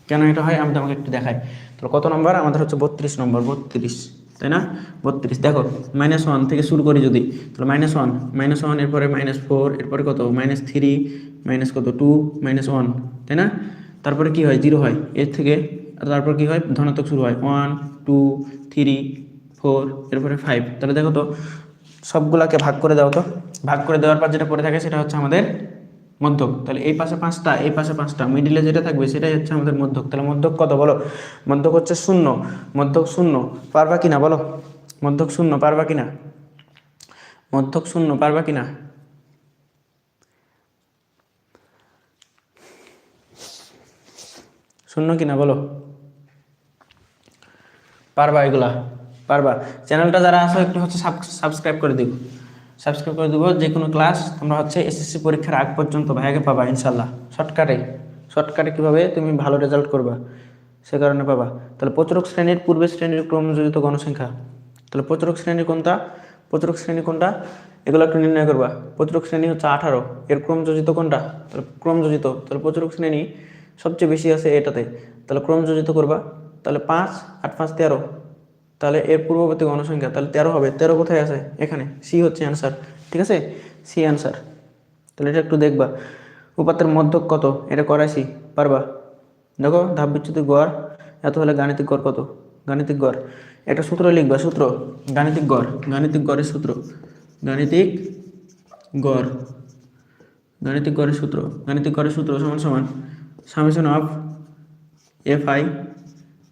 কেন এটা হয় আমি তোমাকে একটু দেখাই। তাহলে কত নম্বর আমাদের হচ্ছে? 32 নম্বর, 32, তাই না? 32, দেখো -1 থেকে শুরু করি যদি, তাহলে -1, -1, এরপরে -4, এরপরে কত? -3, মাইনাস কত? 2, -1, তাই না? তারপরে কি হয়? 0 হয় এর থেকে, তারপর কি হয়? ধনাত্মক শুরু হয়, 1 2 3 4, এরপরে 5। তাহলে দেখো তো সবগুলাকে ভাগ করে দাও তো, ভাগ করে দেওয়ার পর যেটা পড়ে থাকে সেটা হচ্ছে আমাদের মধ্যক। তাহলে এই পাশে 5টা, এই পাশে 5টা, মিডিলে যেটা থাকবে সেটাই হচ্ছে আমাদের মধ্যক। তাহলে মধ্যক কত বলো? মধ্যক হচ্ছে 0, মধ্যক 0, পারবা কিনা বলো? মধ্যক 0 পারবা কিনা? মধ্যক 0 পারবা কিনা? শূন্য কিনা বলো? পারবা এগুলা? পারবা? চ্যানেলটা যারা আছো একটু হচ্ছে সাবস্ক্রাইব করে দিব, যে কোনো ক্লাস তোমরা হচ্ছে এসএসসি পরীক্ষার আগ পর্যন্ত ভাইয়াকে পাবা ইনশাল্লাহ। শর্টকাটে কীভাবে তুমি ভালো রেজাল্ট করবা সে কারণে পাবা। তাহলে প্রচুরক শ্রেণীর পূর্বে শ্রেণীর ক্রমযোজিত গণসংখ্যা, তাহলে প্রচুরক শ্রেণী কোনটা এগুলো একটু নির্ণয় করবা। প্রচুরক শ্রেণী হচ্ছে 18, এর ক্রমযোজিত কোনটা? তাহলে ক্রমযোজিত, তাহলে প্রচুরক শ্রেণী সবচেয়ে বেশি আছে এটাতে, তাহলে ক্রমযোজিত করবা। তাহলে 5 8 5 13, তাহলে এর পূর্ববর্তী গণসংখ্যা তাহলে 13 হবে। 13 কোথায় আছে? এখানে। সি হচ্ছে অ্যান্সার, ঠিক আছে, সি অ্যান্সার। তাহলে এটা একটু দেখবা। উপাত্তের মধ্যক কত? এটা করাইছি, পারবা? দেখো ধাপ বিচ্যুতি গড় এত হলে গাণিতিক গড় কত? গাণিতিক গড় একটা সূত্র লিখবা, সূত্র গাণিতিক গড়ের সূত্র, গাণিতিক গড়ের সূত্র সমান সমান summation of FI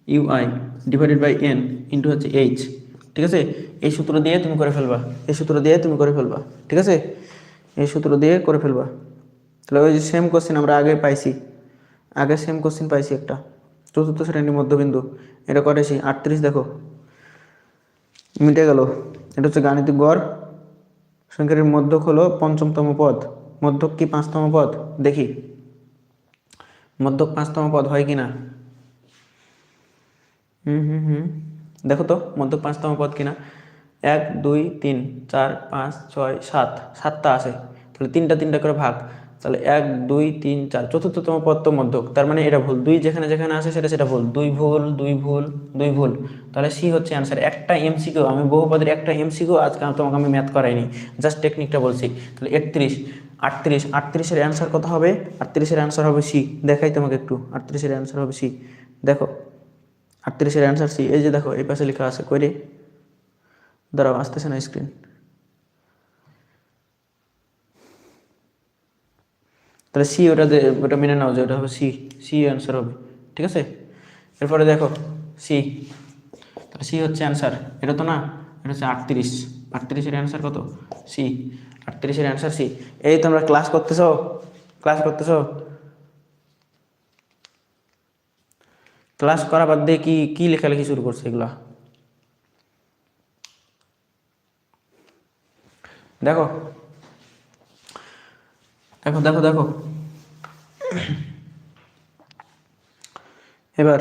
UI divided by N into হচ্ছে H, ঠিক আছে। এই সূত্র দিয়ে তুমি করে ফেলবা, ঠিক আছে, এই সূত্র দিয়ে করে ফেলবা। তাহলে ওই যে সেম কোশ্চেন আমরা আগে পাইছি একটা চতুর্থ শ্রেণীর মধ্যবিন্দু, এটা করেছি 38, দেখো মিটে গেল। এটা হচ্ছে গাণিতিক গড়, সংখ্যাটির মধ্যক হলো 5তম পদ। মধ্যক কি 5তম পদ? দেখি মধ্যক 5তম পদ হয় কিনা। দেখো তো মধ্যক 5তম পদ কিনা। 1 2 3 4 5 6 7, 7টা আছে, তাহলে 3টা করে ভাগ, তাহলে 1 2 3 4 চতুর্থতম পদ তো মধ্যক, তার মানে এটা ভুল। 2 যেখানে আছে সেটা ভুল, 2 ভুল। তাহলে সি হচ্ছে অ্যান্সার। একটা এমসিকিউ, আমি বহুপদের একটা এমসিকিউ আজকে তোমাকে আমি ম্যাথ করাইনি, জাস্ট টেকনিকটা বলছি। তাহলে 38 এর অ্যান্সার কত হবে? 38 এর অ্যান্সার হবে সি। দেখাই তোমাকে একটু, 38 এর অ্যান্সার হবে সি। দেখো 38 এর অ্যান্সার সি, এই যে দেখো এই পাশে লেখা আছে, কই রে, দাঁড়াও আসতেছে না স্ক্রিন। তাহলে সি, ওটা মেনে নাও যে ওটা হবে সি অ্যান্সার হবে, ঠিক আছে। এরপরে দেখো সি, তাহলে সি হচ্ছে অ্যান্সার। এটা তো না, এটা হচ্ছে 38 এর অ্যান্সার কত? সি। 38 এর অ্যান্সার সি। এই তোমরা ক্লাস করতেছো? ক্লাস করা বাদ দিয়ে কি লেখালেখি শুরু করছে এগুলা? দেখো এবার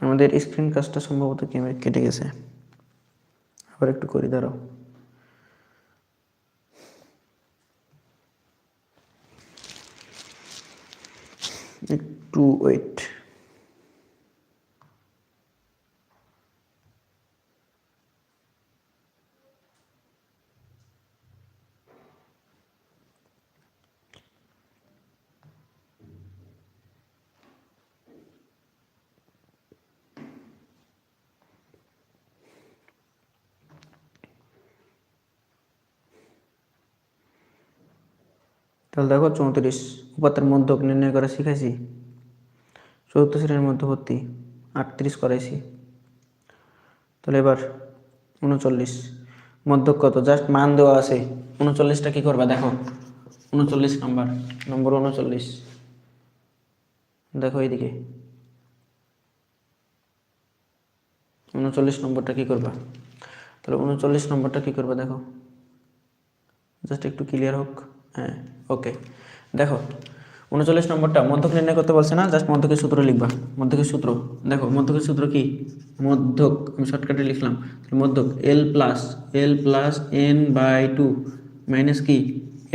আমাদের স্ক্রিন কাজটা সম্ভবত কেটে গেছে, আবার একটু করি, দাঁড়াও। একটু ওয়েট। তাহলে দেখো 34 উপাত্তের মধ্যক নির্ণয় করা শিখাইছি। চতুর্থ শ্রেণীর মধ্যবর্তী 38 করাইছি। তাহলে এবার 39 মধ্যক কত? জাস্ট মান দেওয়া আছে। 39টা কি করবা দেখো, 39 নম্বর 39, দেখো এইদিকে 39 নম্বরটা কি করবা। তাহলে 39 নম্বরটা কি করবা দেখো, জাস্ট একটু ক্লিয়ার হোক। হ্যাঁ ওকে, দেখো 39 নম্বরটা মধ্যক নির্ণয় করতে বলছে না, জাস্ট মধ্যকের সূত্র লিখবা। মধ্যকের সূত্র দেখো, মধ্যকের সূত্র কি? মধ্যক আমি শর্টকাটে লিখলাম, মধ্যক L+N/2 মাইনাস কি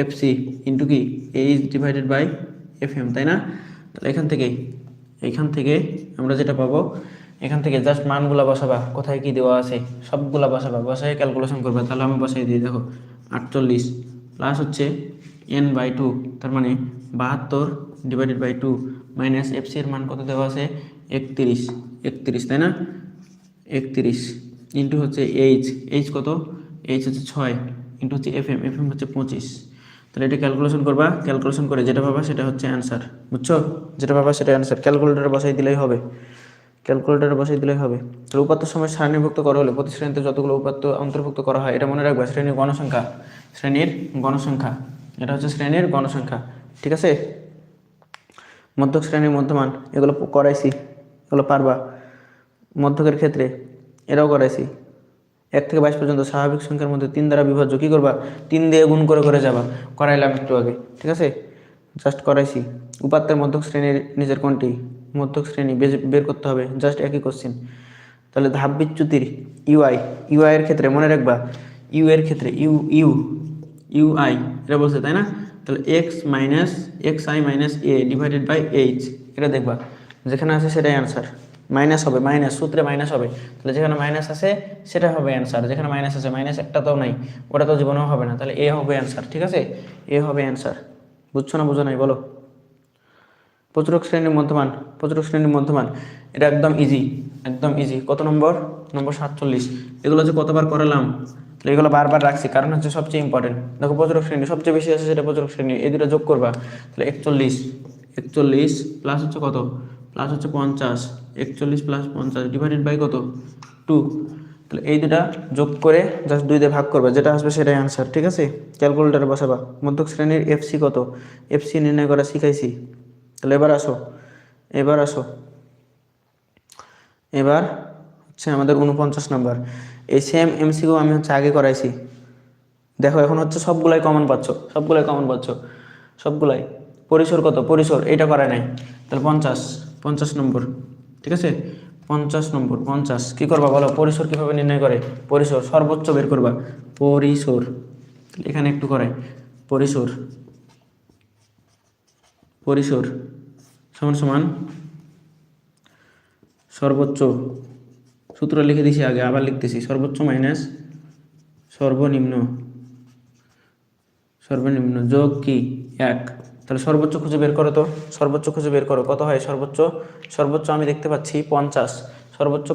FC ইন্টু কি H ডিভাইডেড বাই FM, তাই না? তাহলে এখান থেকে আমরা যেটা পাবো, এখান থেকে জাস্ট মানগুলা বসাবা, কোথায় কি দেওয়া আছে সবগুলা বসায় ক্যালকুলেশন করবে। তাহলে আমি বসাই দিই, দেখো 48 প্লাস হচ্ছে N/2, তার মানে 72 ডিভাইডেড বাই 2 মাইনাস FC এর মান কত দেওয়া আছে? 31, তাই না? 31 ইন্টু হচ্ছে H কত? H হচ্ছে 6 ইন্টু হচ্ছে FM হচ্ছে 25। তাহলে এটা ক্যালকুলেশন করবা, ক্যালকুলেশন করে যেটা পাবা সেটা হচ্ছে অ্যান্সার, বুঝছো? যেটা পাবা সেটা অ্যান্সার। ক্যালকুলেটরে বসাই দিলেই হবে। তাহলে উপাত্ত সময় সারণীভুক্ত করা হলে প্রতি শ্রেণীতে যতগুলো উপাত্ত অন্তর্ভুক্ত করা হয়, এটা মনে রাখবা, শ্রেণীর গণসংখ্যা, এটা হচ্ছে শ্রেণীর গণসংখ্যা, ঠিক আছে। মধ্যক শ্রেণীর মধ্যমান এগুলো করাইছি, এগুলো পারবা। মধ্যকের ক্ষেত্রে এটাও করাইছি। 1 থেকে 22 পর্যন্ত স্বাভাবিক সংখ্যার মধ্যে 3 দ্বারা বিভাজ্য কী করবা, 3 দিয়ে গুণ করে করে যাবা, করাইলাম একটু আগে, ঠিক আছে, জাস্ট করাইছি। উপাত্তের মধ্যক শ্রেণীর নিচের কোনটি, মধ্যক শ্রেণী বের করতে হবে, জাস্ট একই কোশ্চেন। তাহলে ধাপ বিচ্যুতির ইউআই এর ক্ষেত্রে মনে রাখবা, ইউ এর ক্ষেত্রে ইউআই এটা বলছে, তাই না? তাহলে xi minus A divided by H, এটা দেখবা যেখানে আছে সেটাই অ্যান্সার। মাইনাস হবে, মাইনাস সূত্রে মাইনাস হবে, তাহলে যেখানে মাইনাস আছে সেটা হবে অ্যান্সার, যেখানে মাইনাস আছে, মাইনাস একটা তো নাই, ওটা তো জীবনেও হবে না, তাহলে এ হবে অ্যান্সার, ঠিক আছে, এ হবে অ্যান্সার। বুঝছো না বুঝো নাই বলো? প্রচুরক শ্রেণীর মধ্যমান এটা একদম ইজি, একদম ইজি। কত নম্বর? নম্বর 47। এগুলো যে কতবার করালাম, তাহলে এগুলো বারবার রাখছি কারণ হচ্ছে সবচেয়ে ইম্পর্টেন্ট। দেখো প্রচুরক শ্রেণী সবচেয়ে বেশি আছে, সেটা প্রচুরক শ্রেণী, এই দুটো যোগ করবা, তাহলে 41 প্লাস হচ্ছে কত, প্লাস হচ্ছে 50, 41 প্লাস 50 ডিভাইডেড বাই কত, 2। তাহলে এই দুটা যোগ করে জাস্ট 2 দিয়ে ভাগ করবে, যেটা আসবে সেটাই অ্যান্সার, ঠিক আছে। ক্যালকুলেটারে বসাবা। মধ্যক শ্রেণীর এফসি কত, এফসি নির্ণয় করা শিখাইছি। তাহলে এবার আসো এবার হচ্ছে আমাদের 49 নাম্বার। এই সেম এমসিকিউ আমি হচ্ছে আগে করাইছি। দেখো এখন হচ্ছে সবগুলাই কমন পাচ্ছ, সবগুলাই। পরিসর কত, পরিসর এইটা করায় নাই, তাহলে 50 নম্বর, ঠিক আছে, 50 নম্বর। 50 কী করবা বলো, পরিসর কীভাবে নির্ণয় করে, পরিসর সর্বোচ্চ বের করবা, পরিসর এখানে একটু করাই, পরিসর সমান সমান সর্বোচ্চ, সূত্র লিখে দিছি আগে, আবার লিখতেছি, সর্বোচ্চ মাইনাস সর্বনিম্ন যোগ কি 1। তাহলে সর্বোচ্চ খুঁজে বের করো, তো সর্বোচ্চ খুঁজে বের করো, কত হয় সর্বোচ্চ আমি দেখতে পাচ্ছি 50, সর্বোচ্চ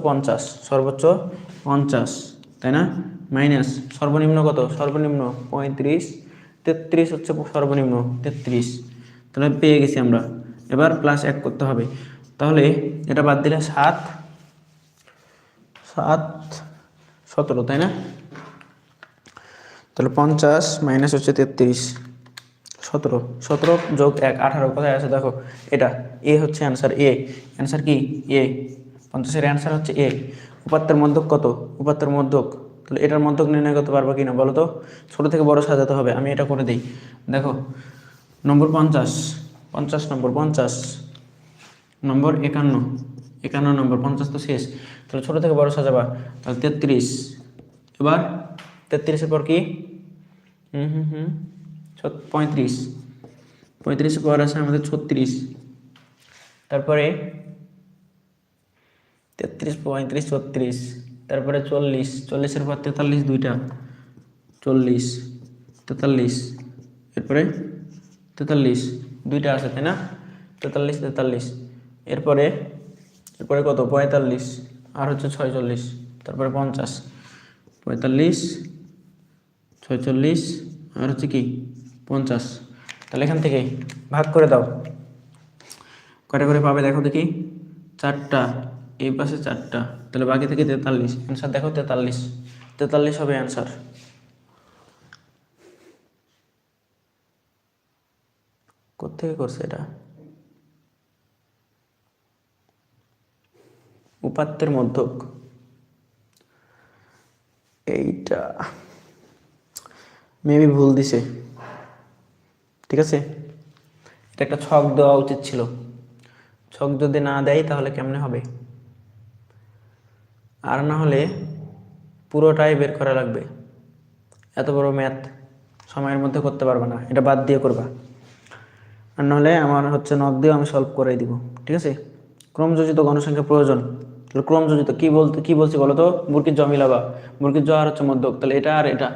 50, তাই না, মাইনাস সর্বনিম্ন কত, সর্বনিম্ন 35, 33 হচ্ছে সর্বনিম্ন 33, তাহলে পেয়ে গেছি আমরা। এবার প্লাস 1 করতে হবে, তাহলে এটা বাদ দিলে 7 17, তাই না? তাহলে 50 মাইনাস হচ্ছে 33, 17 যোগ 1 18, কোথায় আছে দেখো, এটা এ হচ্ছে অ্যান্সার, অ্যান্সার কি এ, 50-এর অ্যান্সার হচ্ছে এ। উপাত্তের মধ্যক কত, উপাত্তের মধ্যক, তাহলে এটার মধ্যক নির্ণয় করতে পারবো কিনা বলো তো, ছোট থেকে বড় সাজাতে হবে, আমি এটা করে দিই। দেখো নম্বর 50 নম্বর, 50 নম্বর 51 নম্বর, 50 তো শেষ, তাহলে ছোট থেকে বড় সাজাবা, তাহলে 33। এবার 33-এর পর কি 35 পর আছে আমাদের 36, তারপরে 33 35 36, তারপরে 40-এর পর 43, দুইটা 40 43, এরপরে 43 দুইটা আছে, তাই না, 43 এরপরে কত 45 আর হচ্ছে 46, তারপরে 50 45 46 আর হচ্ছে কি 50। তাহলে এখান থেকে ভাগ করে দাও, কয়টা করে পাবে দেখো দেখি, 4টা, এই পাশে 4টা, তাহলে বাকি থেকে 43, অ্যান্সার দেখো 43 হবে অ্যান্সার। কোত্থেকে করছে এটা, উপাত্তের মধ্যক, এইটা মেবি ভুল দিছে, ঠিক আছে, এটা একটা ছক দেওয়া উচিত ছিল, ছক যদি না দেয় তাহলে কেমনে হবে, আর না হলে পুরোটাই বের করা লাগবে, এত বড় ম্যাথ সময়ের মধ্যে করতে পারবে না, এটা বাদ দিয়ে করবা, আর নাহলে আমার হচ্ছে নক দিয়েও আমি সলভ করে দিব, ঠিক আছে। ক্রমযোজিত গণসংখ্যা প্রয়োজন, তাহলে ক্রমযোজিত কি বলছি বলো তো, বুরকির জ মিলাবা, বুরকির জ আর হচ্ছে মধ্যক, তাহলে এটা আর এটা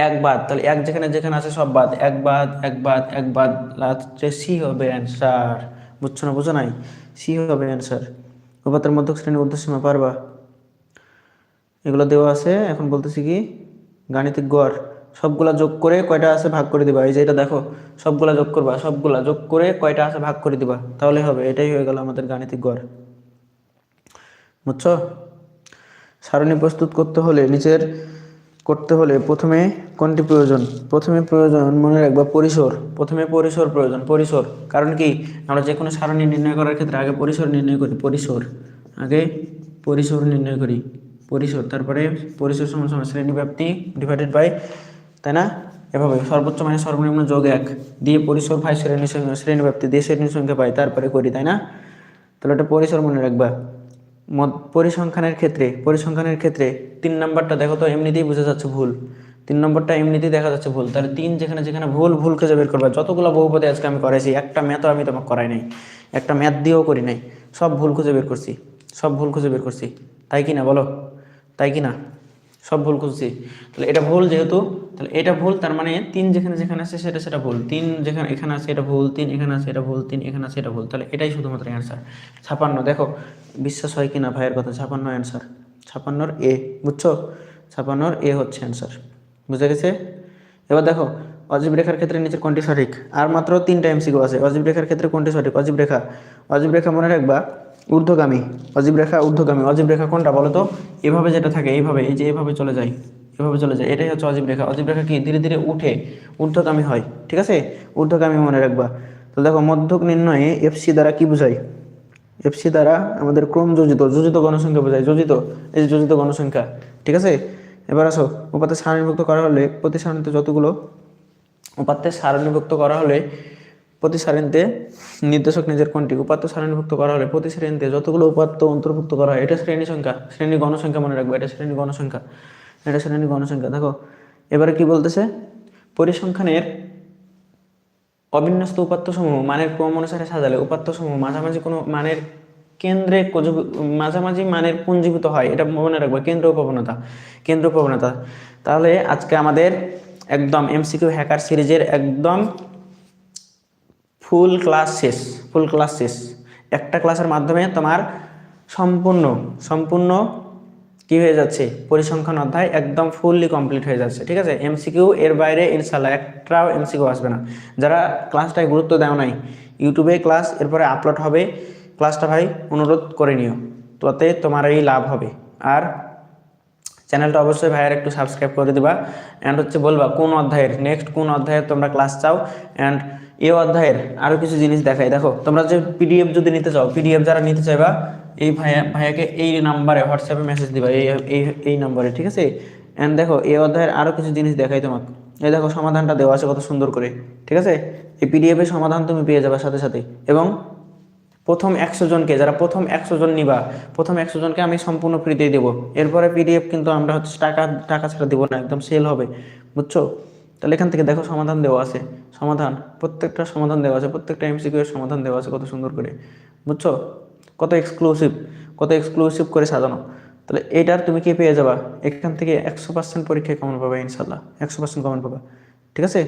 এক বাদ, তাহলে এক যেখানে যেখানে আছে সব বাদ, এক বাদ, লাস্টে সি হবে অ্যান্সার। বুঝছো না বুঝো নাই, সি হবে অ্যান্সার। উপাত্তের মধ্যক শ্রেণীর ঊর্ধ্বসীমা পারবা, এগুলো দেওয়া আছে, এখন বলতেছি কি গাণিতিক গড়, সবগুলা যোগ করে কয়টা আছে ভাগ করে দিবা, এই যে এটা দেখো সবগুলা যোগ করবা, সবগুলা যোগ করে কয়টা আছে ভাগ করে দিবা, তাহলে হবে, এটাই হয়ে গেল আমাদের গাণিতিক গড়। বুঝছো, সারণী প্রস্তুত করতে হলে প্রথমে কোনটি প্রয়োজন, মনে রাখবা পরিসর, প্রথমে পরিসর প্রয়োজন, কারণ কি আমরা যে কোনো সারণী নির্ণয় করার ক্ষেত্রে আগে পরিসর নির্ণয় করি, আগে পরিসর নির্ণয় করি, পরিসর, তারপরে পরিসর সমান সমান শ্রেণীব্যাপ্তি ডিভাইডেড বাই, তাই না, এভাবে সর্বোচ্চ মানে সর্বনিম্ন যোগ 1 দিয়ে পরিসর ভাই শ্রেণীব্যাপ্তি দিয়ে শ্রেণী সংখ্যা পাই, তারপরে করি, তাই না। তাহলে এটা পরিসর মনে রাখবা। পরিসংখ্যানের ক্ষেত্রে 3 নাম্বারটা দেখো তো এমনিতেই বোঝা যাচ্ছে ভুল, 3 নম্বরটা এমনিতেই দেখা যাচ্ছে ভুল। তাহলে 3 যেখানে যেখানে ভুল খুঁজে বের করবা। যতগুলো বহুপদী আজকে আমি করাইছি একটা ম্যাথও আমি তোমাকে করাই নাই, একটা ম্যাথ দিয়েও করি নাই, সব ভুল খুঁজে বের করছি, তাই কি না বলো, তাই কি না, সব ভুল খুঁজছি। তাহলে এটা ভুল যেহেতু, তাহলে এটা ভুল, তার মানে 3 যেখানে যেখানে আছে সেটা ভুল, 3 যেখানে এখানে আছে এটা ভুল, 3 এখানে আছে এটা ভুল, 3 এখানে আছে এটা ভুল, তাহলে এটাই শুধুমাত্র অ্যান্সার 56। দেখো বিশ্বাস হয় কি না ভাইয়ের কথা, 56 অ্যান্সার, 56 এ, বুঝছো, 56 এ হচ্ছে অ্যান্সার, বুঝে গেছে। এবার দেখো অজীব রেখার ক্ষেত্রে নিচের কোনটি সঠিক, আর মাত্র 3টা এমসিকিউ আছে। অজীব রেখার ক্ষেত্রে কোনটি সঠিক, অজীব রেখা মনে রাখবা ঊর্ধ্বগামী, অজীব রেখা ঊর্ধ্বগামী। অজীব রেখা কোনটা বলো তো, এভাবে যেটা থাকে, এইভাবে, এই যে এভাবে চলে যায়, এটাই হচ্ছে অজীব রেখা। অজীব রেখা কি ধীরে ধীরে উঠে ঊর্ধ্বগামী হয়, ঠিক আছে, ঊর্ধ্বগামী মনে রাখবা। তো দেখো মধ্যক নির্ণয়ে এফসি দ্বারা কি বোঝায়, এফসি দ্বারা আমাদের ক্রম যোজিত গণসংখ্যা বোঝায়, এই যে যোজিত গণসংখ্যা, ঠিক আছে। এবার আসো, উপাত্তে সারণীভুক্ত করা হলে প্রতি সারণীতে নির্দেশক নিজের কোনটি, উপাত্ত সারণীভুক্ত করা হলে প্রতি শ্রেণীতে যতগুলো উপাত্ত অন্তর্ভুক্ত করা হয়, এটা শ্রেণী গণসংখ্যা মনে রাখবো, এটা শ্রেণী গণসংখ্যা। দেখো এবারে কি বলতেছে, পরিসংখ্যানের অবিন্যস্ত উপাত্তসমূহ মানের ক্রম অনুসারে সাজালে উপাত্তসমূহ মাঝামাঝি কোনো মানের কেন্দ্রে মাঝামাঝি মানের পুঞ্জীভূত হয়, এটা মনে রাখবো, কেন্দ্র প্রবণতা। তাহলে আজকে আমাদের একদম এমসিকিউ হ্যাকার সিরিজের একদম ফুল ক্লাস শেষ। একটা ক্লাসের মাধ্যমে তোমার সম্পূর্ণ কি হয়ে যাচ্ছে, পরিসংখ্যান অধ্যায় একদম ফুললি কমপ্লিট হয়ে যাচ্ছে, ঠিক আছে। এমসিকিউ এর বাইরে ইনশাল্লাহ একটাও এমসিকিউ আসবে না। যারা ক্লাসটায় গুরুত্ব দাও নাই, ইউটিউবে ক্লাস এরপরে আপলোড হবে, ক্লাসটা ভাই অনুরোধ করে নিও, তাতে তোমার এই লাভ হবে। আর চ্যানেলটা অবশ্যই ভাইয়ের একটু সাবস্ক্রাইব করে দিবা, অ্যান্ড হচ্ছে বলবা নেক্সট কোন অধ্যায়ের তোমরা ক্লাস চাও। অ্যান্ড এই অধ্যায়ের আরও কিছু জিনিস দেখাই। দেখো তোমরা যে পিডিএফ যদি নিতে চাও, পিডিএফ যারা নিতে চাইবা এই ভাইয়াকে এই নাম্বারে হোয়াটসঅ্যাপে মেসেজ দিবা, এই নাম্বারে, ঠিক আছে। অ্যান্ড দেখো এই অধ্যায়ের আরও কিছু জিনিস দেখাই তোমাকে। এই দেখো সমাধানটা দেওয়া আছে কত সুন্দর করে, ঠিক আছে। এই পিডিএফের সমাধান তুমি পেয়ে যাবে সাথে। এবং প্রথম 100 জনকে, যারা প্রথম 100 জন নিবা, প্রথম 100 জনকে আমি সম্পূর্ণ ফ্রিতেই দেবো। এরপরে পিডিএফ কিন্তু আমরা হচ্ছে টাকা ছাড়া দেবো না, একদম সেল হবে, বুঝছো। তাহলে এখান থেকে দেখো সমাধান দেওয়া আছে, প্রত্যেকটা সমাধান দেওয়া আছে, প্রত্যেকটা এমসিকিউ এর সমাধান দেওয়া আছে কত সুন্দর করে, বুঝছো, কত এক্সক্লুসিভ করে সাজানো। তাহলে এইটার তুমি কি পেয়ে যাবা, এখান থেকে 100% পরীক্ষায় কমন পাবা ইনশাল্লাহ, 100% কমন পাবা, ঠিক আছে।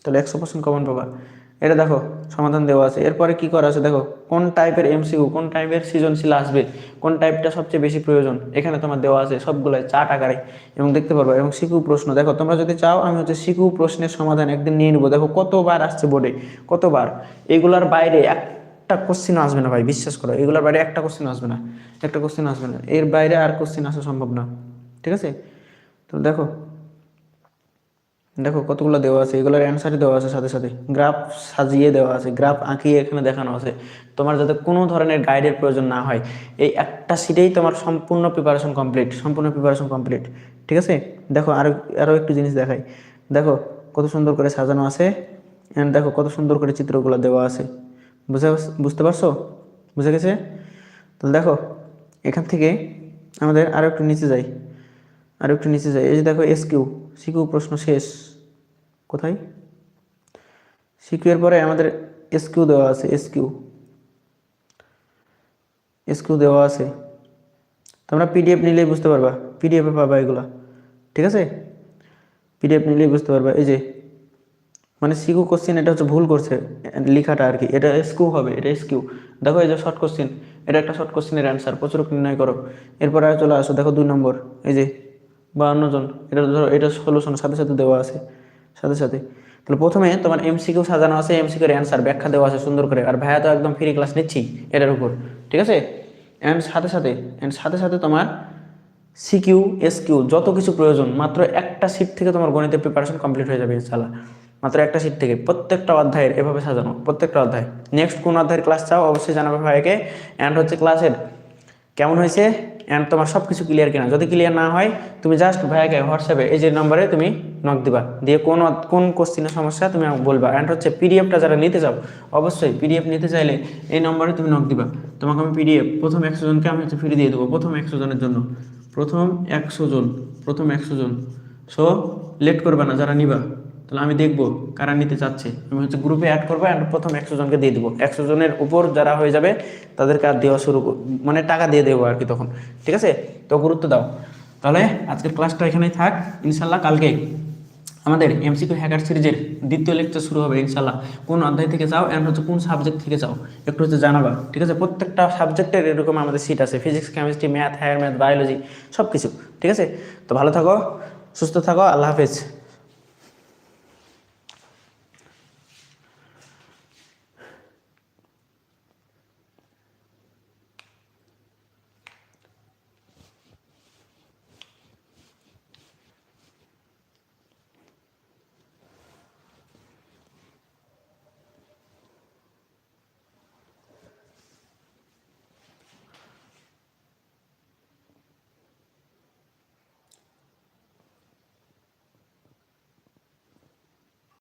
তাহলে 100% কমন পাবা। এটা দেখো সমাধান দেওয়া আছে। এরপরে কি করা আছে দেখো, কোন টাইপের এমসিকিউ, কোন টাইপের সৃজনশীল আসবে, কোন টাইপটা সবচেয়ে বেশি প্রয়োজন, এখানে তোমার দেওয়া আছে সবগুলাই চার্ট আকারে, এবং দেখতে পারবা। এবং সিকিউ প্রশ্ন দেখো, তোমরা যদি চাও আমি হচ্ছে সিকিউ প্রশ্নের সমাধান একদিন নিয়ে নেবো। দেখো কতবার আসছে বোর্ডে, কতবার, এগুলার বাইরে একটা কোশ্চিন আসবে না ভাই, বিশ্বাস করো, এগুলোর বাইরে একটা কোশ্চিন আসবে না, এর বাইরে আর কোশ্চিন আসা সম্ভব না, ঠিক আছে। তো দেখো কতগুলো দেওয়া আছে, এগুলোর অ্যান্সারই দেওয়া আছে, সাথে গ্রাফ সাজিয়ে দেওয়া আছে, গ্রাফ আঁকিয়ে এখানে দেখানো আছে। তোমার যাতে কোনো ধরনের গাইডের প্রয়োজন না হয়, এই একটা সিটেই তোমার সম্পূর্ণ প্রিপারেশন কমপ্লিট, ঠিক আছে। দেখো আরও একটু জিনিস দেখাই, দেখো কত সুন্দর করে সাজানো আছে, অ্যান্ড দেখো কত সুন্দর করে চিত্রগুলো দেওয়া আছে, বুঝতে পারছো, বুঝে গেছে। তাহলে দেখো এখান থেকে আমাদের আরও একটু নিচে যাই, এই যে দেখো সিকিউ প্রশ্ন শেষ, কোথায়, সিকিউ এর পরে আমাদের এসকিউ দেওয়া আছে, দেওয়া আছে। তোমরা পিডিএফ নিলেই বুঝতে পারবা, পিডিএফে পাবা এগুলা, ঠিক আছে, পিডিএফ নিলেই বুঝতে পারবা। এই যে মানে সিকিউ কোশ্চেন, এটা হচ্ছে ভুল করছে লেখাটা আর কি, এটা এসকিউ হবে, এটা এসকিউ। দেখো এই যে শর্ট কোশ্চেন, এটা একটা শর্ট কোশ্চেনের অ্যান্সার, প্রচুরক নির্ণয় করো। এরপরে আর চলে আসো, দেখো 2 নম্বর, এই যে 52 জন, এটা ধরো, এটা সলিউশন সাথে দেওয়া আছে, সাথে। তাহলে প্রথমে তোমার এমসিকিউ সাজানো আছে, এমসিকিউর অ্যান্সার ব্যাখ্যা দেওয়া আছে সুন্দর করে, আর ভাইয়া তো একদম ফ্রি ক্লাস নিচ্ছি এটার উপর, ঠিক আছে। অ্যান্ড সাথে তোমার সিকিউ এসকিউ যত কিছু প্রয়োজন, মাত্র একটা সিট থেকে তোমার গণিতের প্রিপারেশন কমপ্লিট হয়ে যাবে ইনশাআল্লাহ, মাত্র একটা সিট থেকে। প্রত্যেকটা অধ্যায়ের এভাবে সাজানো, প্রত্যেকটা অধ্যায়। নেক্সট কোন অধ্যায়ের ক্লাস চাও অবশ্যই জানাবে ভাইকে। অ্যান্ড হচ্ছে ক্লাসের কেমন হয়েছে অ্যান্ড তোমার সব কিছু ক্লিয়ার কিনা। যদি ক্লিয়ার না হয় তুমি জাস্ট ভাইয়াকে হোয়াটসঅ্যাপে এই যে নম্বরে তুমি নক দিবা, দিয়ে কোন কোশ্চিনের সমস্যা তুমি আমাকে বলবা। অ্যান্ড হচ্ছে পিডিএফটা যারা নিতে চাও, অবশ্যই পিডিএফ নিতে চাইলে এই নম্বরে তুমি নক দিবা। তোমাকে আমি পিডিএফ প্রথম 100 জনকে আমি হচ্ছে ফ্রি দিয়ে দেবো, প্রথম 100 জনের জন্য, প্রথম 100 জন। সো লেট করবে না যারা নিবা, তাহলে আমি দেখবো কারা নিতে চাচ্ছে, আমি হচ্ছে গ্রুপে অ্যাড করবো অ্যান্ড প্রথম 100 জনকে দিয়ে দেবো। 100 জনের উপর যারা হয়ে যাবে তাদেরকে আর দেওয়া মানে টাকা দিয়ে দেবো আর কি তখন, ঠিক আছে? তো গুরুত্ব দাও। তাহলে আজকের ক্লাসটা এখানেই থাক। ইনশাল্লাহ কালকে আমাদের এমসিকিউ হ্যাকার সিরিজের দ্বিতীয় লেকচার শুরু হবে ইনশাল্লাহ। কোন অধ্যায় থেকে চাও অ্যান্ড হচ্ছে কোন সাবজেক্ট থেকে চাও একটু হচ্ছে জানাবা, ঠিক আছে? প্রত্যেকটা সাবজেক্টের এরকম আমাদের সিট আছে, physics, chemistry, math, higher math, biology, সব কিছু, ঠিক আছে? তো ভালো থাকো, সুস্থ থাকো, আল্লাহ হাফেজ।